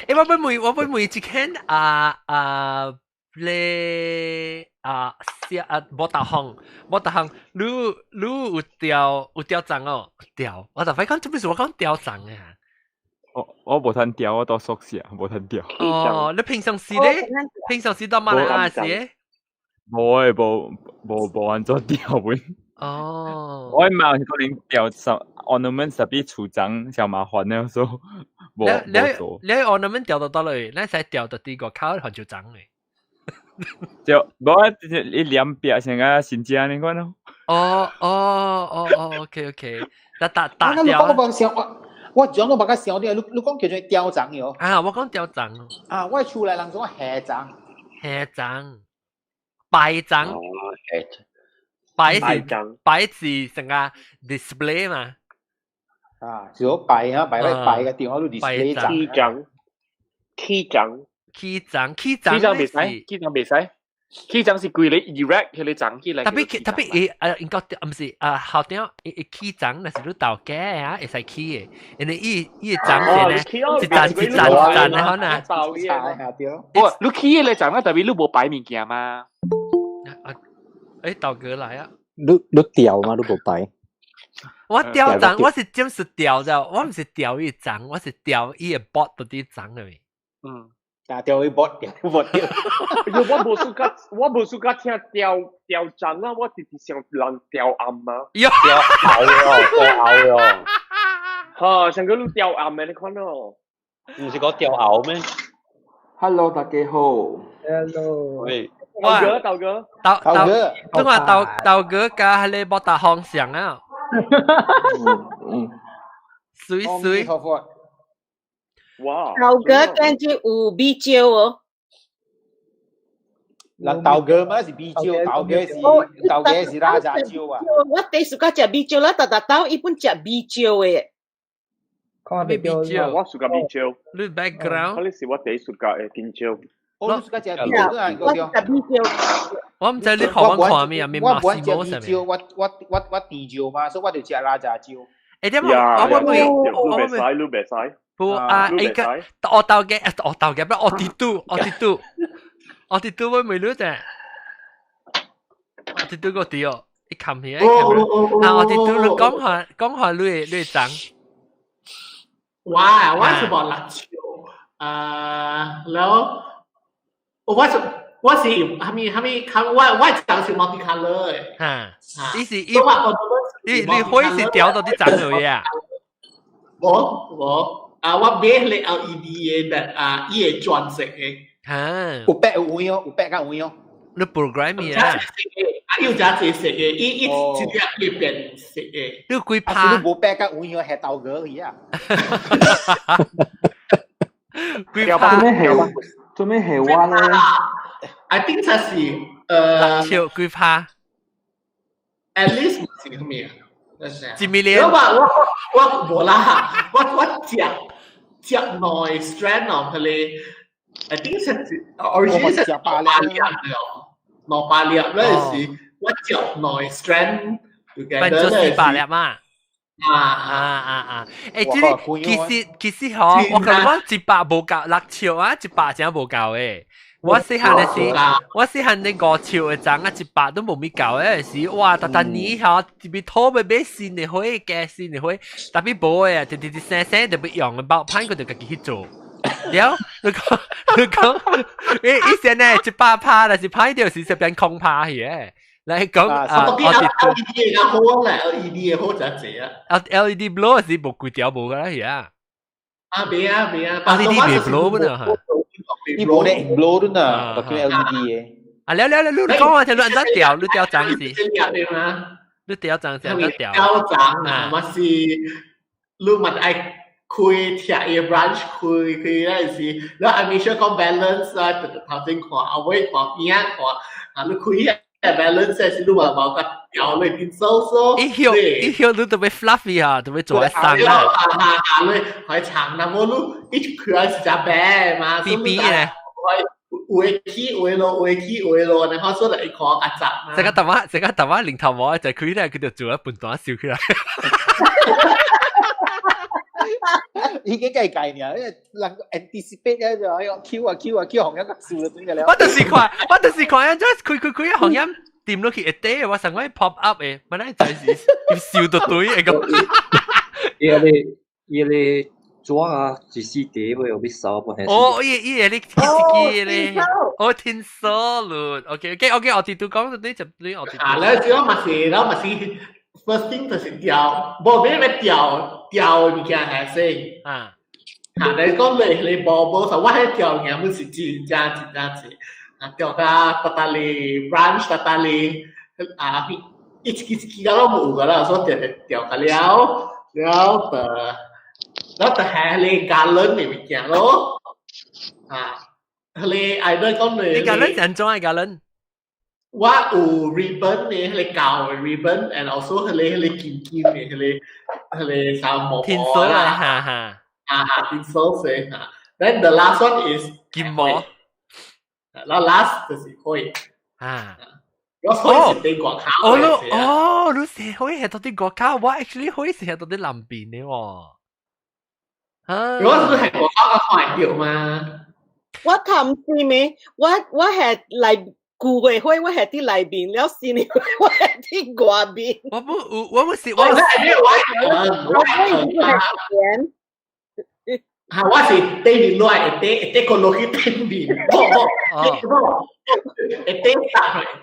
誒，我本每一間咧波達行，你有吊粽哦？吊，我就快講，做咩事我講吊粽啊？我無通吊，我都熟悉，無通吊。哦，你平常時咧？平常時到馬來亞時？無安怎吊本。哦，我嘛可能吊ornament 特別出張，就麻煩了，所以冇做。你 ornament 吊到嚟，你使吊到啲個口學就張嘅。就我一兩邊成個新疆你講咯。OK，打吊。我講到把個小啲，你講叫做吊粽喲。啊，我講吊粽。啊，我出來人講下粽。拜粽。擺是成個 display 嘛？啊，就擺嘅電話都 display 粽。起粽未使，起粽是貴你 erect 佢哋粽起嚟。特別應該唔是後點起粽那是你豆嘅啊，會使起嘅，因為伊粽咧一盞咧可能。哦，你起嘅粽啊，代表你冇擺物件嘛？豆哥來啊！你吊嘛？你冇擺？我吊粽，我是真是吊的，我唔是吊伊粽，我是吊伊個 bot 嗰啲粽嚟。吊伊 bot。我無暑假聽吊粽啊，我直直想人吊暗啊。吊牛咯。嚇，上個你吊暗嘅，你看咯。唔是講吊牛咩 ？Hello， 大家好。Hello。喂。豆哥，等下豆哥加喺你博達行上啊，水，哇，豆哥跟住有啤酒哦，嗱豆哥嘛是啤酒，豆哥是哪隻酒啊？我第時個食啤酒啦，豆一般食啤酒嘅，講咩啤酒？我食個啤酒，你 background？呢時我第食個金酒。我唔知你學我看咩啊？咩馬斯摩上面？我地酒嘛，所以我就食哪隻酒。誒點啊？我唔使。不啊，一個我豆嘅，不我啲都會唔會攞啫？我啲都個啲哦，一冚起，我啲都你講下你爭。哇，我是บอกหลักชิวแล้วว่าทำมีว่าจังสิ multi color 你可以是掉到啲盞度嘅啊？ว่าเบสเลย LED แบบอีจวนเสก有白有黃有白加黃喲。你 program 嘅啊？要加這色嘅，一隻會變色嘅。你幾怕？你冇白加黃喲係豆哥嘅啊？幾怕？做咩係我咧 ？I think 它是超幾怕 ？At least 是咁樣。幾 million？ 我冇啦，我隻內 strand of 佢哋 ，I think 係 original 係8粒嘅。攞8粒嗰陣時，我隻內 strand 變咗400粒嘛。其實嗬，我覺得我100無夠6triệu啊，100真係無夠誒。我細漢你5triệu嘅粽啊，100都冇咪夠誒時，哇！但你嗬，特別拖咪俾線嚟開嘅線嚟開，特別冇誒，直聲特別用嘅包盤佢就自己去做。了，你講，以前咧100趴，但是拍掉是變空拍嘅。嚟講我哋 LED 嘅好咧 ，LED 嘅好就係啊。LED blow 是冇貴掉冇噶啦，而家。未啊，LED 未 blow 不呢？呢部咧 blow 都呢，特別 LED 嘅。你講話聽你按怎掉，你掉盞是？你掉張先得掉。9張啊，嘛是你問愛開貼嘅 branch 開咧是，แล้ว I make sure 講 balance 啊，頭先看啊，我看邊啊看啊，你開balance 是你話冇個掉嚟變收收。一條你特別 fluffy 啊，特別做一生啦。你係長那麼你一開是隻白嘛，BB 咧。會起會落，然後所以一個阿雜嘛。成個頭話零頭毛就佢咧，佢就做一半段笑起來。已經係計呢，因為能 anticipate 咧就喺個 Q 行一個笑咗嘅咧。我就是看，佢一行音掂落去一啲，我成個 pop up 嘅，咪咧就係笑到對嘅咁。你做啊，自私啲會有啲手本係。哦，依你自己咧，我聽說咯。OK，我哋都講到呢就呢我哋。啊，แล้ว就嘛是，first thing 就是掉，冇咩咩掉物件係先。啊，你講你冇就我係掉嘢，唔是真正。啊，掉到搭你 branch 搭你啊，一個都冇噶啦，所以掉個了แล้วแต่แฮร์การเล่นเนี่ยมีเกี่ยว咯เลยไอ้ด้วยก็เลยการเล่นจันจ้องไอ้การเล่นว่าribbon เนี่ยเลยเก่า ribbon and also เลยกินเนี่ยเลยสาวหมอทินโซ่ทินโซ่เซ่then the last one is กินหมอแล้ว last 就是可以我可以食啲國考你食可以食到啲國考我 actually 可以食到啲南邊嘅喎如果佢係國考嘅快調嘛，我ทำสิ咩我係嚟顧嘅會我係啲裏邊แล้วสิ你我係啲外邊我唔是我係咩我是對面來一個落去對面一打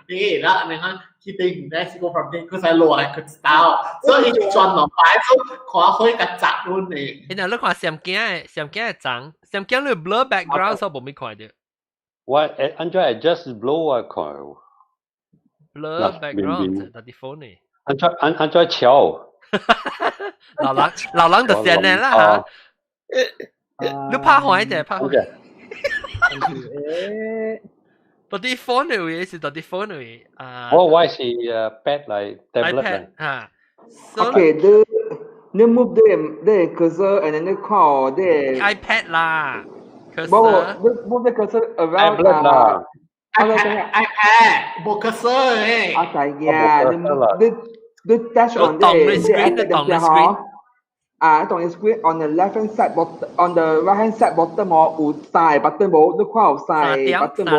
去啦你看佢對面咧是個 from 佢喺來佢知道所以轉落擺咗看可以個雜luôn嚟然後你看相機係長相機你 blur background 所以冇咩看到我按照 adjust blur 啊看 blur background 但係 phone 呢按照調老人就先嚟啦你拍開定拍開到啲 phone 嚟是到啲 phone 嚟我是pad 嚟 tablet 嚟OK 你 move the cursor and then 你 call the iPad 啦 cursor move the cursor around iPad 冇 cursor 咧the dash on the screen on the screen on the left hand side bottom on the right hand side bottom 有晒 button 冇你看有晒 button 冇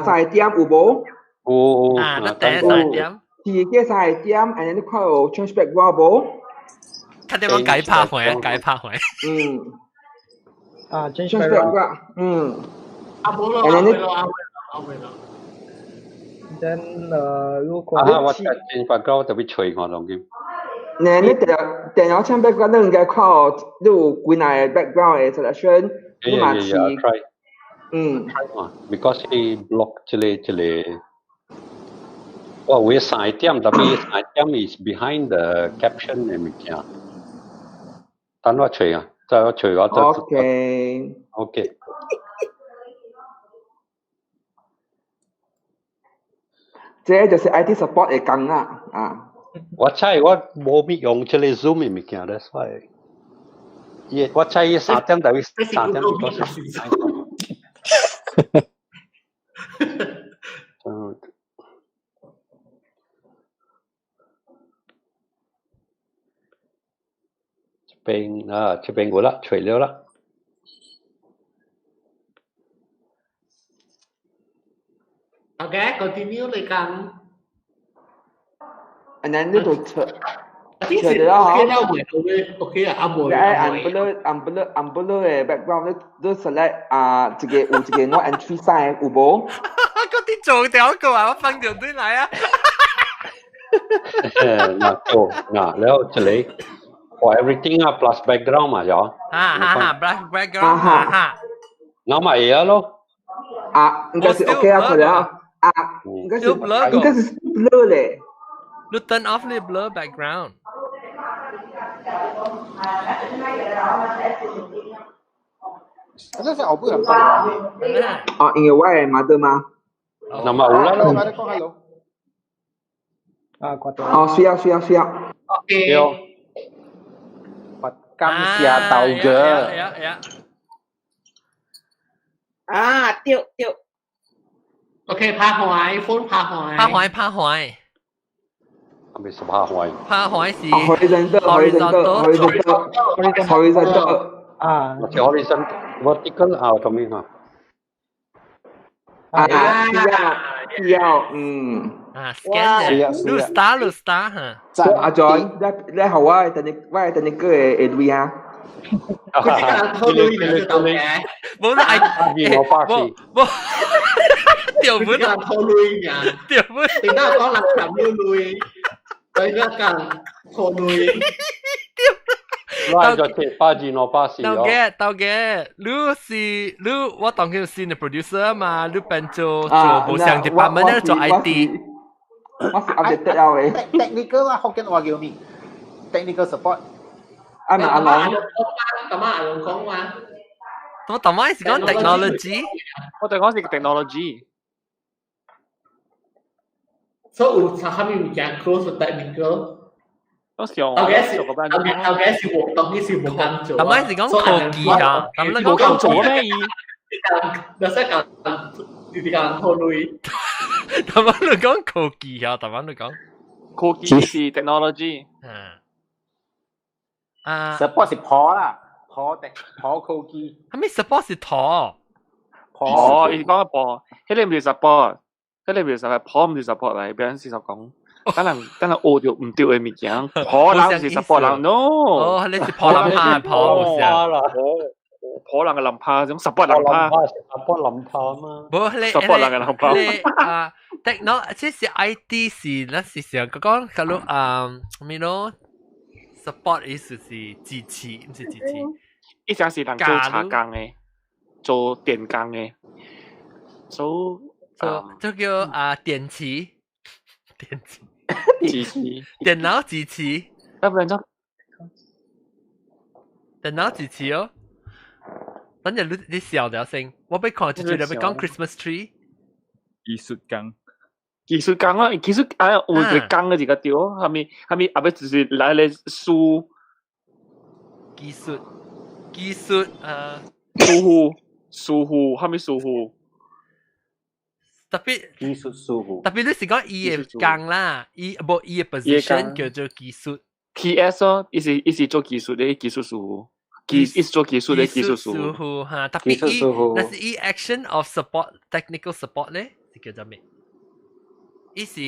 晒點有冇你第一晒點第二個晒點 and then 你看有 change background 冇睇點樣解拍回change background冇咯then 如果我change background 特別隨我諗嘅呢你電腦 change background 你應該看你有幾個 background 嘅 selection 你嘛是because he block 這裡我會晒點特別晒點 is behind the caption 嘅物件等我隨啊再我隨我OK這就是 IT support 嘅工啊我猜我冇乜用這裡 Zoom 嘅物件 that's why 我猜3點特別3點這邊我啦除了啦OK continue 嚟講 and then 呢度除咗OK 啊unblur 嘅 background 你 select 有一個 no entry sign 有冇嗰啲做掉一個我分條隊嚟啊แล้ว這裡for everything plus background 嘛咗background 我咪嘢咯應該是 OK 啊佢啦應該是 blur 咧你 turn off 你 blur background。那是我不想讲啊。哦，因为我係mother嘛。那麼好啦。mother 講 hello。掛掉。哦，需要。OK。感謝豆哥。對。OK， 拍壞 phone 拍壞。拍壞。ไม่สภาพหวย是 horizontal ที่ horizontal vertical ทำไมฮะ需要scan ลู star ฮะ阿 John 你好啊等你個會對啊佢即刻拖女嚟到嘅冇得冇條本拖女嘅條本點解講立場要女佢一間拖女來咗貼巴字攞巴士到嘅你我當佢係個 producer 嘛你變做無相 department 做 IT 我是 updated 了嘅 technical 啊，福建話叫咩 technical support 阿龍講嘛我當晚是講 technology 我哋講是 technology so 有下面有件 close technical 我想大概是我當時是冇咁做當晚是講科技㗎當晚冇咁做咩就識講你講拖女當晚你講科技啊當晚你講科技是 technology support 是破啦破科技係咪 support 是陀你講嘅破迄個唔是 support 迄個唔是 support 破唔是 support 嚟俾人事實講等人學到唔對嘅物件破人是 support 人 no 你是破人怕破破人嘅諗怕咁 support 諗怕 support 諗怕嘛冇你 support 人嘅諗怕你technology 即是 IT 是那是想講kalau you know support 意思是支持唔是支持一陣是人做茶工嘅做電工嘅就叫電池電腦支持要不然就電腦支持哦等陣你笑了先我俾看就覺得要講 Christmas tree 藝術工啦技術有一個工嘅一個對係咪後尾就是來嚟數技術數戶係咪數戶特別技術數戶特別你是講伊嘅工啦伊嘅 position 叫做技術 TS 咯伊是做技術嘅技術數戶伊是做技術嘅技術數戶嚇特別伊那是伊 action of support technical support 咧是叫做咩伊是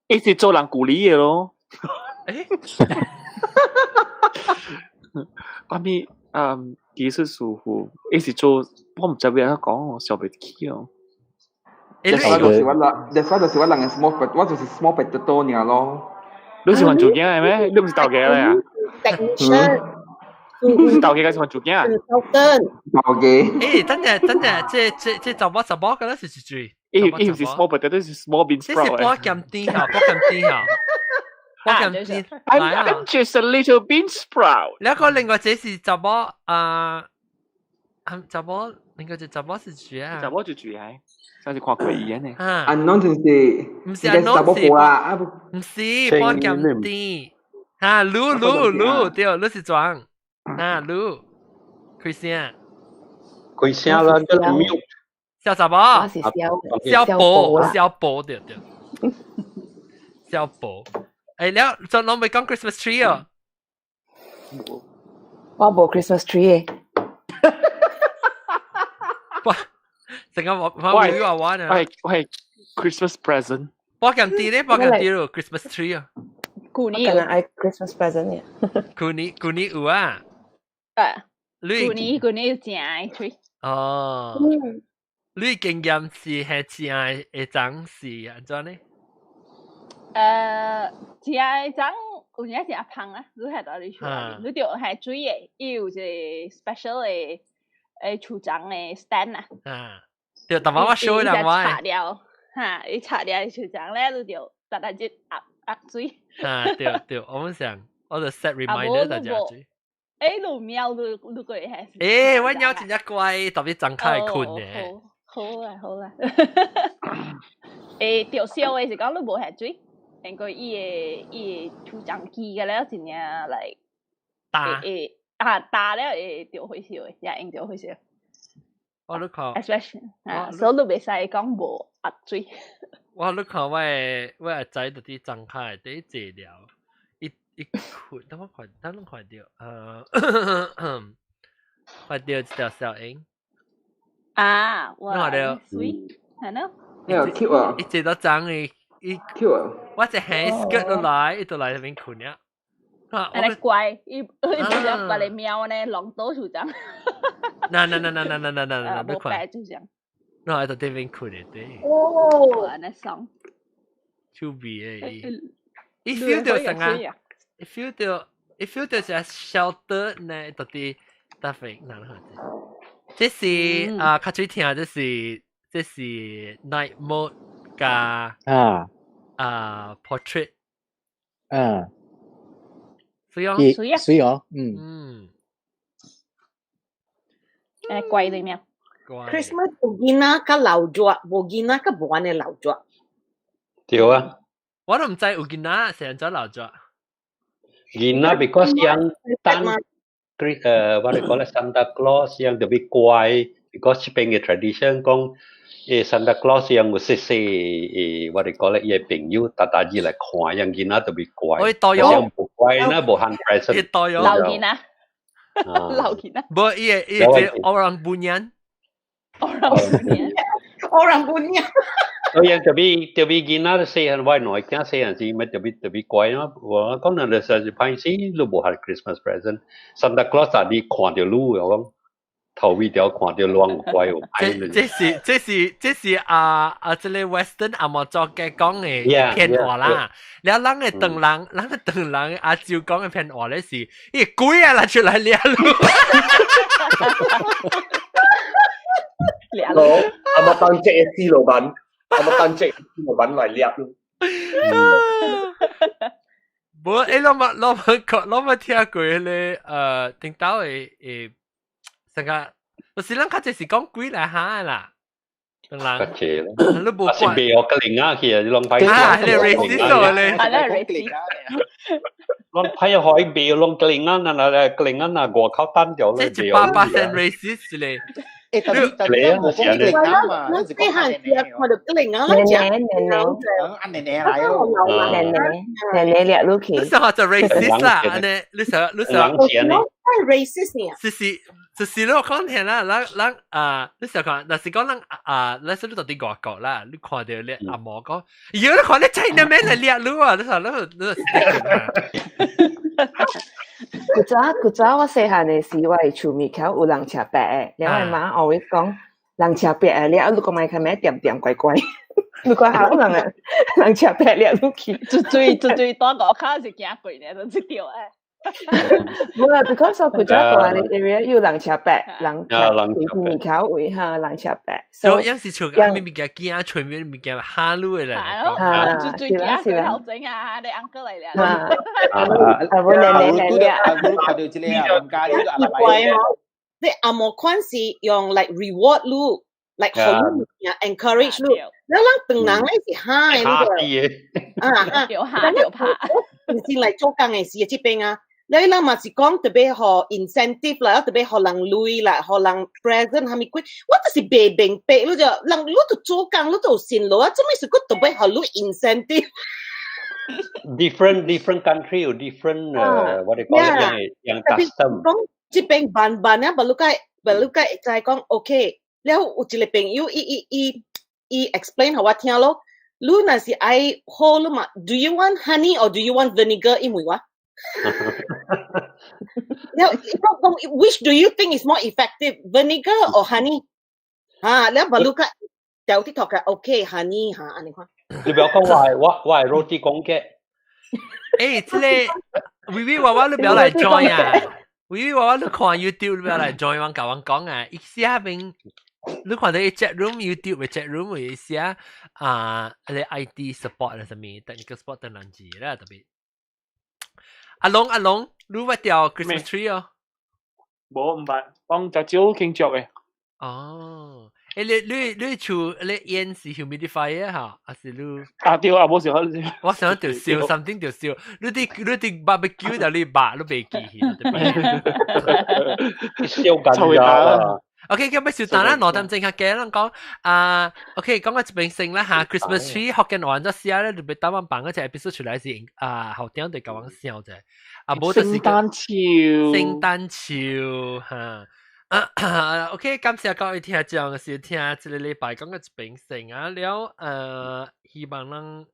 伊是做人鼓勵嘅咯關於技術數戶伊是做我唔知邊個講我想唔起哦That's why 就是我人嘅 small 我就是 small potato 爾咯你喜歡做嘢係咩？你唔是豆嘅嚟啊 technician 你是豆嘅喜歡做嘢啊豆嘅等陣這就我嘅啦是最伊唔是 small potato 是 small bean sprout 這是波咁低下I'm just a little bean sprout แล้วก็另外這是就我就我另外就我是住啊就我就住喺上次看佢演嘅Unknown 就是唔是 unknown 啦唔是波咁低嚇擼對擼是裝擼佢聲啦就 mute 小雜寶小寶對小寶誒แล้ว就攞咪講 Christmas tree 啊我冇 Christmas tree 哇成個我話玩啊喂 Christmas present 波咁啲咯 Christmas tree 啊舊年可能係 Christmas present 嘅舊年有啊舊年有正嘅 tree 哦你經驗是係正嘅長是安怎呢正嘅長有陣是阿胖啊你係到你出來你就係水嘅伊有一個 special 嘅誒廚長嘅 stand 啊對，但我 show 人話。擦掉，嚇，你擦掉你手掌咧，都就突然間壓水。對，我們想，我就 set reminder 大家注。路喵都過嚟係。我喵真係乖，特別睜開困嘅。好啦。掉燒嘅時講都冇係水，應該伊出張機嘅咧，真係嚟打咧掉回燒嘅，也應掉回燒。我都看 ，especially 所以都未使講無壓水。我都看我阿仔特啲睜開，啲治療，一困，等我快掉，快掉一條小鷹。哇！水係咯。cute 啊！一直都爭嘅，cute 啊！我隻 hand 都來，一度來入邊困呀。你乖，伊把你喵呢，浪多手掌。嗱，冇白就這樣。嗱，喺度啲邊困嘅啲。哦，那爽。超味嘅，一 feel 到成啊！一 feel 到就 shelter 呢，到啲搭飛嗱下子。這是較最聽，這是 night mode 加portrait。水哦，貴啲咩 ？Christmas 有見啦，個流作，冇見啦，個冇嘅流作。對啊，我都唔知有見啦，成日做流作。見啦 ，because yang tan what they call it Santa Claus yang lebih kuai because 呢邊嘅 tradition 講Santa Claus yang mesti what they call it 嘢朋友大日嚟看，yang 見啦特別乖。yang 唔乖啦，冇限 present。留見啊！留見啊！不，伊隻 orang bunyan。orang bunyan。所以特別見啦，細漢壞內家細漢時咪特別乖咯。我講人哋實在平時都冇限 Christmas present。Santa Claus 大啲看到路又講。頭尾條看到亂怪喎，這是這個 Western 阿莫作嘅講嘅騙話啦。你人嘅鄧人阿照講嘅騙話咧是，咦鬼啊啦出嚟掠路。阿莫當隻司老闆，阿莫當隻司老闆嚟掠路。冇，攞乜聽過咧？聽到誒。成個，就是咱較就是講鬼來下啦，當然。較濟咯，你無關。是別個靈啊，其實你攏派。你 racist 咧？係啦 ，racist。攏派可以別攏靈啊，嗱靈啊，嗱外口單條咧。即係8% racist 咧。你啊，我講靈啊嘛，你係我哋靈啊，你講按奶奶嚟咯，奶奶掠落去。你想話就 racist 啦，安尼你想。racist 就是你講聽啦，你想講，但是講你說你到啲外國啦，你看到你阿嬤講，咦，你看你China man嚟掠路啊，你話你古早我細漢嘅時，我係厝面口有人車白嘅，然後媽 always 講人車白啊，你如果買佢咩點怪怪，如果好人車白掠落去，最多我卡是驚鬼呢，都知條誒。冇啦 ，because 我古早個你 area 有人車白，人面口位嚇人車白，所以有時像咩物件驚，隨便物件哈魯嘅嚟講，最驚佢後整啊，你 uncle 嚟咧，我奶你阿莫款是用 like reward 路 ，like 好 encourage 路，你諗等人咧是嗨呢個，有哈有怕，唔是嚟做工嘅事啊，這邊啊。你諗嘛是講特別學 incentive 啦，特別學人累啦，學人 present 係咪貴？我就是白明白咯，就人你都做工，你都善路啊，做咩事佢特別學你 incentive。different country 有 different what they call it yang custom。講這邊辦啊，不如計就係講 OK，แล้ว有一個朋友伊 explain 給我聽咯，你那是愛好咯嘛 ？Do you want honey or do you want vinegar？ 因為話。Now, which do you think is more effective, vinegar or honey? แล้วบลูกะเดี๋ยวที่ถอกะ okay honey อันนี้ค่ะ你不要講我係 roti 講嘅。這個微微娃娃你不要來 join 啊！微微娃娃你看 YouTube 你不要來 join， 我教我講啊，伊下邊你看到 chat room YouTube 嘅 chat room 會寫你 IT support 啦，什麼 technical support 等人字啦，特別。阿龍，你會掉 Christmas tree 哦？冇唔係，幫隻蕉傾着嘅。哦，你厝你煙是 humidifier 嚇，還是你？對啊，冇想我想條燒 something 條燒，你啲 barbecue 就你白都未記起，燒緊㗎。OK， 咁要等啦，羅淡正客嘅人講OK， 講個一邊先啦嚇 ，Christmas tree 學緊完咗時咧，就俾等我辦嗰隻 episode 出嚟是後點對講笑啫，冇就是聖誕潮嚇，OK， 感謝各位聽眾嘅收聽，呢個禮拜講個一邊先了，希望能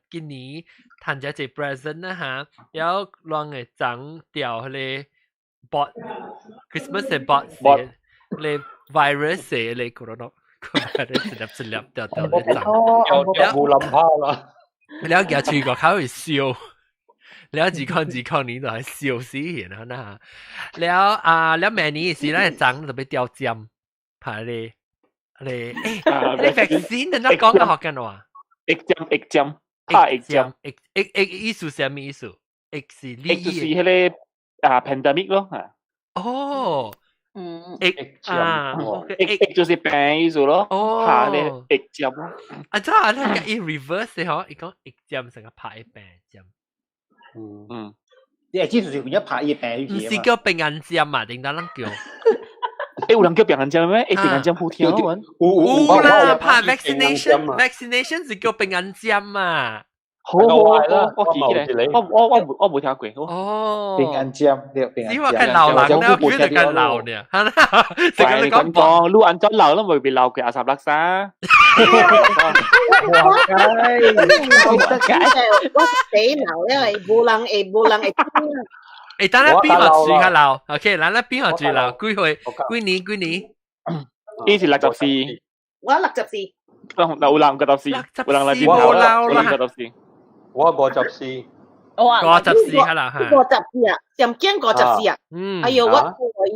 今年彈咗隻 present 啦嚇，有讓嘅整掉佢 bot Christmas 嘅 bot。你 virus 你 corona virus 掉掉你整，冇諗下啦。你有幾次個口去笑，你有自抗你就係笑死人啦。แล้วแม่นี้สิแล้ว整就俾掉針，怕你 vaccine 你講嘅學緊話，疫針，怕疫針，意思係咩意思？疫是呢？就是迄個pandemic 咯，哦。疫就是病意思咯，怕咧疫針咯。真係咧，佢 reverse 嘅嗬，佢講疫針成個怕病針。你係知道變咗怕疫病唔是叫病人針啊？定得啷叫？有人叫病人針咩？病人針好聽喎。有啦，怕 vaccination 是叫病人針啊。好，我記嘅，我冇聽過。哦，平安針，只話佢流人咧，佢就佢流呢，係啦。成日你講，擼安裝流都未被流佢阿十粒沙。我死流，因為冇人會。等下邊個住下流 ？OK， 嗱咧邊個住流？幾年？呢是64，我64。有人64，有人嚟冇流啦。我54，我54係啦，係。54啊，上驚54啊。哎呦，我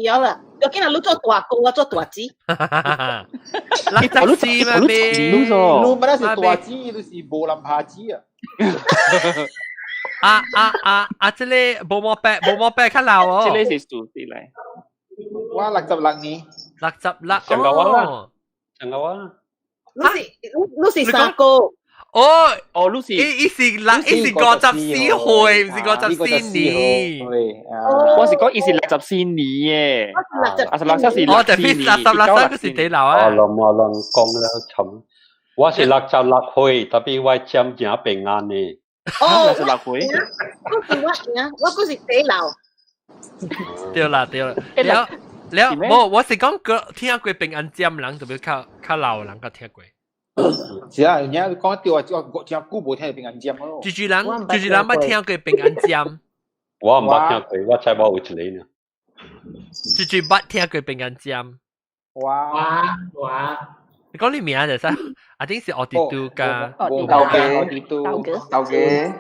咗啦，究竟係你做大個，我做大子。64咩？你唔係是大子，你是無人怕子啊！這裡冇毛白較流哦。這裡是數字嚟。我66年。66哦。長個啊！你是三個。哦，你是伊是54歲，唔是54年。我是講伊是64年嘅。66是我就必66嗰時地流啊。我諗講了尋，我是66歲，特別我針正平安呢。66歲。我嗰時地流。對啦。了，冇，我是講個聽過平安針人就比較老人個聽過。是啊，人家講掉啊，我真久冇聽平安針咯。住人捌聽過平安針。我唔捌聽過，我才冇有一個呢。住捌聽過平安針。哇！你講你名就係I think 是我哋都㗎。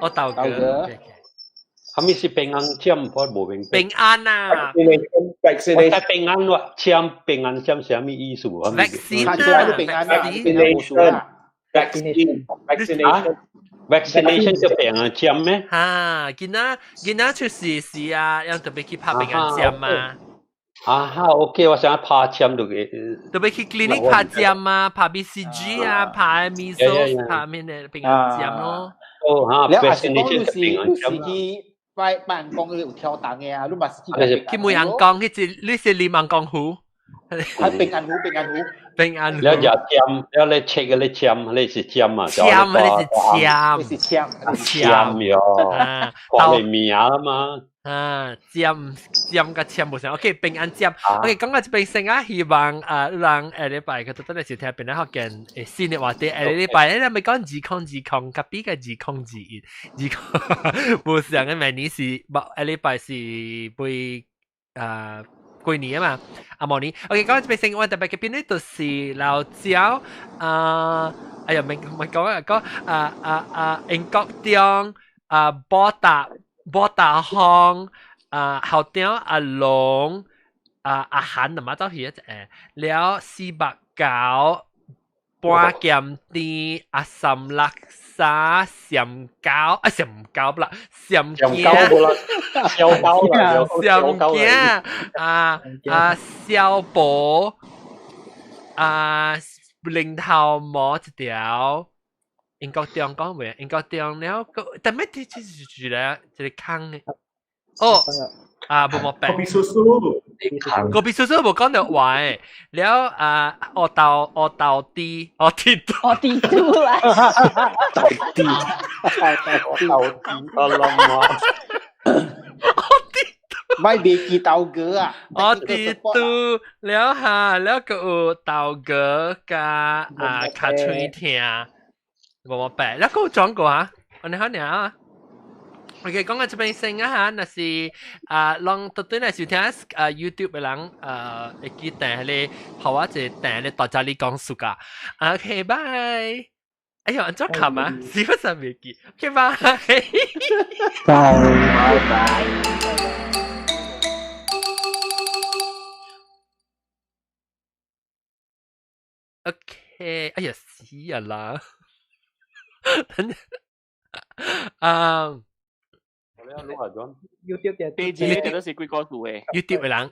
豆哥。係咪是平安針？我冇明白。平安啊！我睇平安話針，平安針係咩意思啊 ？vaccine 啊 ！vaccination 就平安針咩？見啦出事啊，有特別去拍平安針啊。OK， 我想拍針就特別去 clinic 拍針啊，拍 BCG 啊，拍 measles， 拍咩咧平安針咯。vaccination 就平安針。拜人講有跳檔嘅啊，你嘛佢每人講，你是你問講胡，係平安湖。แล้วอย่าจำแล้วเลยเช็คเลยจำเลยสิจำอ่ะจำเลยสิจำอยู่พอเลยมีอ่ะ嘛จำกับจำ冇成 OK 平安จำ OK 講個平成啊，希望讓禮拜佢真係是聽邊咧學見新嘅話題，禮拜咧咪講自控，隔壁嘅自控冇成嘅明年是禮拜是會過年啊嘛，模擬。OK， 講平成我特別嘅邊呢度是老椒哎呀，唔講啊，講英國中波打康後點阿龍阿涵同埋周曉一隻แล้ว400搞半咸甜啊三六沙咸糕啊咸糕不啦咸鸡小高啦咸鸡小宝零頭摸一條，英國中講咩？英國中了個，但咩啲住咧，一個坑嘅。哦，冇冇白。個別叔叔，個別叔叔冇講到話誒，了我到啲啊，我諗啊。ไม่เบกีเตาเกือติตูแล้วฮะแล้วก็เตาเกือกาคาทรีเทียบอกแปะแล้วก็จังกว่าอันนี้เขาเนี่ยโอเค講緊這邊先啊嚇，那是ลองตัวตัว嚟收聽YouTube 嘅人會記得你學我一訂你大家你講數噶 ，OK bye。哎呀，安怎冚啊？是不是未記 ？OK bye。bye。OK， 哎呀死人啦！YouTube 嘅，YouTube 都是幾個數嘅。YouTube 嘅人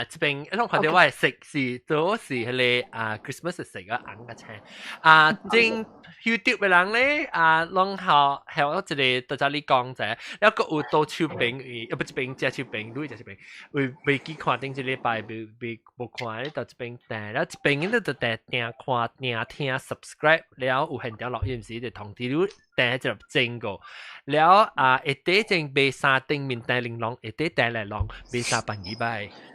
這邊一種看到我係食是都是佢哋Christmas 食嘅硬嘅青正 YouTube 嘅人咧攏係我一個在這裡講者，一個有到手柄，又不是柄隻手柄，對隻手柄，未記看頂一禮拜未冇看咧，到這邊訂，แล้ว這邊咧就訂看訂聽 subscribe，แล้ว有現條錄音時就通知你訂就正個，แล้ว一啲正被三頂面訂玲瓏，一啲訂嚟瓏被三百200。